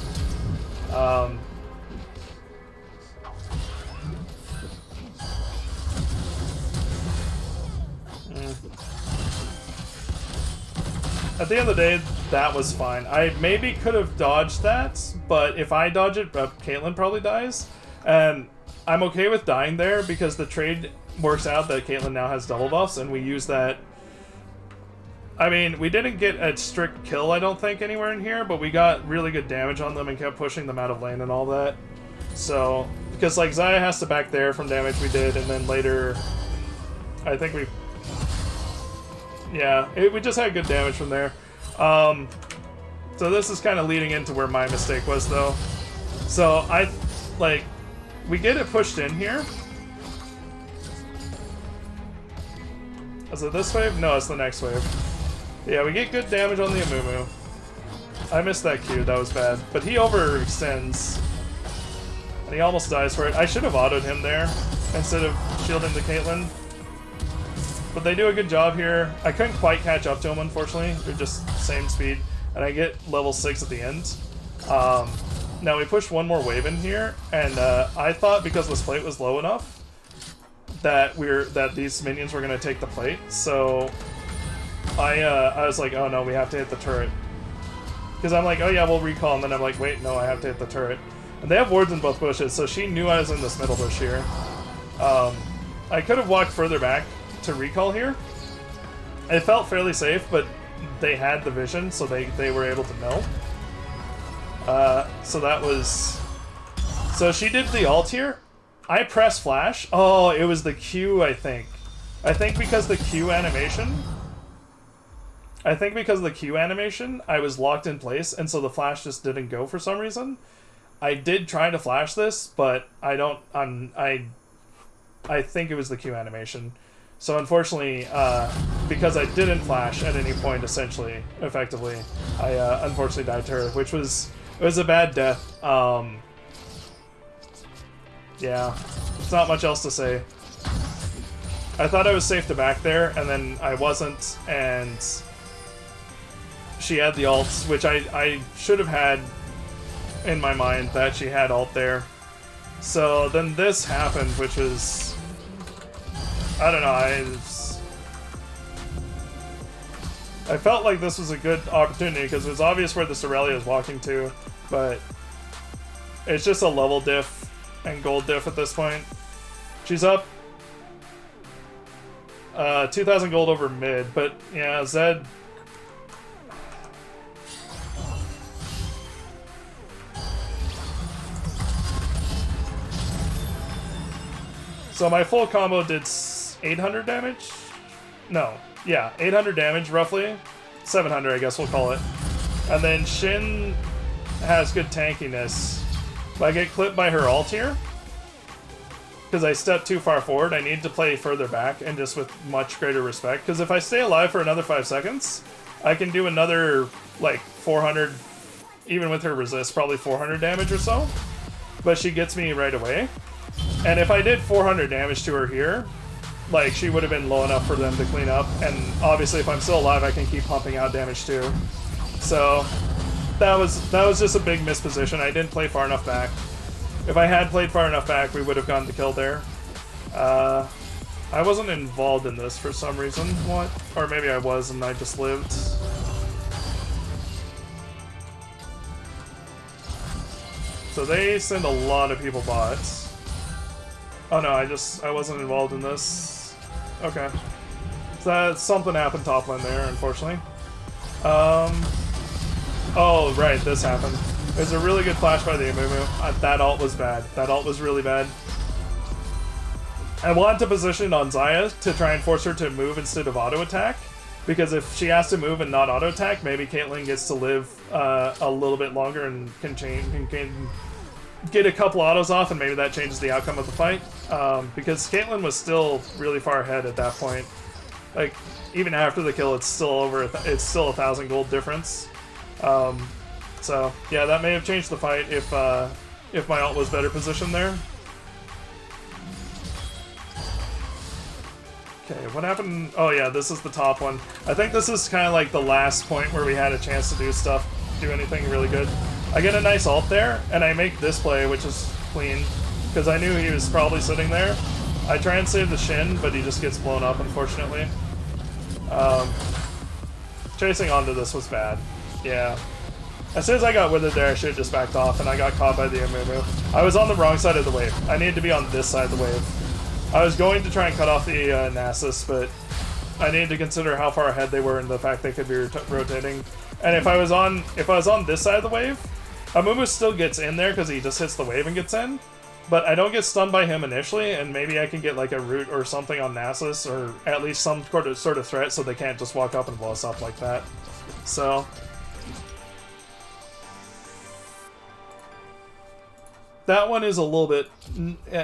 At the end of the day, that was fine. I maybe could have dodged that, but if I dodge it, Caitlyn probably dies. And I'm okay with dying there because the trade works out that Caitlyn now has double buffs, and we use that. I mean, we didn't get a strict kill, I don't think, anywhere in here, but we got really good damage on them and kept pushing them out of lane and all that. So, because like Xayah has to back there from damage we did, and then later, I think we... Yeah, we just had good damage from there. So this is kind of leading into where my mistake was, though. So we get it pushed in here. Is it this wave? No, it's the next wave. Yeah, we get good damage on the Amumu. I missed that Q, that was bad. But he overextends. And he almost dies for it. I should have autoed him there instead of shielding the Caitlyn. But they do a good job here. I couldn't quite catch up to him, unfortunately. They're just same speed. And I get level 6 at the end. Now we pushed one more wave in here, and I thought because this plate was low enough that these minions were gonna take the plate. So I was like, oh no, we have to hit the turret. Because I'm like, oh yeah, we'll recall, and then I'm like, wait, no, I have to hit the turret. And they have wards in both bushes, so she knew I was in this middle bush here. I could have walked further back to recall here. It felt fairly safe, but they had the vision, so they were able to know. So that was... So she did the ult here. I pressed flash. Oh, it was the Q, I think. I think because the Q animation... I was locked in place, and so the flash just didn't go for some reason. I did try to flash this, but I don't... I think it was the Q animation. So unfortunately, because I didn't flash at any point, essentially, effectively, I unfortunately died to her, which was... It was a bad death. Yeah, there's not much else to say. I thought I was safe to back there, and then I wasn't, and she had the ults, which I should have had in my mind that she had ult there. So then this happened, which was... I don't know, I felt like this was a good opportunity because it was obvious where this Aurelia is walking to, but it's just a level diff and gold diff at this point. She's up 2,000 gold over mid, but yeah, Zed... So my full combo did 800 damage? No. Yeah, 800 damage, roughly. 700, I guess we'll call it. And then Shin has good tankiness. But I get clipped by her ult here. Because I stepped too far forward. I need to play further back and just with much greater respect. Because if I stay alive for another 5 seconds, I can do another, like, 400, even with her resist, probably 400 damage or so. But she gets me right away. And if I did 400 damage to her here, like, she would have been low enough for them to clean up, and obviously if I'm still alive I can keep pumping out damage too. So that was just a big misposition. I didn't play far enough back. If I had played far enough back, we would have gotten the kill there. I wasn't involved in this for some reason. What? Or maybe I was and I just lived. So they send a lot of people bots. Oh no, I wasn't involved in this. Okay. So something happened top lane there, unfortunately. Oh, right, this happened. There's a really good flash by the Amumu. That ult was bad. That ult was really bad. I wanted to position on Xayah to try and force her to move instead of auto-attack. Because if she has to move and not auto-attack, maybe Caitlyn gets to live a little bit longer and can get a couple autos off, and maybe that changes the outcome of the fight. Because Caitlyn was still really far ahead at that point. Like, even after the kill, it's still it's still 1,000 gold difference. So yeah, that may have changed the fight if my ult was better positioned there. Okay, what happened? Oh yeah, this is the top one. I think this is kind of like the last point where we had a chance to do stuff, do anything really good. I get a nice ult there, and I make this play, which is clean, because I knew he was probably sitting there. I try and save the Shin, but he just gets blown up, unfortunately. Chasing onto this was bad. Yeah. As soon as I got withered there, I should have just backed off, and I got caught by the Amumu. I was on the wrong side of the wave. I needed to be on this side of the wave. I was going to try and cut off the Nasus, but I needed to consider how far ahead they were and the fact they could be rotating. And if I was on this side of the wave, Amumu still gets in there because he just hits the wave and gets in. But I don't get stunned by him initially, and maybe I can get like a root or something on Nasus, or at least some sort of threat so they can't just walk up and blow us up like that. So that one is a little bit...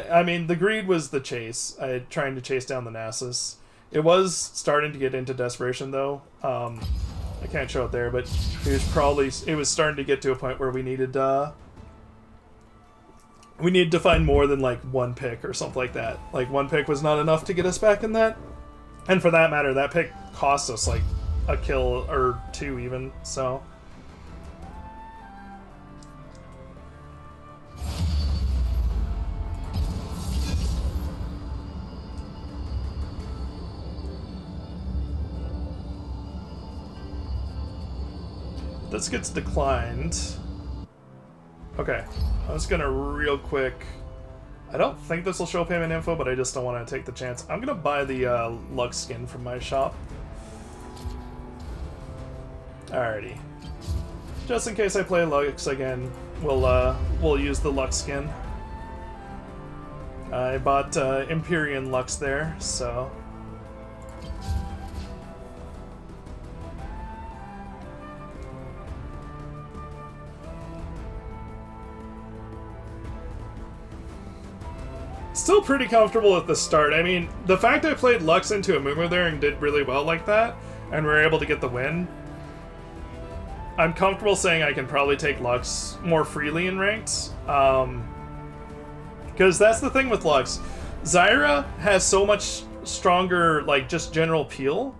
I mean, the greed was the chase. Trying to chase down the Nasus. It was starting to get into desperation, though. I can't show it there, but it was starting to get to a point where we needed to find more than, like, one pick or something like that. Like, one pick was not enough to get us back in that. And for that matter, that pick cost us, like, a kill or two even, so... This gets declined. Okay, I'm just gonna real quick... I don't think this will show payment info, but I just don't want to take the chance. I'm gonna buy the Lux skin from my shop. Alrighty. Just in case I play Lux again, we'll use the Lux skin. I bought Empyrean Lux there, so... Still pretty comfortable at the start. I mean, the fact I played Lux into Amumu there and did really well like that, and we're able to get the win, I'm comfortable saying I can probably take Lux more freely in ranks. Because that's the thing with Lux. Zyra has so much stronger, like, just general peel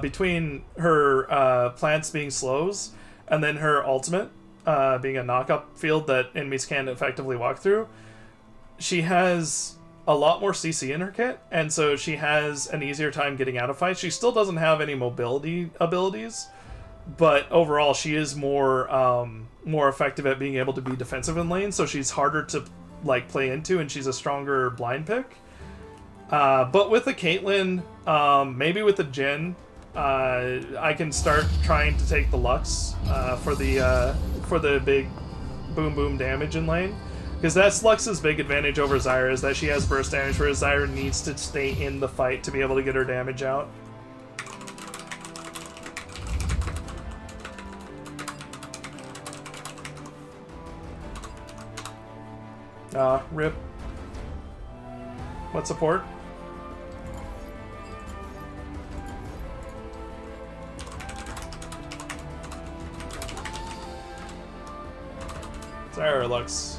between her plants being slows and then her ultimate being a knock-up field that enemies can't effectively walk through. She has a lot more CC in her kit, and so she has an easier time getting out of fights. She still doesn't have any mobility abilities, but overall she is more more effective at being able to be defensive in lane, so she's harder to like play into, and she's a stronger blind pick. But with the Caitlyn, maybe with the Jhin, I can start trying to take the Lux for the big boom boom damage in lane. Because that's Lux's big advantage over Zyra, is that she has burst damage, whereas Zyra needs to stay in the fight to be able to get her damage out. Rip. What support? Zyra or Lux?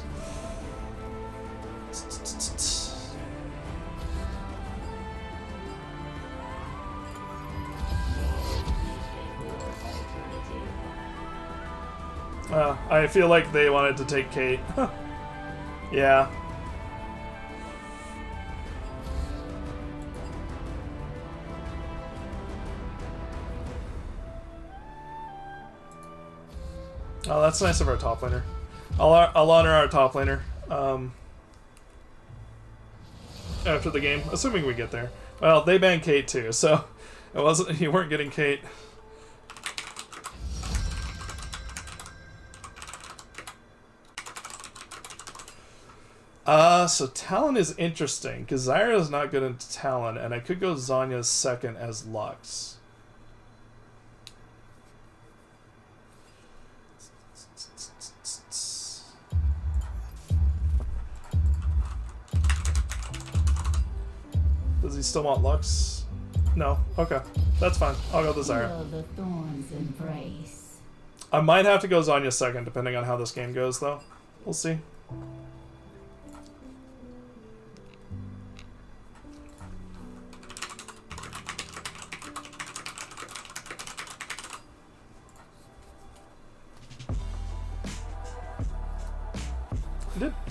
I feel like they wanted to take Kate. Yeah. Oh, that's nice of our top laner. I'll honor our top laner after the game, assuming we get there. Well, they banned Kate too, so it wasn't. You weren't getting Kate. So Talon is interesting, because Zyra is not good into Talon, and I could go Zhonya's second as Lux. Does he still want Lux? No? Okay. That's fine. I'll go the Zyra. Feel the thorns embrace. I might have to go Zhonya's second, depending on how this game goes, though. We'll see.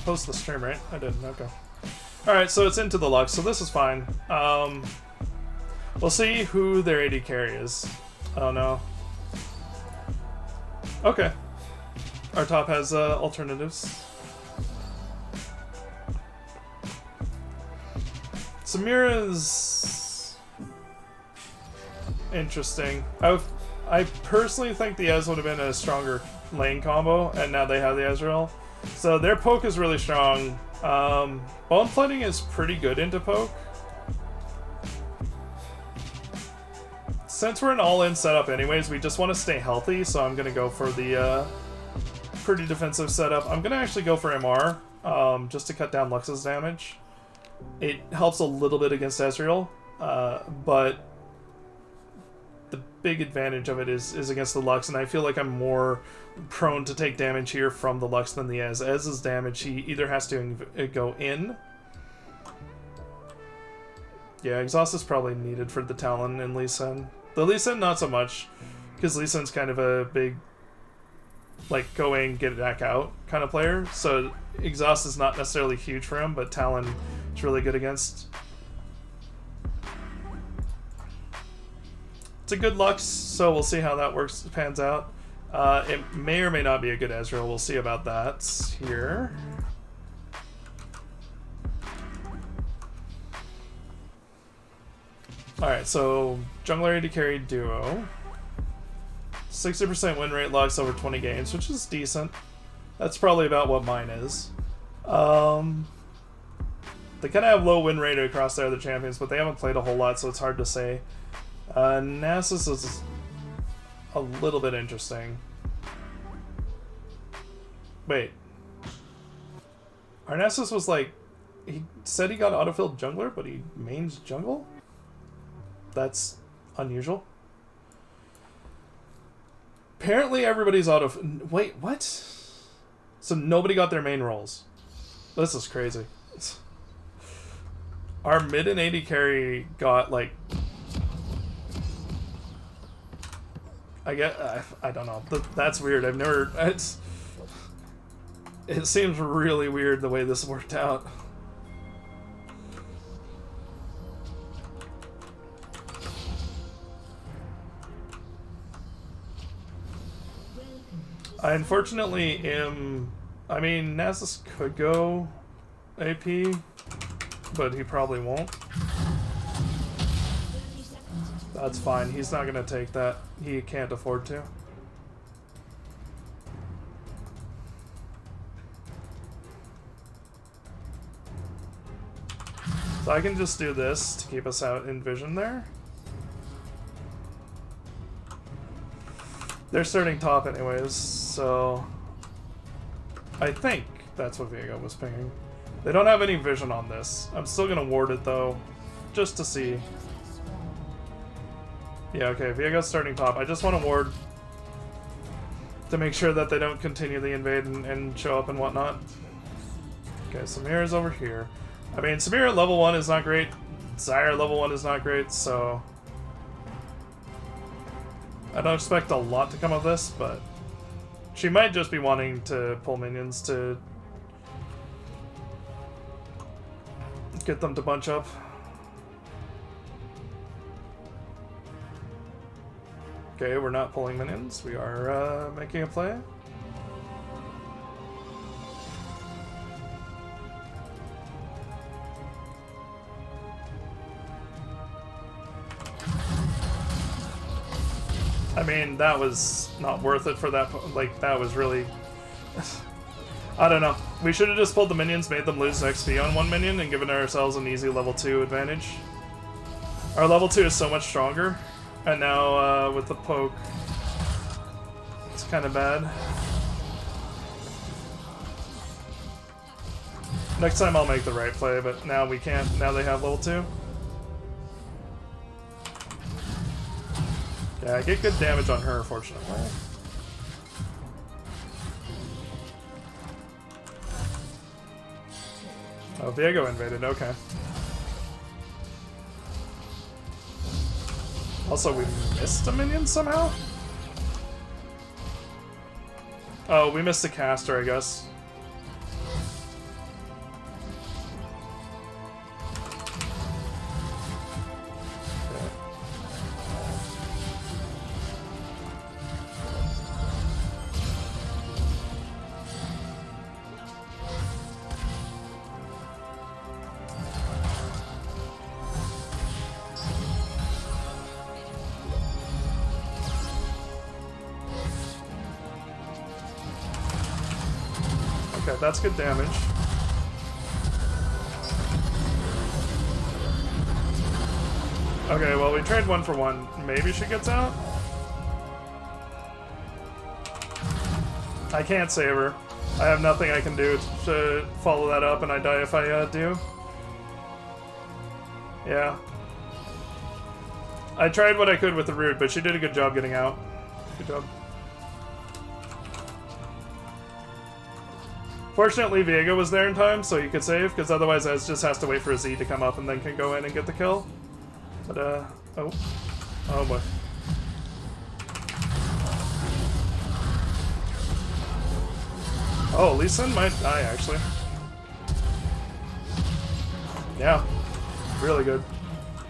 post the stream, right? I didn't. Okay. All right, so it's into the Lux, so this is fine. We'll see who their AD carry is. Oh no. Okay. Our top has alternatives. Samira's interesting. I personally think the Ez would have been a stronger lane combo, and now they have the Ezreal. So their poke is really strong. Bone plating is pretty good into poke. Since we're an all-in setup anyways, we just want to stay healthy, so I'm going to go for the pretty defensive setup. I'm going to actually go for MR, just to cut down Lux's damage. It helps a little bit against Ezreal, but the big advantage of it is against the Lux, and I feel like I'm more prone to take damage here from the Lux than the Ez. Ez's damage, he either has to go in. Yeah, exhaust is probably needed for the Talon and Lee Sin. The Lee Sin, not so much, because Lee Sin's kind of a big, like, go in, get it back out kind of player, so exhaust is not necessarily huge for him, but Talon is really good against. It's a good Lux, so we'll see how that pans out. It may or may not be a good Ezreal. We'll see about that here. Alright, so jungler AD carry duo. 60% win rate, Lux over 20 games, which is decent. That's probably about what mine is. They kind of have low win rate across their other champions, but they haven't played a whole lot, so it's hard to say. Nasus is a little bit interesting. Wait. Our Nasus was like... He said he got autofilled jungler, but he mains jungle? That's unusual. Apparently everybody's auto... Wait, what? So nobody got their main roles. This is crazy. Our mid and AD carry got, like... I don't know. That's weird. I've never... It seems really weird the way this worked out. I unfortunately am... I mean, Nasus could go AP, but he probably won't. That's fine. He's not going to take that. He can't afford to. So I can just do this to keep us out in vision there. They're starting top anyways, so... I think that's what Viego was pinging. They don't have any vision on this. I'm still going to ward it though, just to see. Yeah, okay, Viego's starting top. I just want to ward to make sure that they don't continue the invade and show up and whatnot. Okay, Samira's over here. I mean, Samira level 1 is not great. Zyre level 1 is not great, so... I don't expect a lot to come of this, but... She might just be wanting to pull minions to... get them to bunch up. Okay, we're not pulling minions. We are making a play. I mean, that was not worth it for that. Like, that was really... I don't know. We should have just pulled the minions, made them lose XP on one minion, and given ourselves an easy level 2 advantage. Our level 2 is so much stronger. And now, with the poke, it's kind of bad. Next time I'll make the right play, but now we can't. Now they have level 2. Yeah, I get good damage on her, fortunately. Oh, Viego invaded, okay. Also, we missed a minion somehow? Oh, we missed a caster, I guess. Okay, that's good damage. Okay, well, we trade 1 for 1. Maybe she gets out? I can't save her. I have nothing I can do to follow that up, and I die if I do. Yeah. I tried what I could with the root, but she did a good job getting out. Good job. Fortunately, Viego was there in time, so you could save, because otherwise Ez just has to wait for a Z to come up and then can go in and get the kill. But, oh. Oh boy. Oh, Lee Sin might die, actually. Yeah. Really good.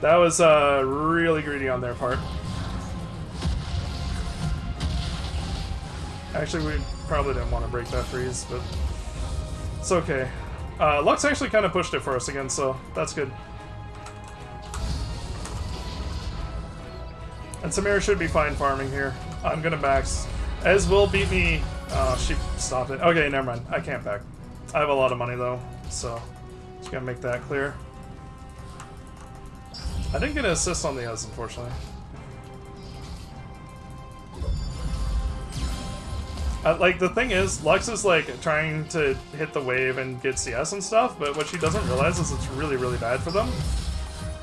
That was, really greedy on their part. Actually, we probably didn't want to break that freeze, but it's okay. Lux actually kind of pushed it for us again, so that's good. And Samira should be fine farming here. I'm gonna backs. Ez will beat me. Oh, she stopped it. Okay, never mind. I can't back. I have a lot of money though, so just gotta make that clear. I didn't get an assist on the Ez, unfortunately. Like, the thing is, Lux is like trying to hit the wave and get CS and stuff, but what she doesn't realize is it's really, really bad for them.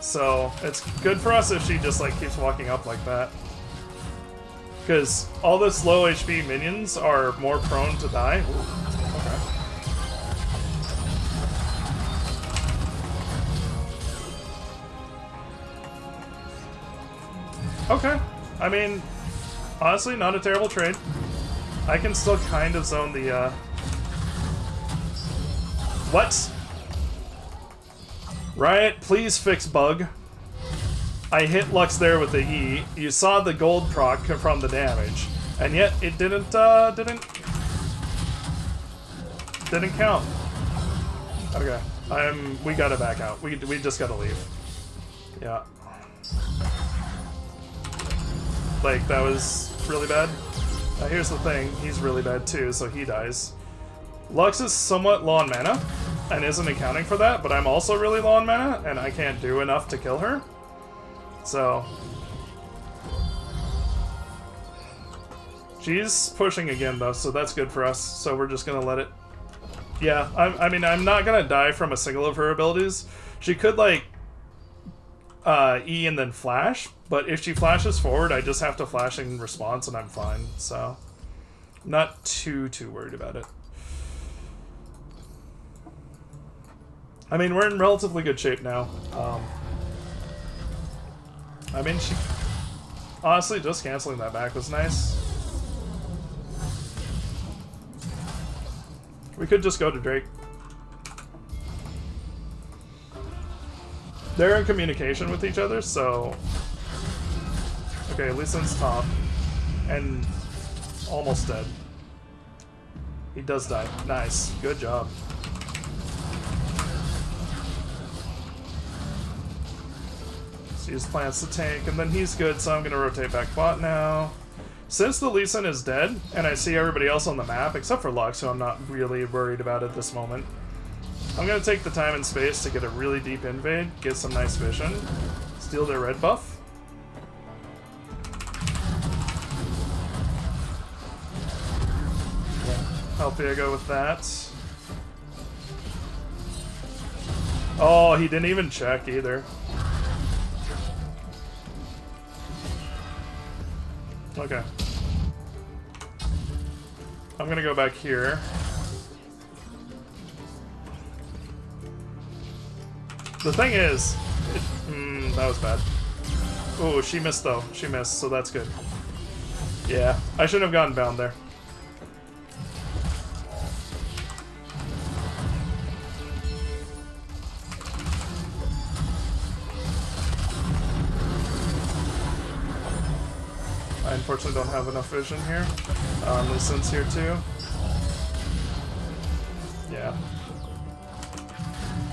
So it's good for us if she just like keeps walking up like that. Because all this low HP minions are more prone to die. Ooh, okay. Okay. I mean, honestly, not a terrible trade. I can still kind of zone the, What? Riot, please fix bug. I hit Lux there with the E. You saw the gold proc from the damage, and yet it didn't count. Okay, we gotta back out. We just gotta leave. Yeah. Like, that was really bad. Here's the thing, he's really bad too, so he dies. Lux is somewhat low on mana, and isn't accounting for that, but I'm also really low on mana, and I can't do enough to kill her. So... she's pushing again, though, so that's good for us, so we're just gonna let it... Yeah, I mean, I'm not gonna die from a single of her abilities. She could, like, E and then flash, but if she flashes forward, I just have to flash in response and I'm fine, so... I'm not too worried about it. I mean, we're in relatively good shape now. I mean, she... honestly, just canceling that back was nice. We could just go to Drake. They're in communication with each other, so... Okay, Lee Sin's top. And... almost dead. He does die. Nice. Good job. So he just plants the tank, and then he's good, so I'm gonna rotate back bot now. Since the Lee Sin is dead, and I see everybody else on the map, except for Lux, who I'm not really worried about at this moment, I'm gonna take the time and space to get a really deep invade, get some nice vision, steal their red buff. Help Viego with that. Oh, he didn't even check either. Okay. I'm gonna go back here. The thing is... that was bad. Oh, she missed though. She missed, so that's good. Yeah, I shouldn't have gotten bound there. I unfortunately don't have enough vision here. Lee Sin's here too. Yeah.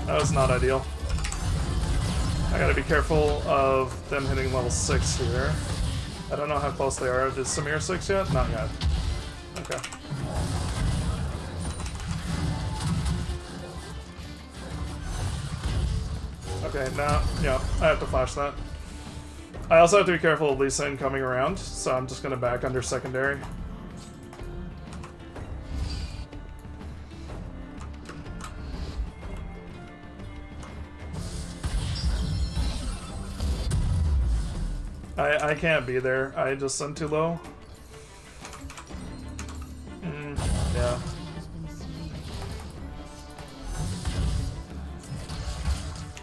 That was not ideal. I gotta be careful of them hitting level 6 here. I don't know how close they are. Is Samir 6 yet? Not yet. Okay. Okay, now, yeah, I have to flash that. I also have to be careful of Lee Sin coming around, so I'm just gonna back under secondary. I can't be there. I'm too low. Yeah.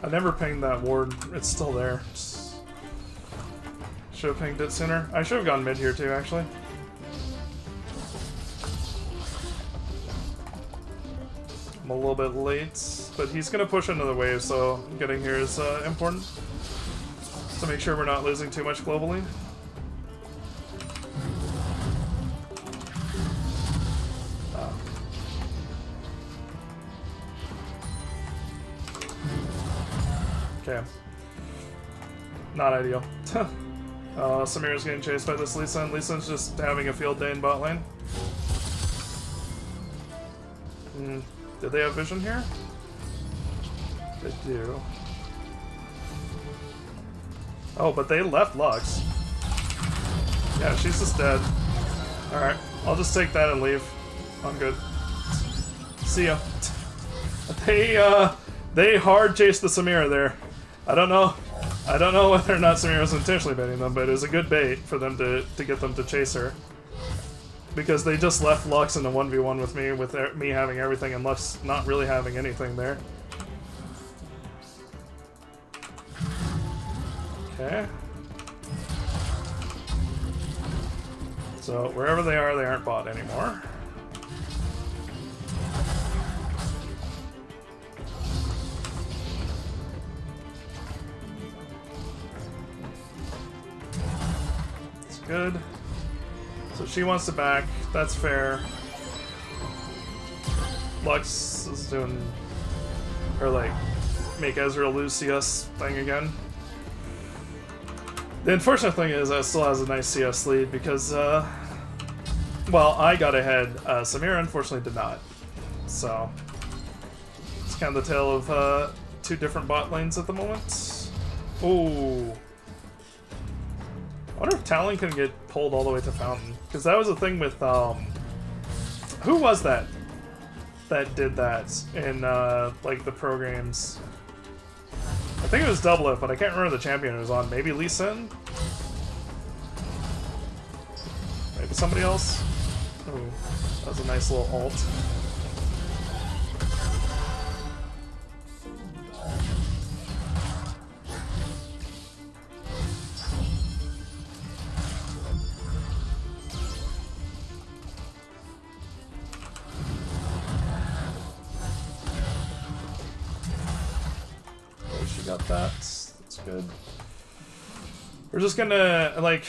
I never pinged that ward. It's still there. Should have pinged it sooner. I should have gone mid here too, actually. I'm a little bit late, but he's gonna push into the wave, so getting here is important. To make sure we're not losing too much globally. Okay. Not ideal. Samira's getting chased by this Lee Sin. Lee Sin's just having a field day in bot lane. Did they have vision here? They do. Oh, but they left Lux. Yeah, she's just dead. Alright, I'll just take that and leave. I'm good. See ya. They hard chased the Samira there. I don't know whether or not Samira was intentionally baiting them, but it was a good bait for them to get them to chase her. Because they just left Lux in a 1v1 with me, with me having everything and Lux not really having anything there. Okay. So, wherever they aren't bot anymore. It's good. So she wants to back. That's fair. Lux is doing her, like, make Ezreal lose CS thing again. The unfortunate thing is that still has a nice CS lead because, well, I got ahead. Samira unfortunately did not. So, it's kind of the tale of two different bot lanes at the moment. Ooh. I wonder if Talon can get pulled all the way to Fountain. Because that was the thing with, who was that did that in, like, the pro games? I think it was Double It, but I can't remember the champion it was on. Maybe Lee Sin? Maybe somebody else? Oh, that was a nice little ult. She got that. That's good. We're just gonna, like...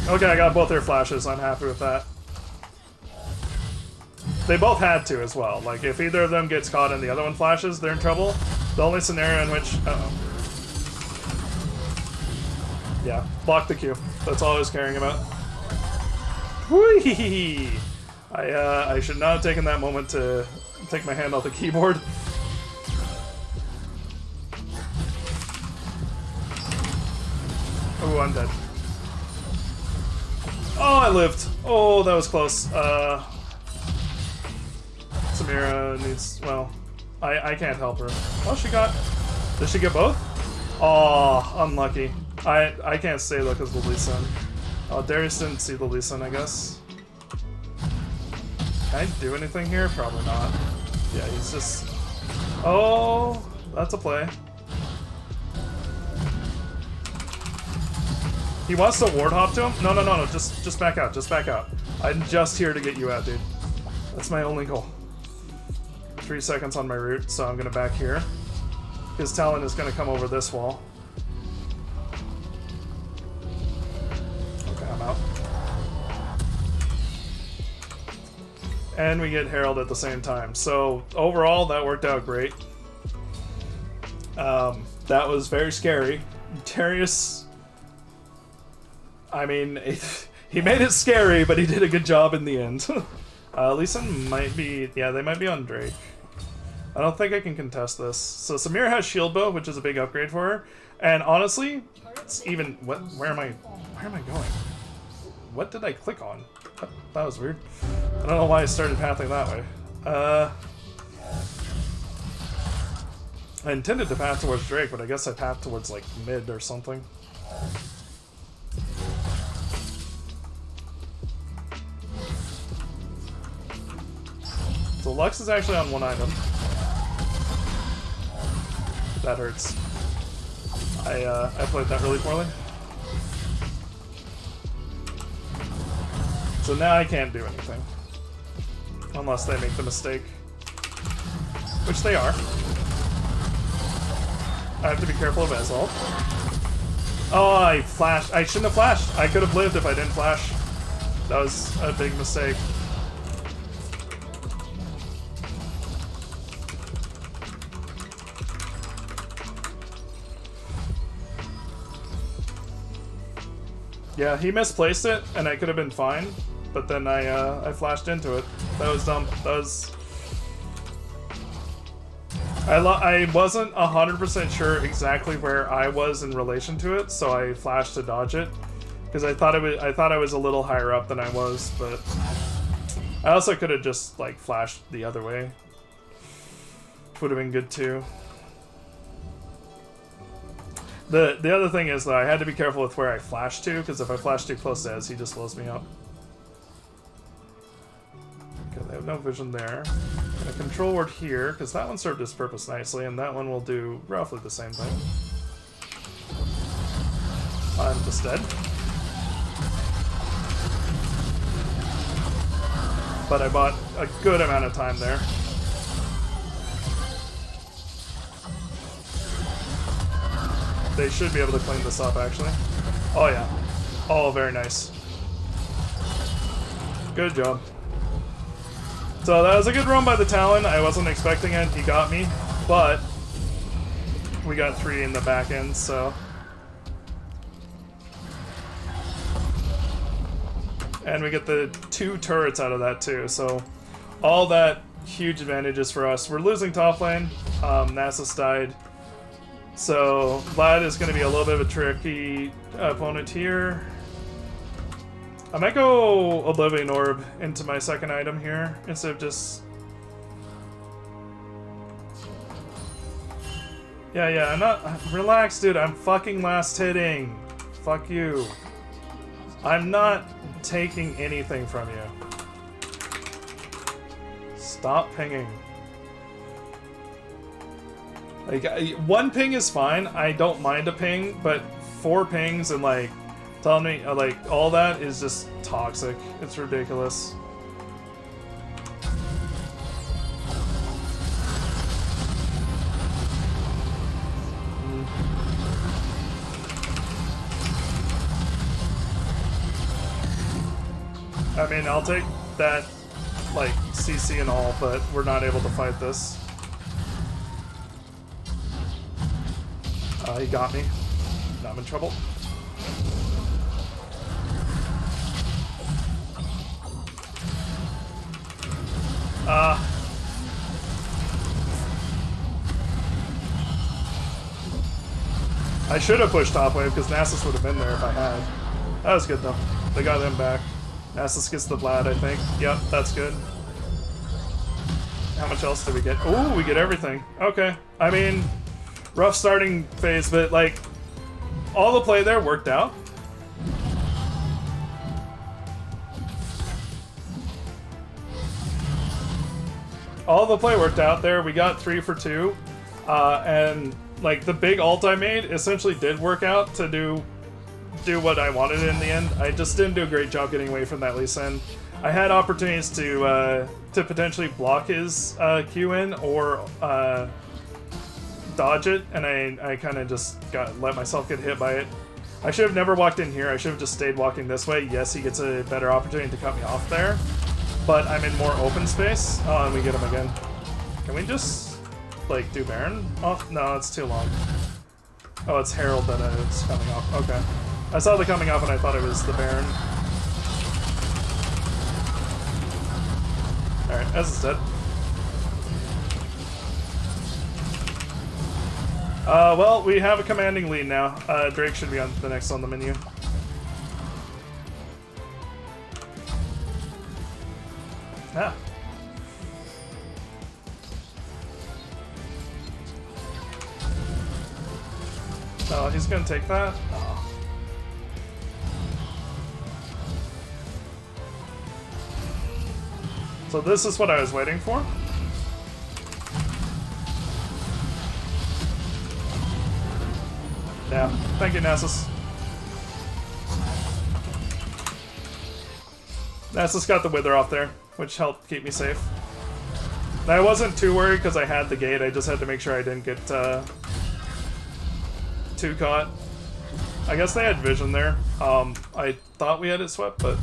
Okay, I got both their flashes. I'm happy with that. They both had to as well. Like, if either of them gets caught and the other one flashes, they're in trouble. The only scenario in which... Uh-oh. Yeah, block the Q. That's all I was caring about. Whee! I should not have taken that moment to take my hand off the keyboard. Oh, I'm dead. Oh, I lived. Oh, that was close. Samira needs... Well, I can't help her. Oh, she got... Did she get both? Oh, unlucky. I can't stay though because of the Lee Sin. Oh, Darius didn't see the Lee Sin, I guess. Can I do anything here? Probably not. Yeah, he's just... Oh, that's a play. He wants to ward hop to him? No, just back out, just back out. I'm just here to get you out, dude. That's my only goal. 3 seconds on my route, so I'm gonna back here. His Talon is gonna come over this wall. Okay, I'm out. And we get Herald at the same time. So overall, that worked out great. That was very scary. Darius... I mean, he made it scary, but he did a good job in the end. Lee Sin might be... Yeah, they might be on Drake. I don't think I can contest this. So Samira has shield bow, which is a big upgrade for her. And honestly, it's even... What? Where am I going? What did I click on? That was weird. I don't know why I started pathing that way. I intended to path towards Drake, but I guess I pathed towards, like, mid or something. So Lux is actually on one item. That hurts. I played that really poorly. So now I can't do anything. Unless they make the mistake. Which they are. I have to be careful of Ezreal. Oh, I flashed. I shouldn't have flashed. I could have lived if I didn't flash. That was a big mistake. Yeah, he misplaced it, and I could have been fine, but then I flashed into it. That was dumb. That was... I wasn't 100% sure exactly where I was in relation to it, so I flashed to dodge it, because I thought I was a little higher up than I was, but I also could have just like flashed the other way. Would have been good too. The other thing is that I had to be careful with where I flash to, because if I flash too close to Ez, he just blows me up. Okay, they have no vision there. I'm gonna control ward here, because that one served its purpose nicely, and that one will do roughly the same thing. I'm just dead. But I bought a good amount of time there. They should be able to clean this up, actually. Oh, yeah. Oh, very nice. Good job. So that was a good run by the Talon. I wasn't expecting it. He got me. But we got 3 in the back end, so... And we get the 2 turrets out of that, too. So all that huge advantages for us. We're losing top lane. Nasus died. So Vlad is going to be a little bit of a tricky opponent here. I might go Oblivion Orb into my second item here instead of just... Yeah, I'm not... Relax, dude. I'm fucking last hitting. Fuck you. I'm not taking anything from you. Stop pinging. Like, 1 ping is fine. I don't mind a ping, but 4 pings and, like, telling me, like, all that is just toxic. It's ridiculous. I mean, I'll take that, like, CC and all, but we're not able to fight this. He got me. Now I'm in trouble. I should have pushed top wave because Nasus would have been there if I had. That was good though. They got them back. Nasus gets the Vlad, I think. Yep, that's good. How much else do we get? Ooh, we get everything. Okay. I mean... Rough starting phase, but like all the play there worked out. All the play worked out there. We got 3 for 2, and like the big ult I made essentially did work out to do what I wanted in the end. I just didn't do a great job getting away from that Lee Sin. I had opportunities to potentially block his Q in or dodge it, and I kind of just let myself get hit by it. I should have never walked in here. I should have just stayed walking this way. Yes, he gets a better opportunity to cut me off there, but I'm in more open space. Oh, and we get him again. Can we just, like, do Baron off? No, it's too long. Oh, it's Herald that it's coming off. Okay. I saw the coming up and I thought it was the Baron. Alright, Ez is dead. Well, we have a commanding lead now. Drake should be on the next on the menu. Ah. Oh, he's gonna take that? Oh. So this is what I was waiting for? Yeah, thank you, Nasus. Nasus got the Wither off there, which helped keep me safe. And I wasn't too worried because I had the gate, I just had to make sure I didn't get too caught. I guess they had vision there. I thought we had it swept, but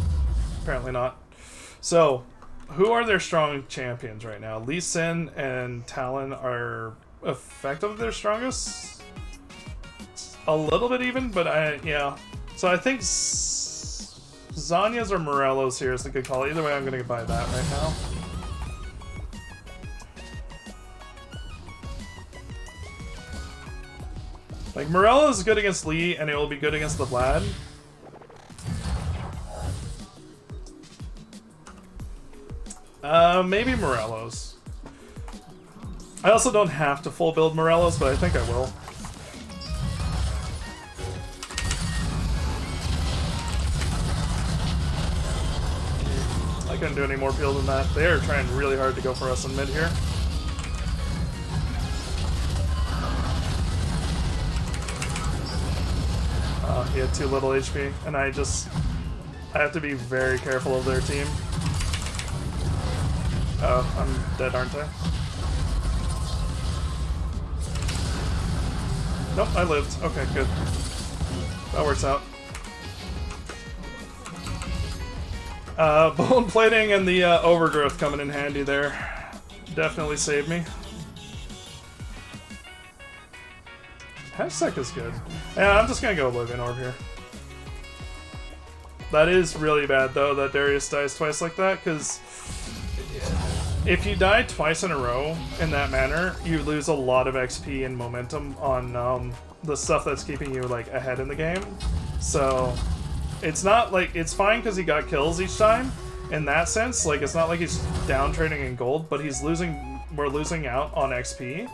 apparently not. So, who are their strong champions right now? Lee Sin and Talon are effectively their strongest. A little bit even, but yeah. So I think Zanya's or Morello's here is the good call. Either way, I'm gonna buy that right now. Like, Morello is good against Lee, and it will be good against the Vlad. Maybe Morello's. I also don't have to full build Morello's, but I think I will. I couldn't do any more peel than that. They are trying really hard to go for us in mid here. He had too little HP, and I have to be very careful of their team. Oh, I'm dead, aren't I? Nope, I lived. Okay, good. That works out. Bone plating and the overgrowth coming in handy there. Definitely saved me. Hextech is good. Yeah, I'm just gonna go Oblivion Orb here. That is really bad though that Darius dies twice like that, because if you die twice in a row in that manner, you lose a lot of XP and momentum on the stuff that's keeping you like ahead in the game. So it's not like, it's fine because he got kills each time in that sense. Like, it's not like he's down trading in gold, but we're losing out on XP.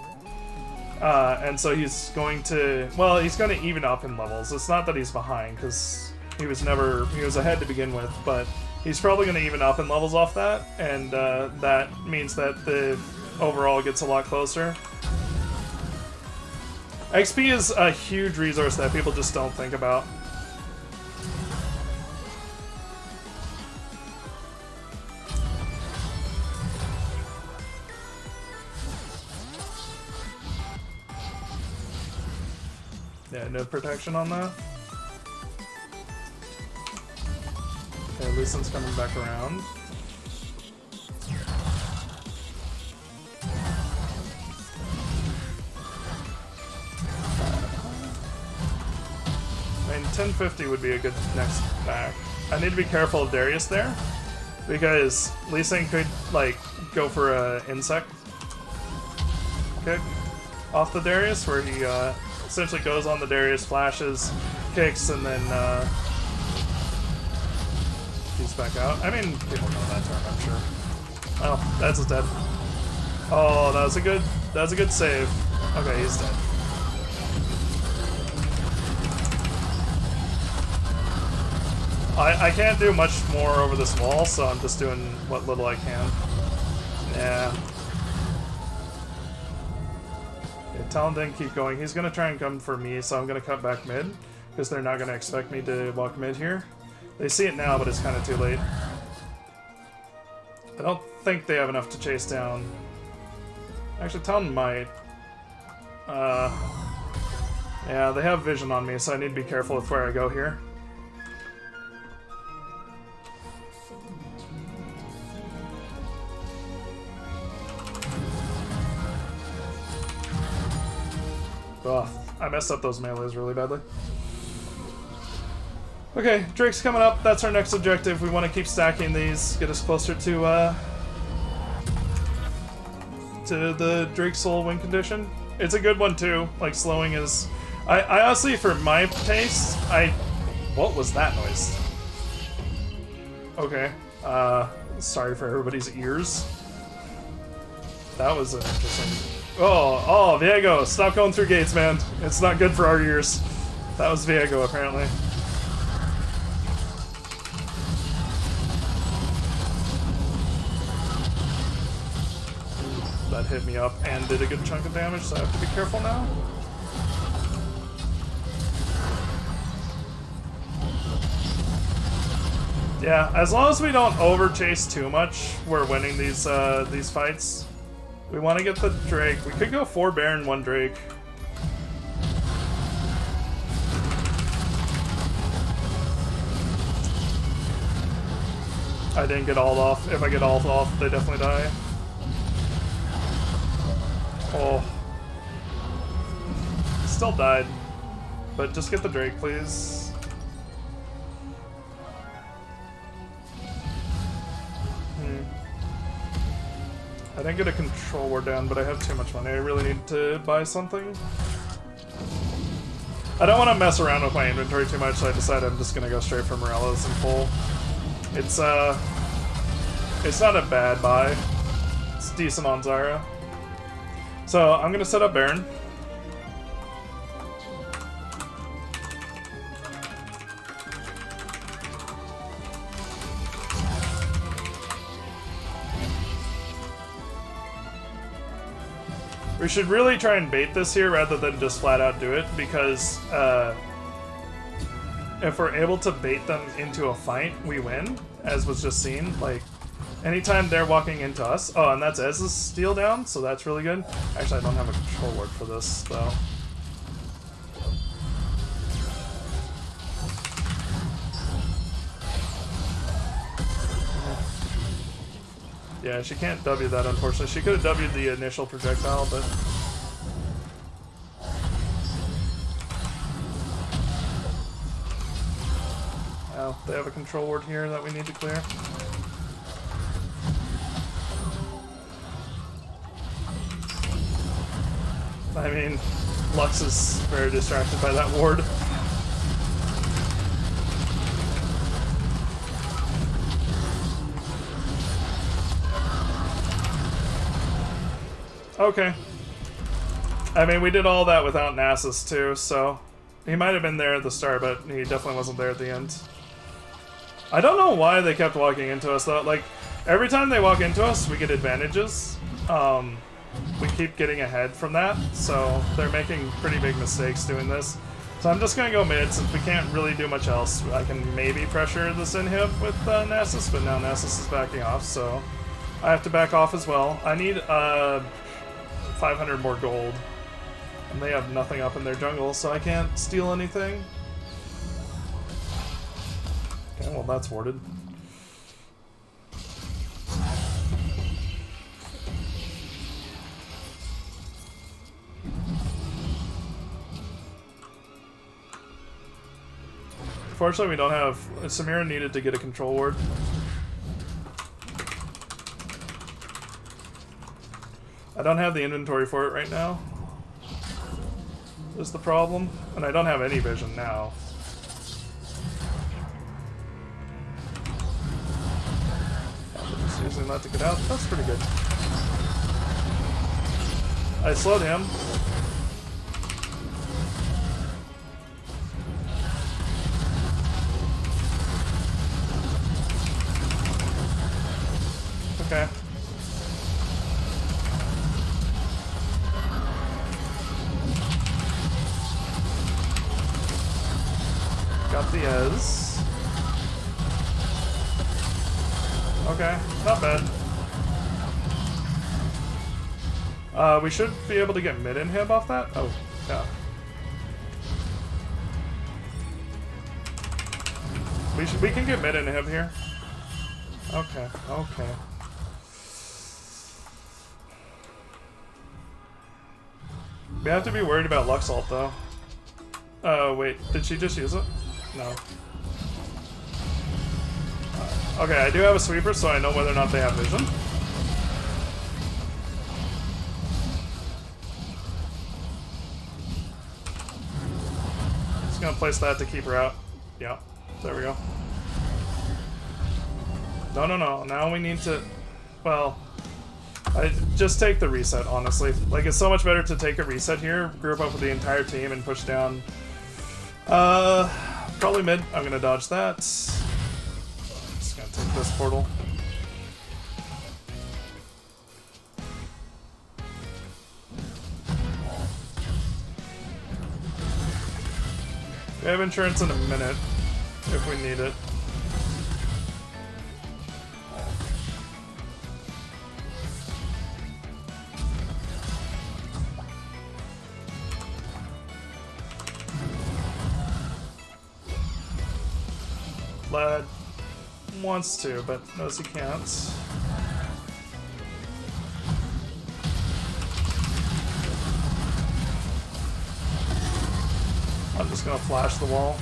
And so he's going to, well, he's going to even up in levels. It's not that he's behind, because he was ahead to begin with, but he's probably going to even up in levels off that, and that means that the overall gets a lot closer. XP is a huge resource that people just don't think about. Yeah, no protection on that. Okay, Lucian's coming back around. I mean, 1050 would be a good next back. I need to be careful of Darius there, because Lee Sin could, like, go for a insect kick off the Darius, where he, essentially goes on the Darius, flashes, kicks, and then he's back out. I mean, people know that term, I'm sure. Oh, that's dead. Oh, that was a good save. Okay, he's dead. I can't do much more over this wall, so I'm just doing what little I can. Yeah. Talon didn't keep going. He's going to try and come for me, so I'm going to cut back mid, because they're not going to expect me to walk mid here. They see it now, but it's kind of too late. I don't think they have enough to chase down. Actually, Talon might. Yeah, they have vision on me, so I need to be careful with where I go here. Ugh, I messed up those melees really badly. Okay, Drake's coming up. That's our next objective. We want to keep stacking these, get us closer to the Drake Soul win condition. It's a good one too. Like slowing is, I honestly, for my taste, what was that noise? Okay, sorry for everybody's ears. That was an interesting. Oh, Viego, stop going through gates, man. It's not good for our ears. That was Viego, apparently. That hit me up and did a good chunk of damage, so I have to be careful now. Yeah, as long as we don't over chase too much, we're winning these fights. We want to get the Drake. We could go 4 Baron, 1 Drake. I didn't get all off. If I get all off, they definitely die. Oh. Still died. But just get the Drake, please. I didn't get a control ward down, but I have too much money. I really need to buy something. I don't want to mess around with my inventory too much, so I decided I'm just going to go straight for Morellas and full. It's not a bad buy. It's decent on Zarya. So I'm going to set up Baron. We should really try and bait this here rather than just flat out do it, because if we're able to bait them into a fight, we win, as was just seen. Like, anytime they're walking into us. Oh, and that's Ez's steal down, so that's really good. Actually, I don't have a control ward for this, though. Yeah, she can't W that, unfortunately. She could have W'd the initial projectile, but... Oh, they have a control ward here that we need to clear. I mean, Lux is very distracted by that ward. Okay. I mean, we did all that without Nasus too, so he might have been there at the start, but he definitely wasn't there at the end. I don't know why they kept walking into us though. Like, every time they walk into us, we get advantages. We keep getting ahead from that, so they're making pretty big mistakes doing this. So I'm just gonna go mid, since we can't really do much else. I can maybe pressure this inhib with Nasus, but now Nasus is backing off, so I have to back off as well. I need 500 more gold, and they have nothing up in their jungle, so I can't steal anything. Okay, well that's warded. Fortunately, we don't have... Samira needed to get a control ward. I don't have the inventory for it right now. Is the problem. And I don't have any vision now. I'm just using that to get out. That's pretty good. I slowed him. Okay. Got the Ez. Okay, not bad. We should be able to get mid inhib off that. Oh, yeah. We can get mid inhib here. Okay, okay. We have to be worried about Lux ult though. Oh wait, did she just use it? No. Okay, I do have a sweeper, so I know whether or not they have vision. Just gonna place that to keep her out. Yeah, there we go. No, no, no. Now we need to... Well... I just take the reset, honestly. Like, it's so much better to take a reset here, group up with the entire team, and push down. Probably mid. I'm gonna dodge that. Just gonna take this portal. We have insurance in a minute, if we need it. Lad wants to, but knows he can't. I'm just gonna flash the wall.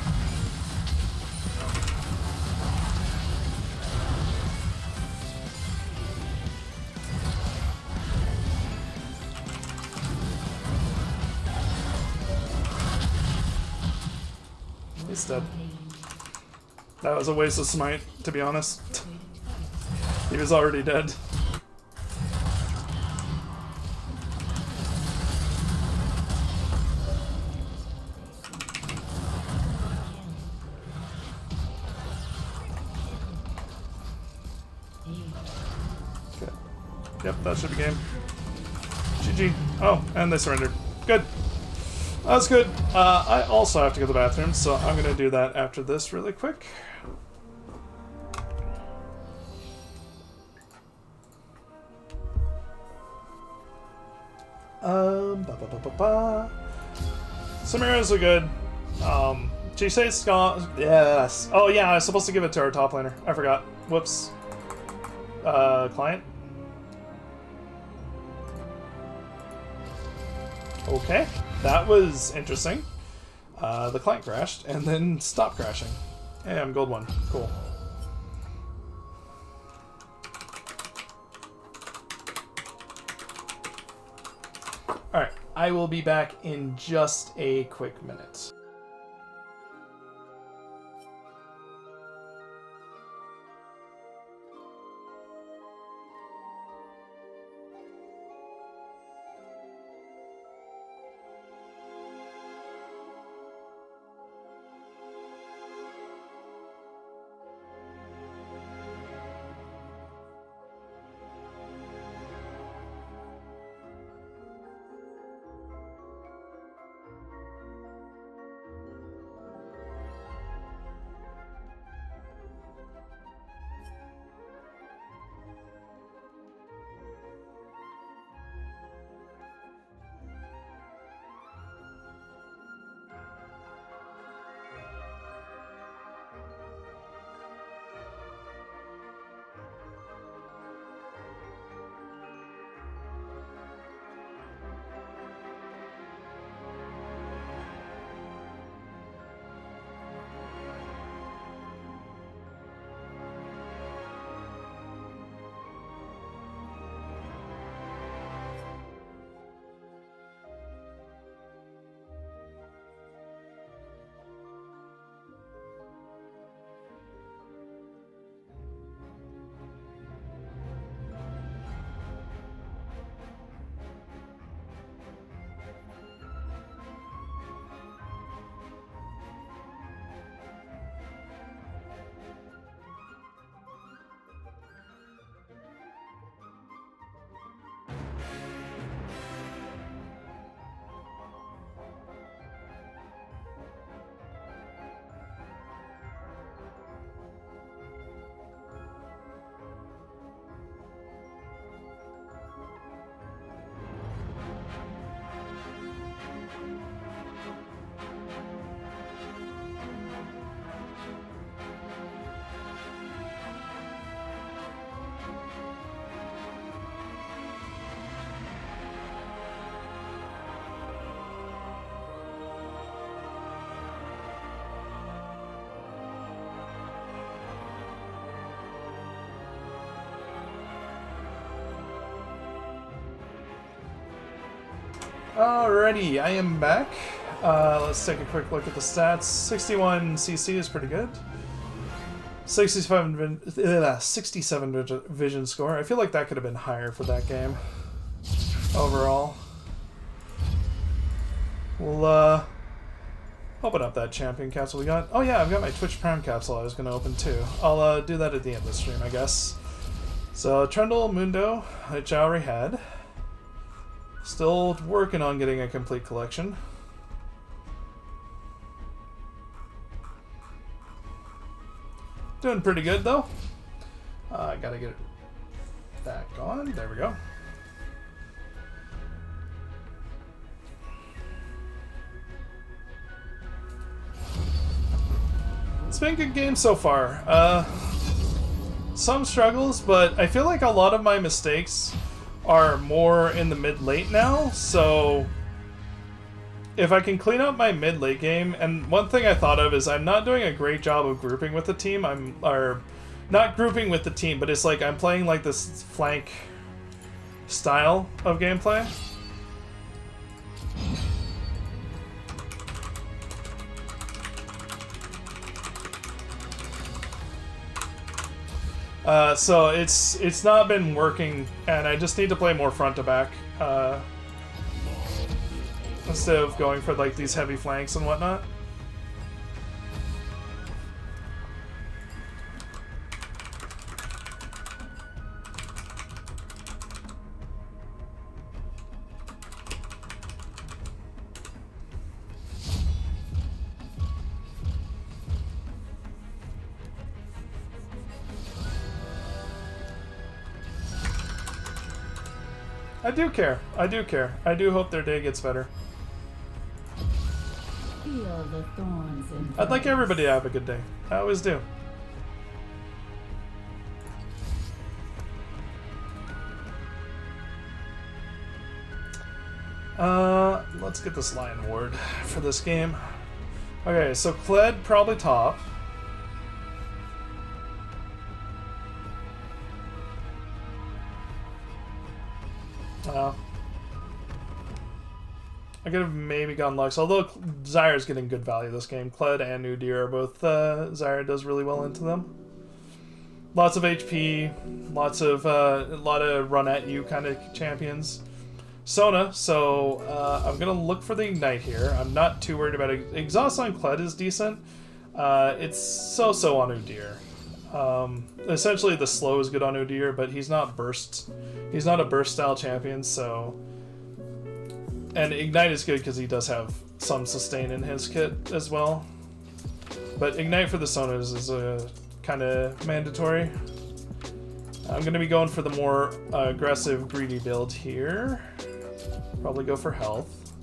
He's dead. That was a waste of smite, to be honest. He was already dead. Okay. Yep, that should be game. GG. Oh, and they surrendered. Good. That's good. I also have to go to the bathroom, so I'm gonna do that after this really quick. Samira's are good. She says Scott. Yes. Oh yeah, I was supposed to give it to our top laner. I forgot. Whoops. Client. Okay, that was interesting. The client crashed and then stopped crashing. Hey, I'm gold 1. Cool. Alright, I will be back in just a quick minute. Alrighty, I am back. Let's take a quick look at the stats. 61 CC is pretty good. 67 vision score. I feel like that could have been higher for that game. Overall. We'll open up that champion capsule we got. Oh yeah, I've got my Twitch Prime capsule I was going to open too. I'll do that at the end of the stream, I guess. So, Trundle Mundo, which I already had. Still working on getting a complete collection. Doing pretty good though. I gotta get it back on. There we go. It's been a good game so far. Some struggles, but I feel like a lot of my mistakes are more in the mid-late now, so if I can clean up my mid-late game, and one thing I thought of is I'm not doing a great job of grouping with the team. Or not grouping with the team, but it's like I'm playing like this flank style of gameplay. So it's not been working, and I just need to play more front to back instead of going for like these heavy flanks and whatnot. I do care. I do care. I do hope their day gets better. Feel the thorns and I'd like everybody to have a good day. I always do. Let's get this Lion Ward for this game. Okay, so Kled probably top. I could have maybe gone Lux, although Zyra's getting good value this game. Kled and Udyr are both, Zyra does really well into them. Lots of HP, lots of, a lot of run at you kind of champions. Sona, so I'm gonna look for the Ignite here. I'm not too worried about it. Exhaust on Kled is decent. It's so-so on Udyr. Essentially the slow is good on Udyr, but he's not burst. He's not a burst style champion, so... And Ignite is good because he does have some sustain in his kit as well. But Ignite for the Sonas is kind of mandatory. I'm going to be going for the more aggressive, greedy build here. Probably go for health.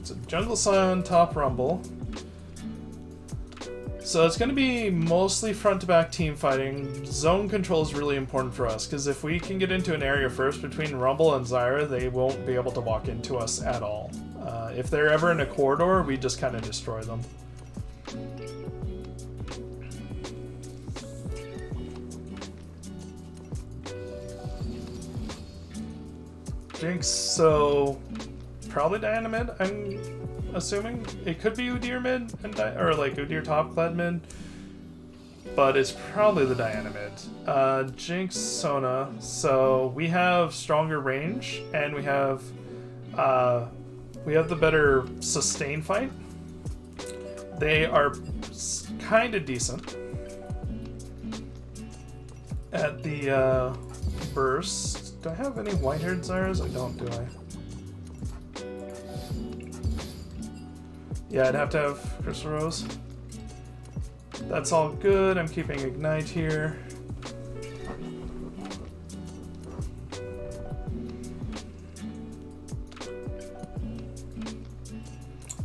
So Jungle Scion, top Rumble. So it's going to be mostly front-to-back team fighting. Zone control is really important for us, because if we can get into an area first between Rumble and Zyra, they won't be able to walk into us at all. If they're ever in a corridor, we just kind of destroy them. Jinx, so probably Diana mid, I'm assuming. It could be Udyr mid, or like Udyr top, Kled mid, but it's probably the Diana mid. Jinx, Sona, so we have stronger range, and we have the better sustain fight. They are kind of decent at the burst. Do I have any white-haired Zyras? I don't, do I? Yeah, I'd have to have Crystal Rose. That's all good. I'm keeping Ignite here.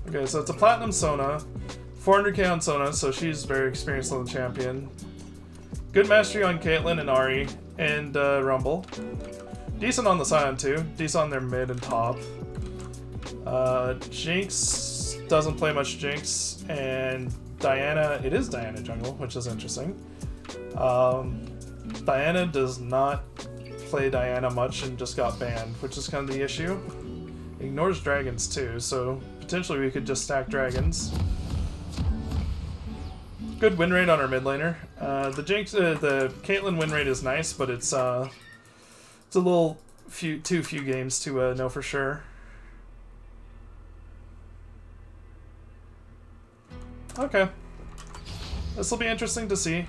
Okay, so it's a Platinum Sona. 400k on Sona, so she's very experienced on the champion. Good mastery on Caitlyn and Ahri and Rumble. Decent on the Scion too. Decent on their mid and top. Jinx doesn't play much Jinx, and Diana, it is Diana jungle, which is interesting. Diana does not play Diana much and just got banned, which is kind of the issue. Ignores dragons too, so potentially we could just stack dragons. Good win rate on our mid laner. The Caitlyn win rate is nice, but it's a little too few games to know for sure. Okay, this will be interesting to see.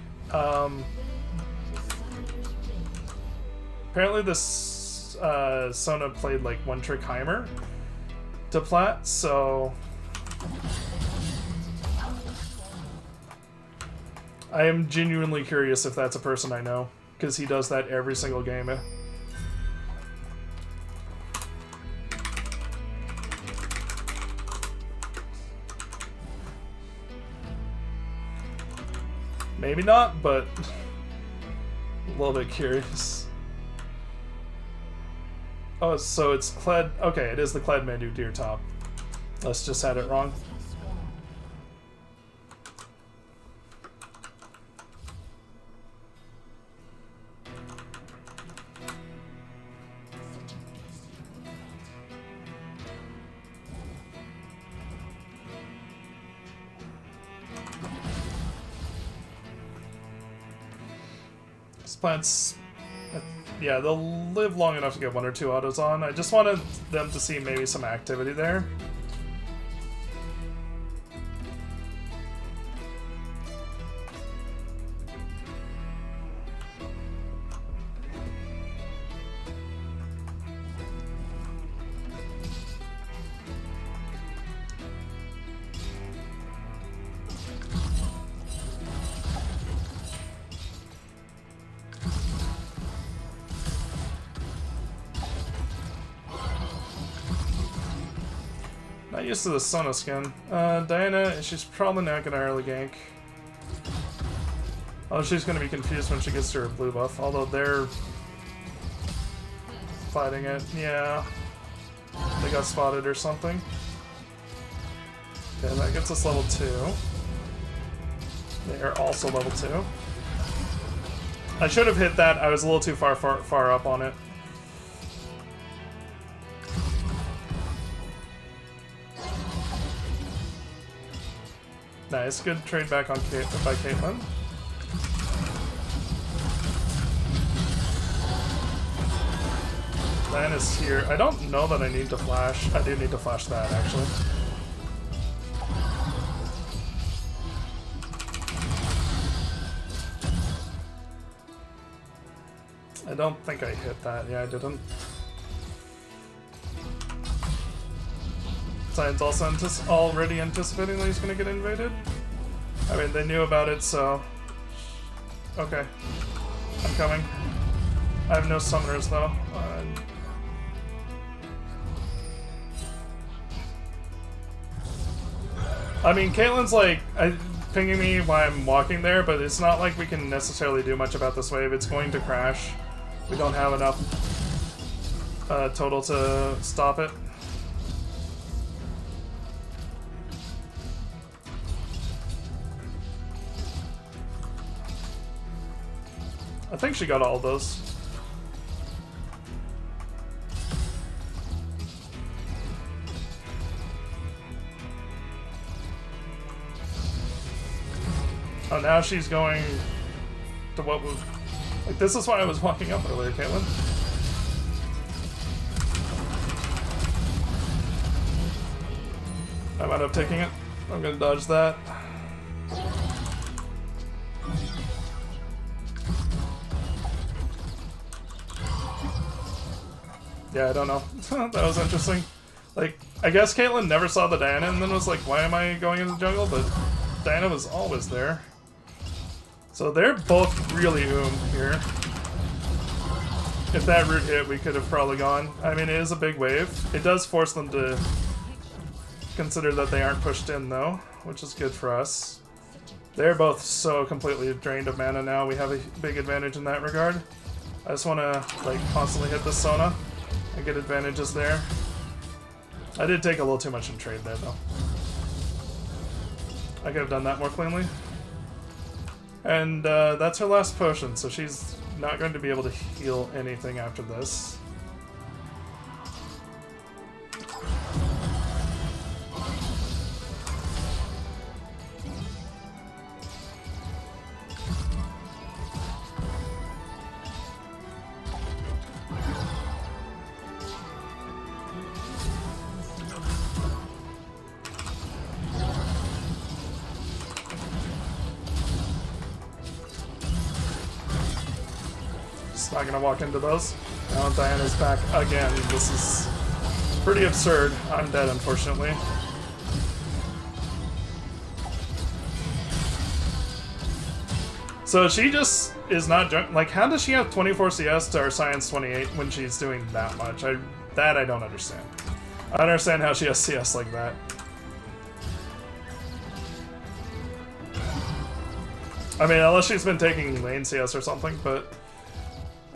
Apparently this Sona played like one trick Heimer to plat, so I am genuinely curious if that's a person I know, because he does that every single game. Maybe not, but a little bit curious. Oh, so it's Kled. Okay, it is the Kled Mandu Deer Top. Let's just had it wrong. Plants, yeah, they'll live long enough to get 1 or 2 autos on. I just wanted them to see maybe some activity there. Not used to the Sona skin. Diana, she's probably not gonna early gank. Oh, she's gonna be confused when she gets to her blue buff, although they're fighting it. Yeah. They got spotted or something. Okay, that gets us level 2. They are also level 2. I should have hit that. I was a little too far up on it. Nice, good trade back on by Caitlyn. Diana's here. I don't know that I need to flash. I do need to flash that, actually. I don't think I hit that. Yeah, I didn't. Science also already anticipating that he's going to get invaded. I mean, they knew about it, so... Okay. I'm coming. I have no summoners, though. I mean, Caitlyn's, like, pinging me while I'm walking there, but it's not like we can necessarily do much about this wave. It's going to crash. We don't have enough total to stop it. I think she got all of those. Oh, now she's going to what was... Like, this is why I was walking up earlier, Caitlyn. I might up taking it. I'm gonna dodge that. Yeah, I don't know. That was interesting. Like, I guess Caitlyn never saw the Diana and then was like, why am I going into the jungle? But Diana was always there. So they're both really here. If that root hit, we could have probably gone. I mean, it is a big wave. It does force them to consider that they aren't pushed in, though, which is good for us. They're both so completely drained of mana now. We have a big advantage in that regard. I just want to, like, constantly hit the Sona and get advantages there. I did take a little too much in trade there, though. I could have done that more cleanly. And that's her last potion, so she's not going to be able to heal anything after this. Not gonna walk into those. Now Diana's back again. This is pretty absurd. I'm dead, unfortunately. So she just is not like. How does she have 24 CS to our Science 28 when she's doing that much? I don't understand. I don't understand how she has CS like that. I mean, unless she's been taking lane CS or something, but.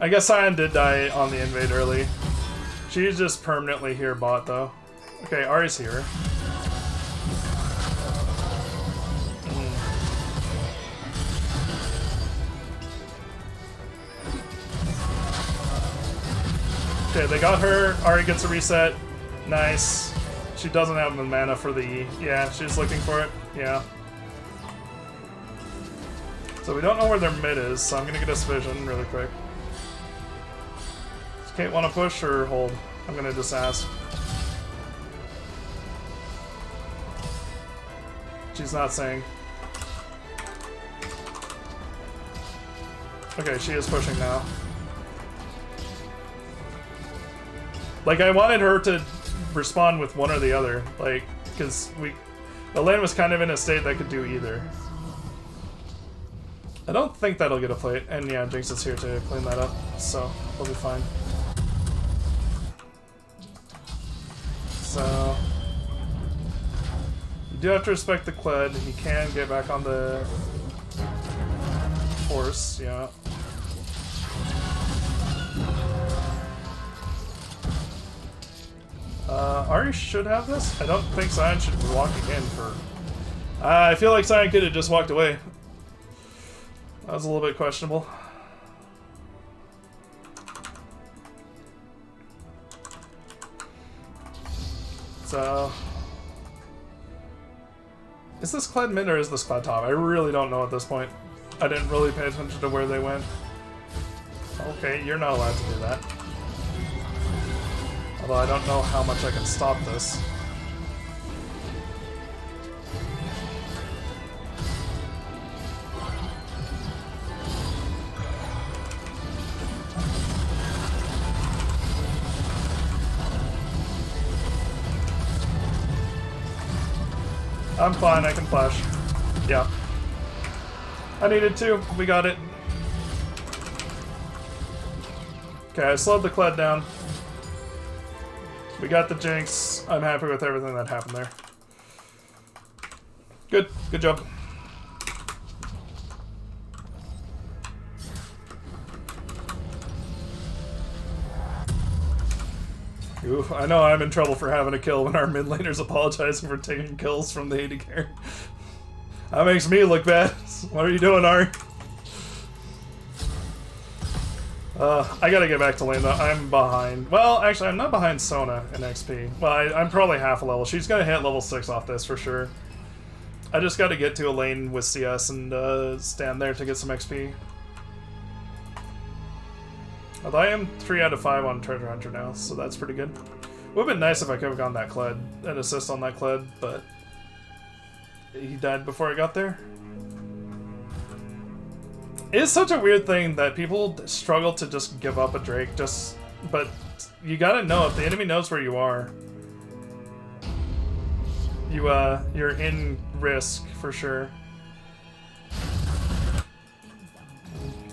I guess Cyan did die on the invade early. She's just permanently here bot though. Okay, Ari's here. Okay, they got her. Ari gets a reset. Nice. She doesn't have the mana for the E. Yeah, she's looking for it. Yeah. So we don't know where their mid is, so I'm gonna get us vision really quick. Kate want to push or hold? I'm gonna just ask. She's not saying. Okay, she is pushing now. Like, I wanted her to respond with one or the other, like, because the lane was kind of in a state that could do either. I don't think that'll get a plate, and yeah, Jinx is here to clean that up, so we'll be fine. So, you do have to respect the Kled. He can get back on the horse, yeah. Ari should have this? I don't think Cyan should be walking in for... I feel like Cyan could have just walked away. That was a little bit questionable. So... Is this Kled mid or is this Kled top? I really don't know at this point. I didn't really pay attention to where they went. Okay, you're not allowed to do that. Although I don't know how much I can stop this. I'm fine, I can flash. Yeah. I needed to. We got it. Okay, I slowed the Kled down. We got the Jinx. I'm happy with everything that happened there. Good. Good job. Oof, I know I'm in trouble for having a kill when our mid laner's apologizing for taking kills from the AD carry. That makes me look bad. What are you doing, Ari? I gotta get back to lane though. I'm behind. Well, actually, I'm not behind Sona in XP. Well, I'm probably half a level. She's gonna hit level 6 off this for sure. I just gotta get to a lane with CS and stand there to get some XP. Although I am 3 out of 5 on Treasure Hunter now, so that's pretty good. Would've been nice if I could have gotten that Kled, an assist on that Kled, but he died before I got there. It's such a weird thing that people struggle to just give up a Drake, but you gotta know, if the enemy knows where you are, you're in risk for sure.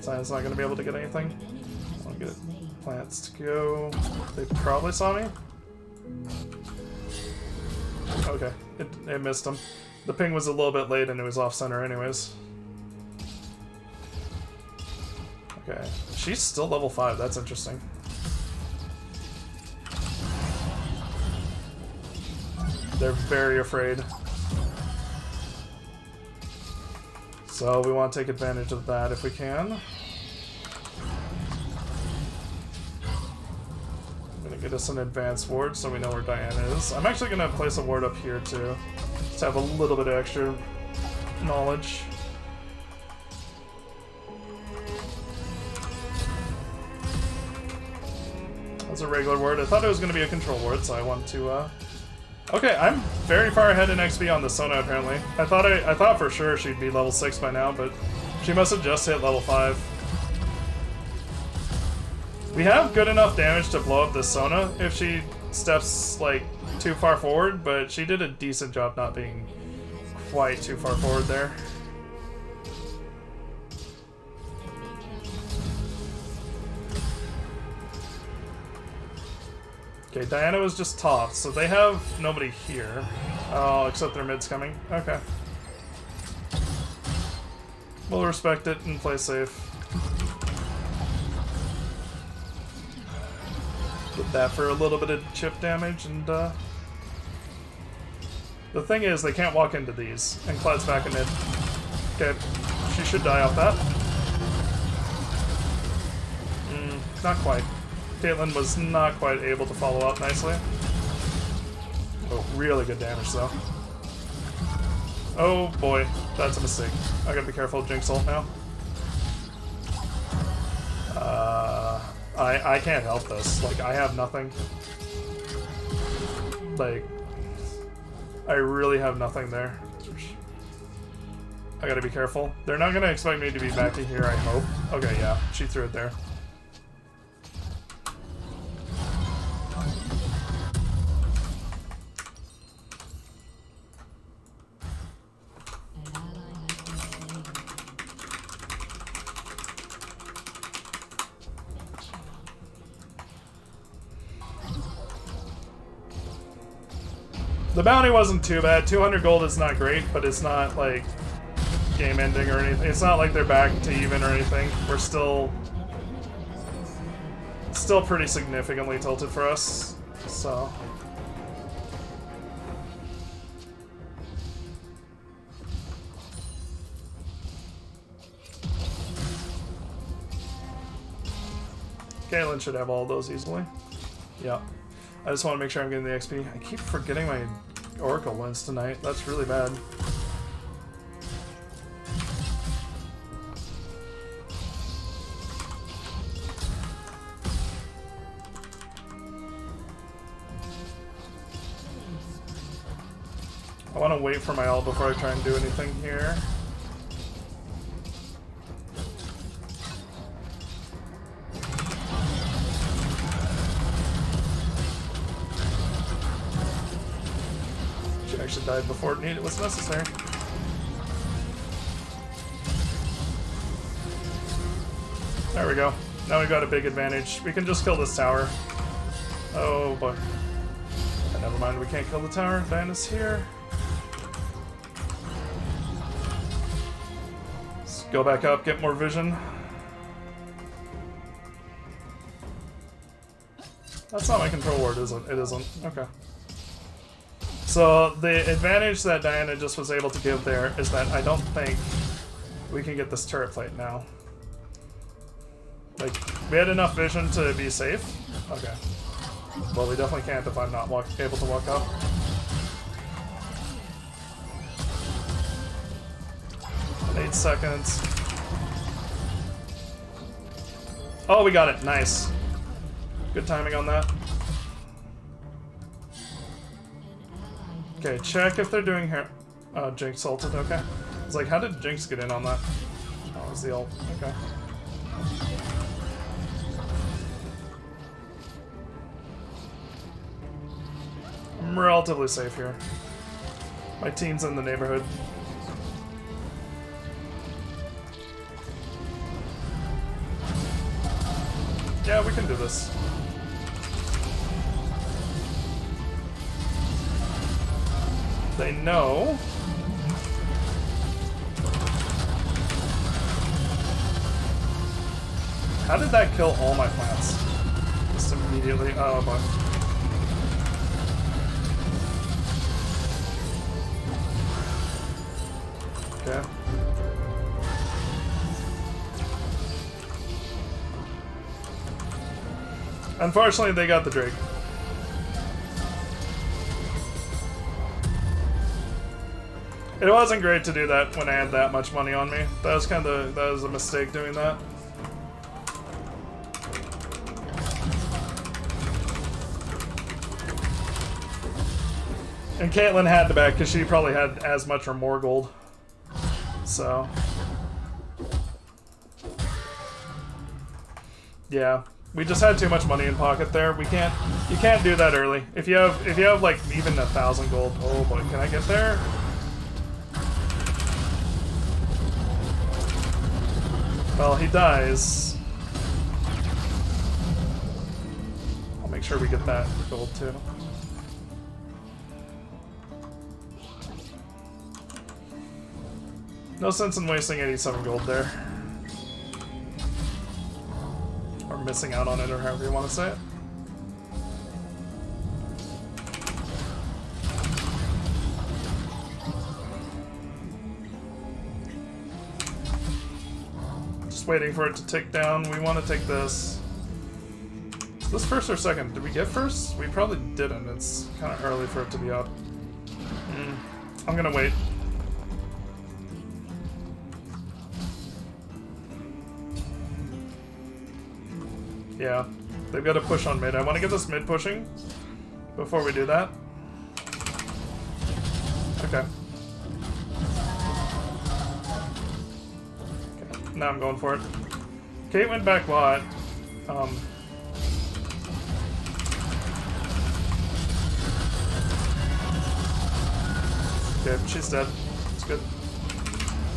Zion's not gonna be able to get anything. I'll get plants to go. They probably saw me. Okay, it missed him. The ping was a little bit late and it was off center anyways. Okay, she's still level 5, that's interesting. They're very afraid. So we want to take advantage of that if we can. I'm gonna get us an advanced ward so we know where Diana is. I'm actually gonna place a ward up here too, just to have a little bit of extra knowledge. That's a regular ward. I thought it was gonna be a control ward, so I wanted to. Okay, I'm very far ahead in XP on the Sona apparently. I thought for sure she'd be level 6 by now, but she must have just hit level 5. We have good enough damage to blow up the Sona if she steps like too far forward, but she did a decent job not being quite too far forward there. Okay, Diana was just top, so they have nobody here. Oh, except their mid's coming. Okay. We'll respect it and play safe. Get that for a little bit of chip damage, and the thing is, they can't walk into these, and Clad's back in mid. Okay, she should die off that. Not quite. Caitlyn was not quite able to follow up nicely. Oh, really good damage though. Oh boy, that's a mistake. I gotta be careful of Jinx ult now. I can't help this. Like, I have nothing. Like, I really have nothing there. I gotta be careful. They're not gonna expect me to be back in here, I hope. Okay, yeah, she threw it there. The bounty wasn't too bad. 200 gold is not great, but it's not like game ending or anything. It's not like they're back to even or anything. We're still pretty significantly tilted for us. So Caitlyn should have all those easily. Yeah. I just want to make sure I'm getting the XP. I keep forgetting my Oracle wins tonight. That's really bad. I want to wait for my ult before I try and do anything here. Actually died before it was necessary. There we go. Now we've got a big advantage. We can just kill this tower. Oh boy. Never mind, we can't kill the tower. Diana's here. Let's go back up, get more vision. That's not my control ward, is it? It isn't. Okay. So the advantage that Diana just was able to give there is that I don't think we can get this turret plate now. Like, we had enough vision to be safe. Okay. Well, we definitely can't if I'm not able to walk up. In 8 seconds. Oh, we got it. Nice. Good timing on that. Okay, check if they're doing hair. Jinx ulted, okay. It's like, how did Jinx get in on that? Oh, it was the ult, okay. I'm relatively safe here. My team's in the neighborhood. Yeah, we can do this. They know. How did that kill all my plants? Just immediately. Oh, boy. Okay. Unfortunately, they got the Drake. It wasn't great to do that when I had that much money on me. That was a mistake doing that. And Caitlyn had to back because she probably had as much or more gold. So yeah, we just had too much money in pocket there. You can't do that early. If you have like even 1,000 gold. Oh boy, can I get there? Well, he dies. I'll make sure we get that gold too. No sense in wasting 87 gold there. Or missing out on it, or however you want to say it. Just waiting for it to tick down. We want to take this. Is this first or second? Did we get first? We probably didn't. It's kind of early for it to be up. I'm gonna wait. Yeah, they've got to push on mid. I want to get this mid pushing before we do that. Okay. Now I'm going for it. Kate went back bot. Okay, she's dead. It's good.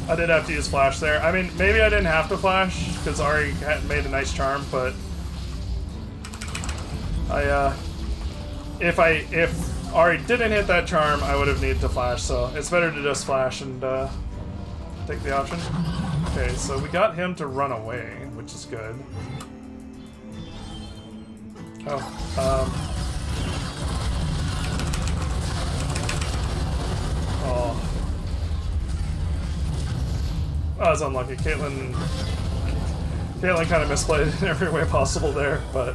I did have to use flash there. I mean, maybe I didn't have to flash because Ari had made a nice charm, but if Ari didn't hit that charm, I would have needed to flash, so it's better to just flash and take the option. Okay, so we got him to run away, which is good. Oh, oh. I was unlucky. Caitlyn kind of misplayed in every way possible there, but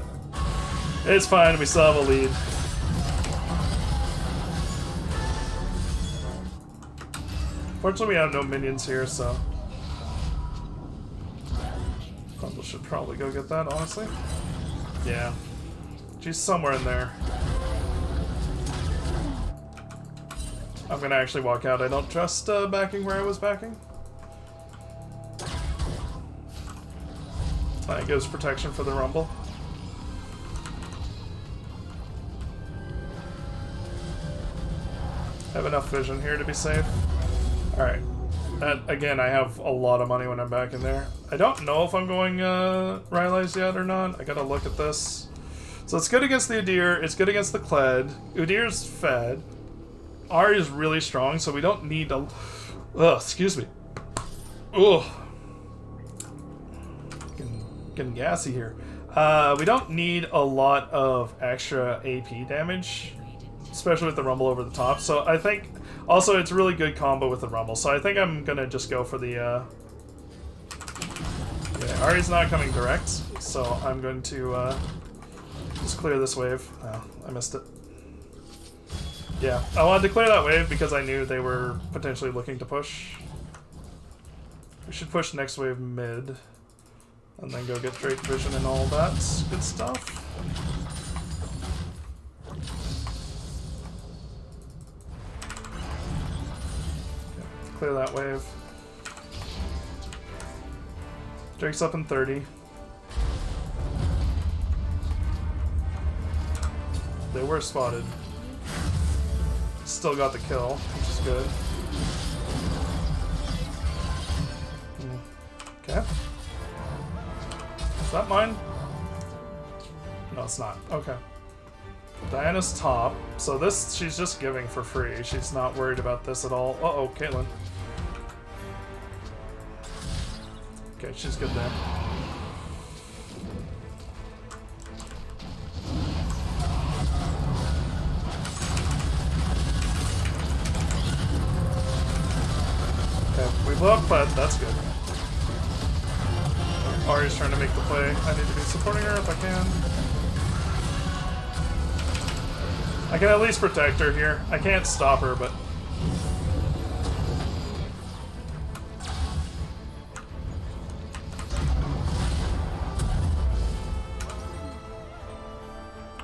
it's fine, we still have a lead. Fortunately, we have no minions here, so Crumble should probably go get that, honestly. Yeah. She's somewhere in there. I'm gonna actually walk out. I don't trust backing where I was backing. That gives protection for the Rumble. Have enough vision here to be safe. Alright. Again, I have a lot of money when I'm back in there. I don't know if I'm going Rylai's yet or not. I gotta look at this. So it's good against the Udyr. It's good against the Kled. Udyr's fed. Ari is really strong, so we don't need a... Ugh, excuse me. Ugh. Getting gassy here. We don't need a lot of extra AP damage, especially with the Rumble over the top. So I think also it's really good combo with the Rumble. So I think I'm gonna just go for the yeah, Ari's not coming direct, so I'm going to just clear this wave. Oh, I missed it. Yeah, I wanted to clear that wave because I knew they were potentially looking to push. We should push next wave mid. And then go get Drake Vision and all that good stuff. Okay, clear that wave. Drake's up in 30. They were spotted. Still got the kill, which is good. Okay. Is that mine? No, it's not. Okay. Diana's top. So this, she's just giving for free. She's not worried about this at all. Uh-oh, Caitlyn. Okay, she's good there. Okay, we blew up, but that's good. Ari's trying to make the play. I need to be supporting her if I can. I can at least protect her here. I can't stop her, but...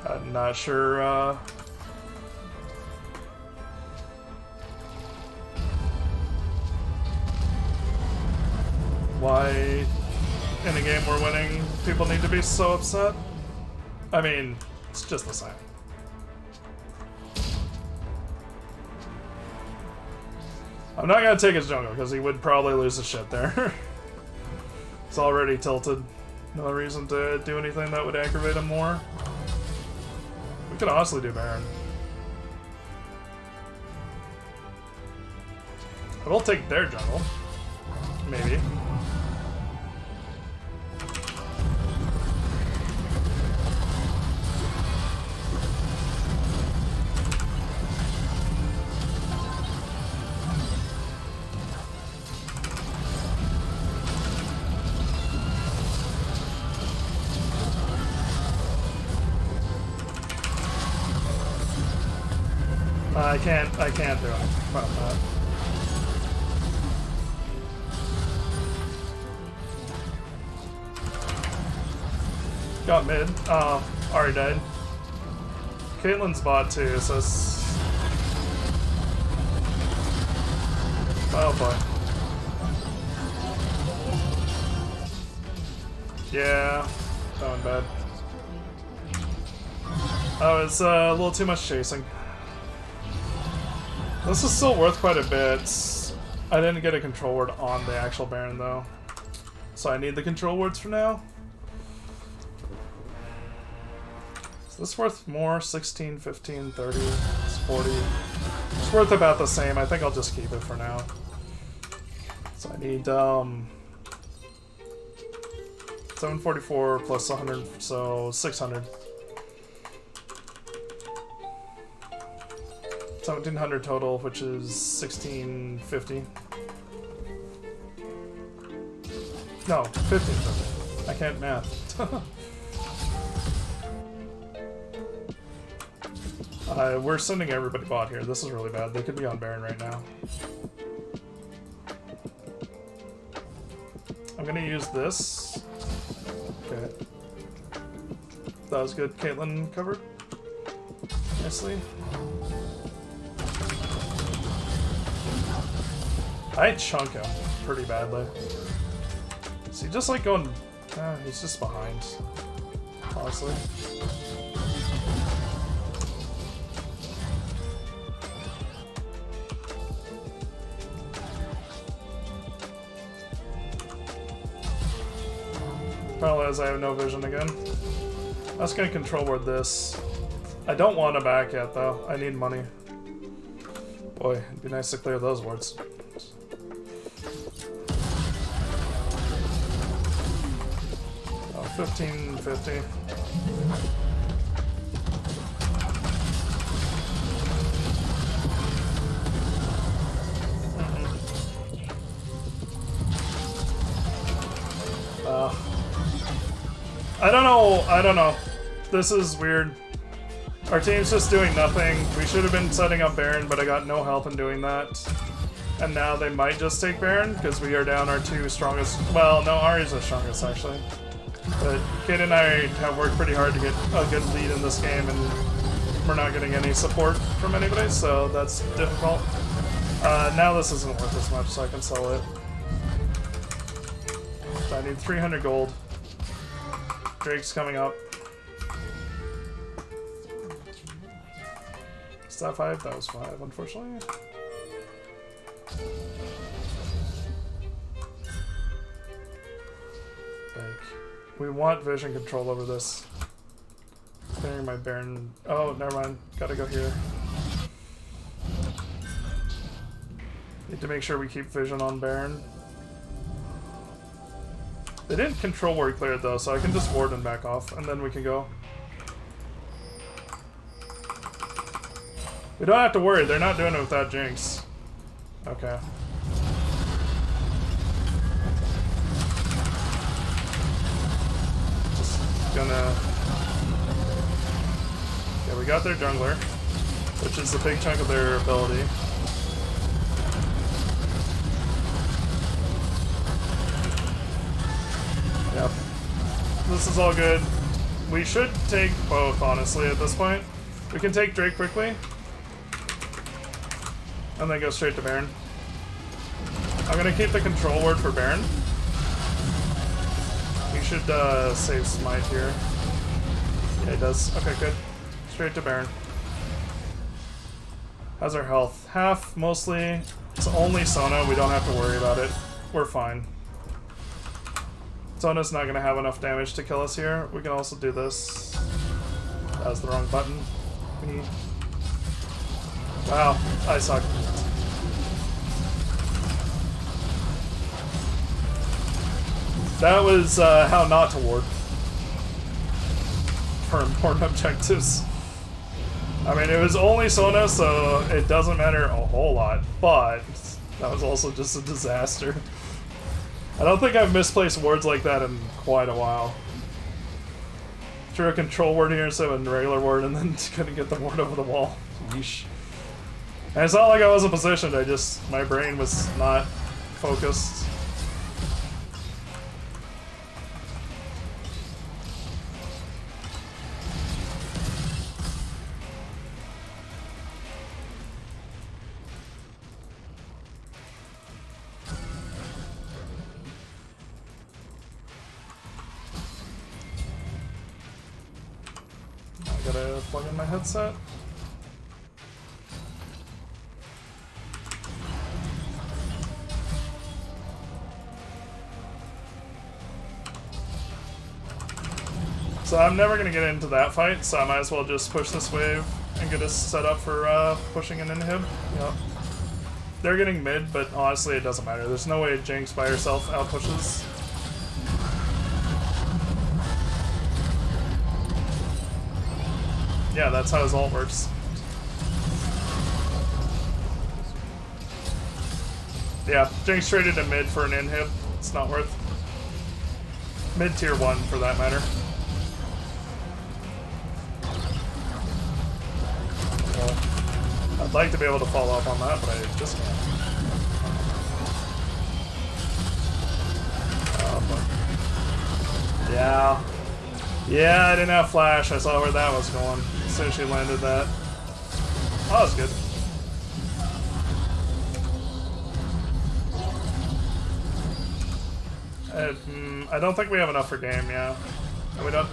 I'm not sure, why in a game we're winning people need to be so upset. I mean, it's just the same. I'm not gonna take his jungle because he would probably lose his shit there. It's already tilted. No reason to do anything that would aggravate him more. We could honestly do Baron. I will take their jungle. Maybe. I can't do it. About that. Got mid. Oh, already died. Caitlyn's bot too, so it's... Oh boy. Yeah, that went bad. Oh, it's a little too much chasing. This is still worth quite a bit. I didn't get a control word on the actual Baron though. So I need the control words for now. Is this worth more? 16, 15, 30, it's 40. It's worth about the same. I think I'll just keep it for now. So I need 744 plus 100, so 600. 1700 total, which is 1650. No, 1550. I can't math. We're sending everybody bot here. This is really bad. They could be on Baron right now. I'm gonna use this. Okay. That was good. Caitlyn covered nicely. I chunk him pretty badly. Is he just like going... he's just behind. Honestly. Probably as I have no vision again. I was gonna control word this. I don't want to back yet though. I need money. Boy, it'd be nice to clear those wards. Oh, 1550. I don't know. This is weird. Our team's just doing nothing. We should have been setting up Baron, but I got no help in doing that. And now they might just take Baron, because we are down our two strongest... Well, no, Ahri's the strongest, actually. But Kate and I have worked pretty hard to get a good lead in this game, and we're not getting any support from anybody, so that's difficult. Now this isn't worth as much, so I can sell it. So I need 300 gold. Drake's coming up. Is that 5? That was 5, unfortunately. Like, we want vision control over this. Clearing my Baron. Oh, never mind. Gotta go here. Need to make sure we keep vision on Baron. They didn't control where he cleared though, so I can just ward and back off, and then we can go. We don't have to worry, they're not doing it without Jinx. Okay. Just gonna... Yeah, we got their jungler. which is a big chunk of their ability. Yep. This is all good. We should take both, honestly, at this point. We can take Drake quickly. And then go straight to Baron. I'm gonna keep the control word for Baron. We should save Smite here. Yeah, it does. Okay, good. Straight to Baron. How's our health? Half, mostly. It's only Sona. We don't have to worry about it. We're fine. Sona's not going to have enough damage to kill us here. We can also do this. That was the wrong button. Wow, I suck. That was how not to ward for important objectives. I mean, it was only Sona, so it doesn't matter a whole lot, but that was also just a disaster. I don't think I've misplaced wards like that in quite a while. Threw a control ward here instead of a regular ward, and then couldn't get the ward over the wall. Yeesh. And it's not like I wasn't positioned, my brain was not focused. Gotta plug in my headset. So I'm never gonna get into that fight, so I might as well just push this wave and get us set up for pushing an inhib. Yep. They're getting mid, but honestly it doesn't matter. There's no way Jinx by herself outpushes. Yeah, that's how his ult works. Yeah, Jinx traded to mid for an inhib. It's not worth. Mid tier 1 for that matter. Well, I'd like to be able to follow up on that, but I just can't. Yeah. Yeah, I didn't have flash. I saw where that was going. As soon as she landed that. Oh, that was good. I don't think we have enough for game, yeah. Are we done?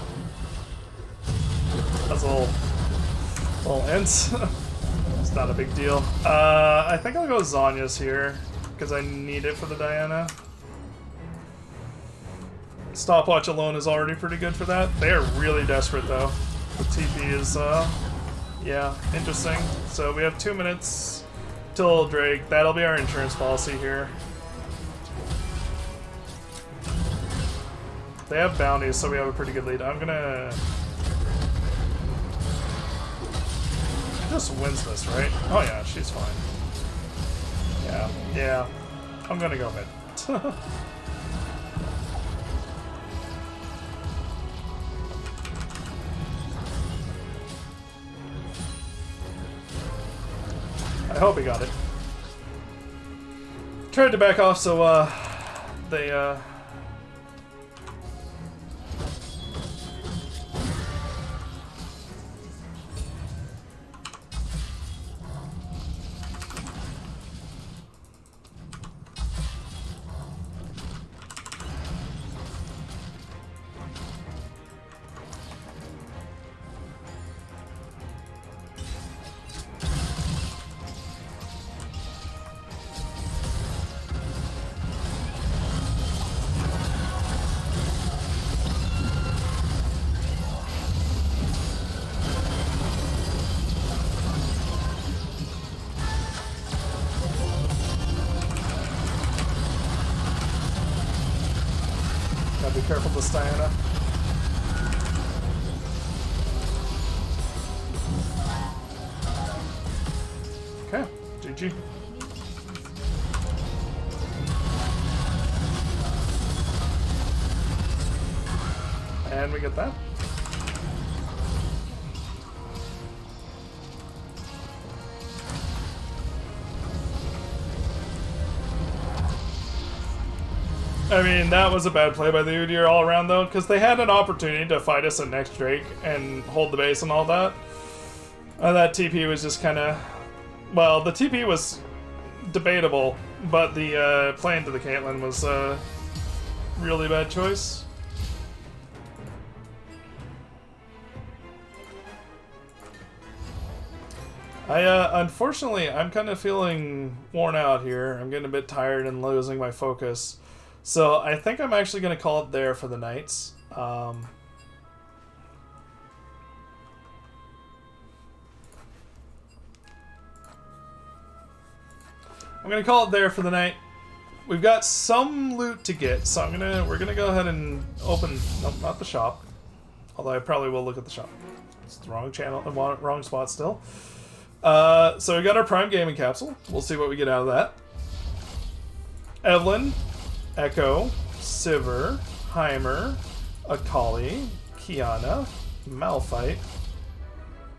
That's a little int. It's not a big deal. I think I'll go Zanya's here, because I need it for the Diana. Stopwatch alone is already pretty good for that. They are really desperate though. The TP is, yeah, interesting. So we have 2 minutes till Drake. That'll be our insurance policy here. They have bounties, so we have a pretty good lead. I'm gonna... She just wins this, right? Oh yeah, she's fine. Yeah. I'm gonna go mid. I hope he got it. Tried to back off, so they be careful this Diana. Okay, GG. And we get that. I mean, that was a bad play by the Udyr all around, though, because they had an opportunity to fight us at next Drake and hold the base and all that. That TP was just kind of... Well, the TP was debatable, but the play into the Caitlyn was a really bad choice. Unfortunately, I'm kind of feeling worn out here. I'm getting a bit tired and losing my focus. So I think I'm actually going to call it there for the night. I'm going to call it there for the night. We've got some loot to get, so we're gonna go ahead and open, nope, not the shop. Although I probably will look at the shop. It's the wrong channel, wrong spot still. So we got our Prime Gaming Capsule. We'll see what we get out of that. Evelyn, Echo, Sivir, Heimer, Akali, Kiana, Malphite.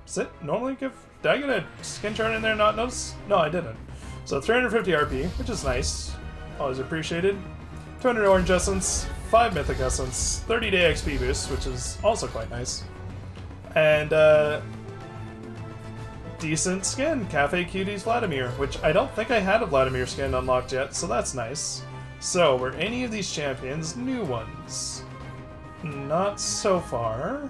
Does it normally give... Did I get a skin chart in there and not notice? No, I didn't. So 350 RP, which is nice. Always appreciated. 200 Orange Essence, 5 Mythic Essence, 30 day XP boost, which is also quite nice. And, decent skin, Cafe Cuties Vladimir, which I don't think I had a Vladimir skin unlocked yet, so that's nice. So, were any of these champions new ones? Not so far.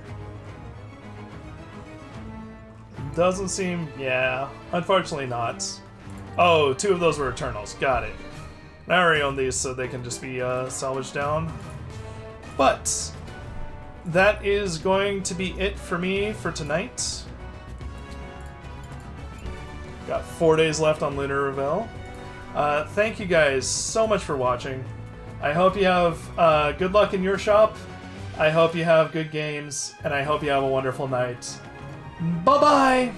Doesn't seem... yeah, unfortunately not. Oh, 2 of those were Eternals, got it. I already own these, so they can just be salvaged down. But, that is going to be it for me for tonight. Got 4 days left on Lunar Reveal. Thank you guys so much for watching. I hope you have good luck in your shop. I hope you have good games, and I hope you have a wonderful night. Bye-bye!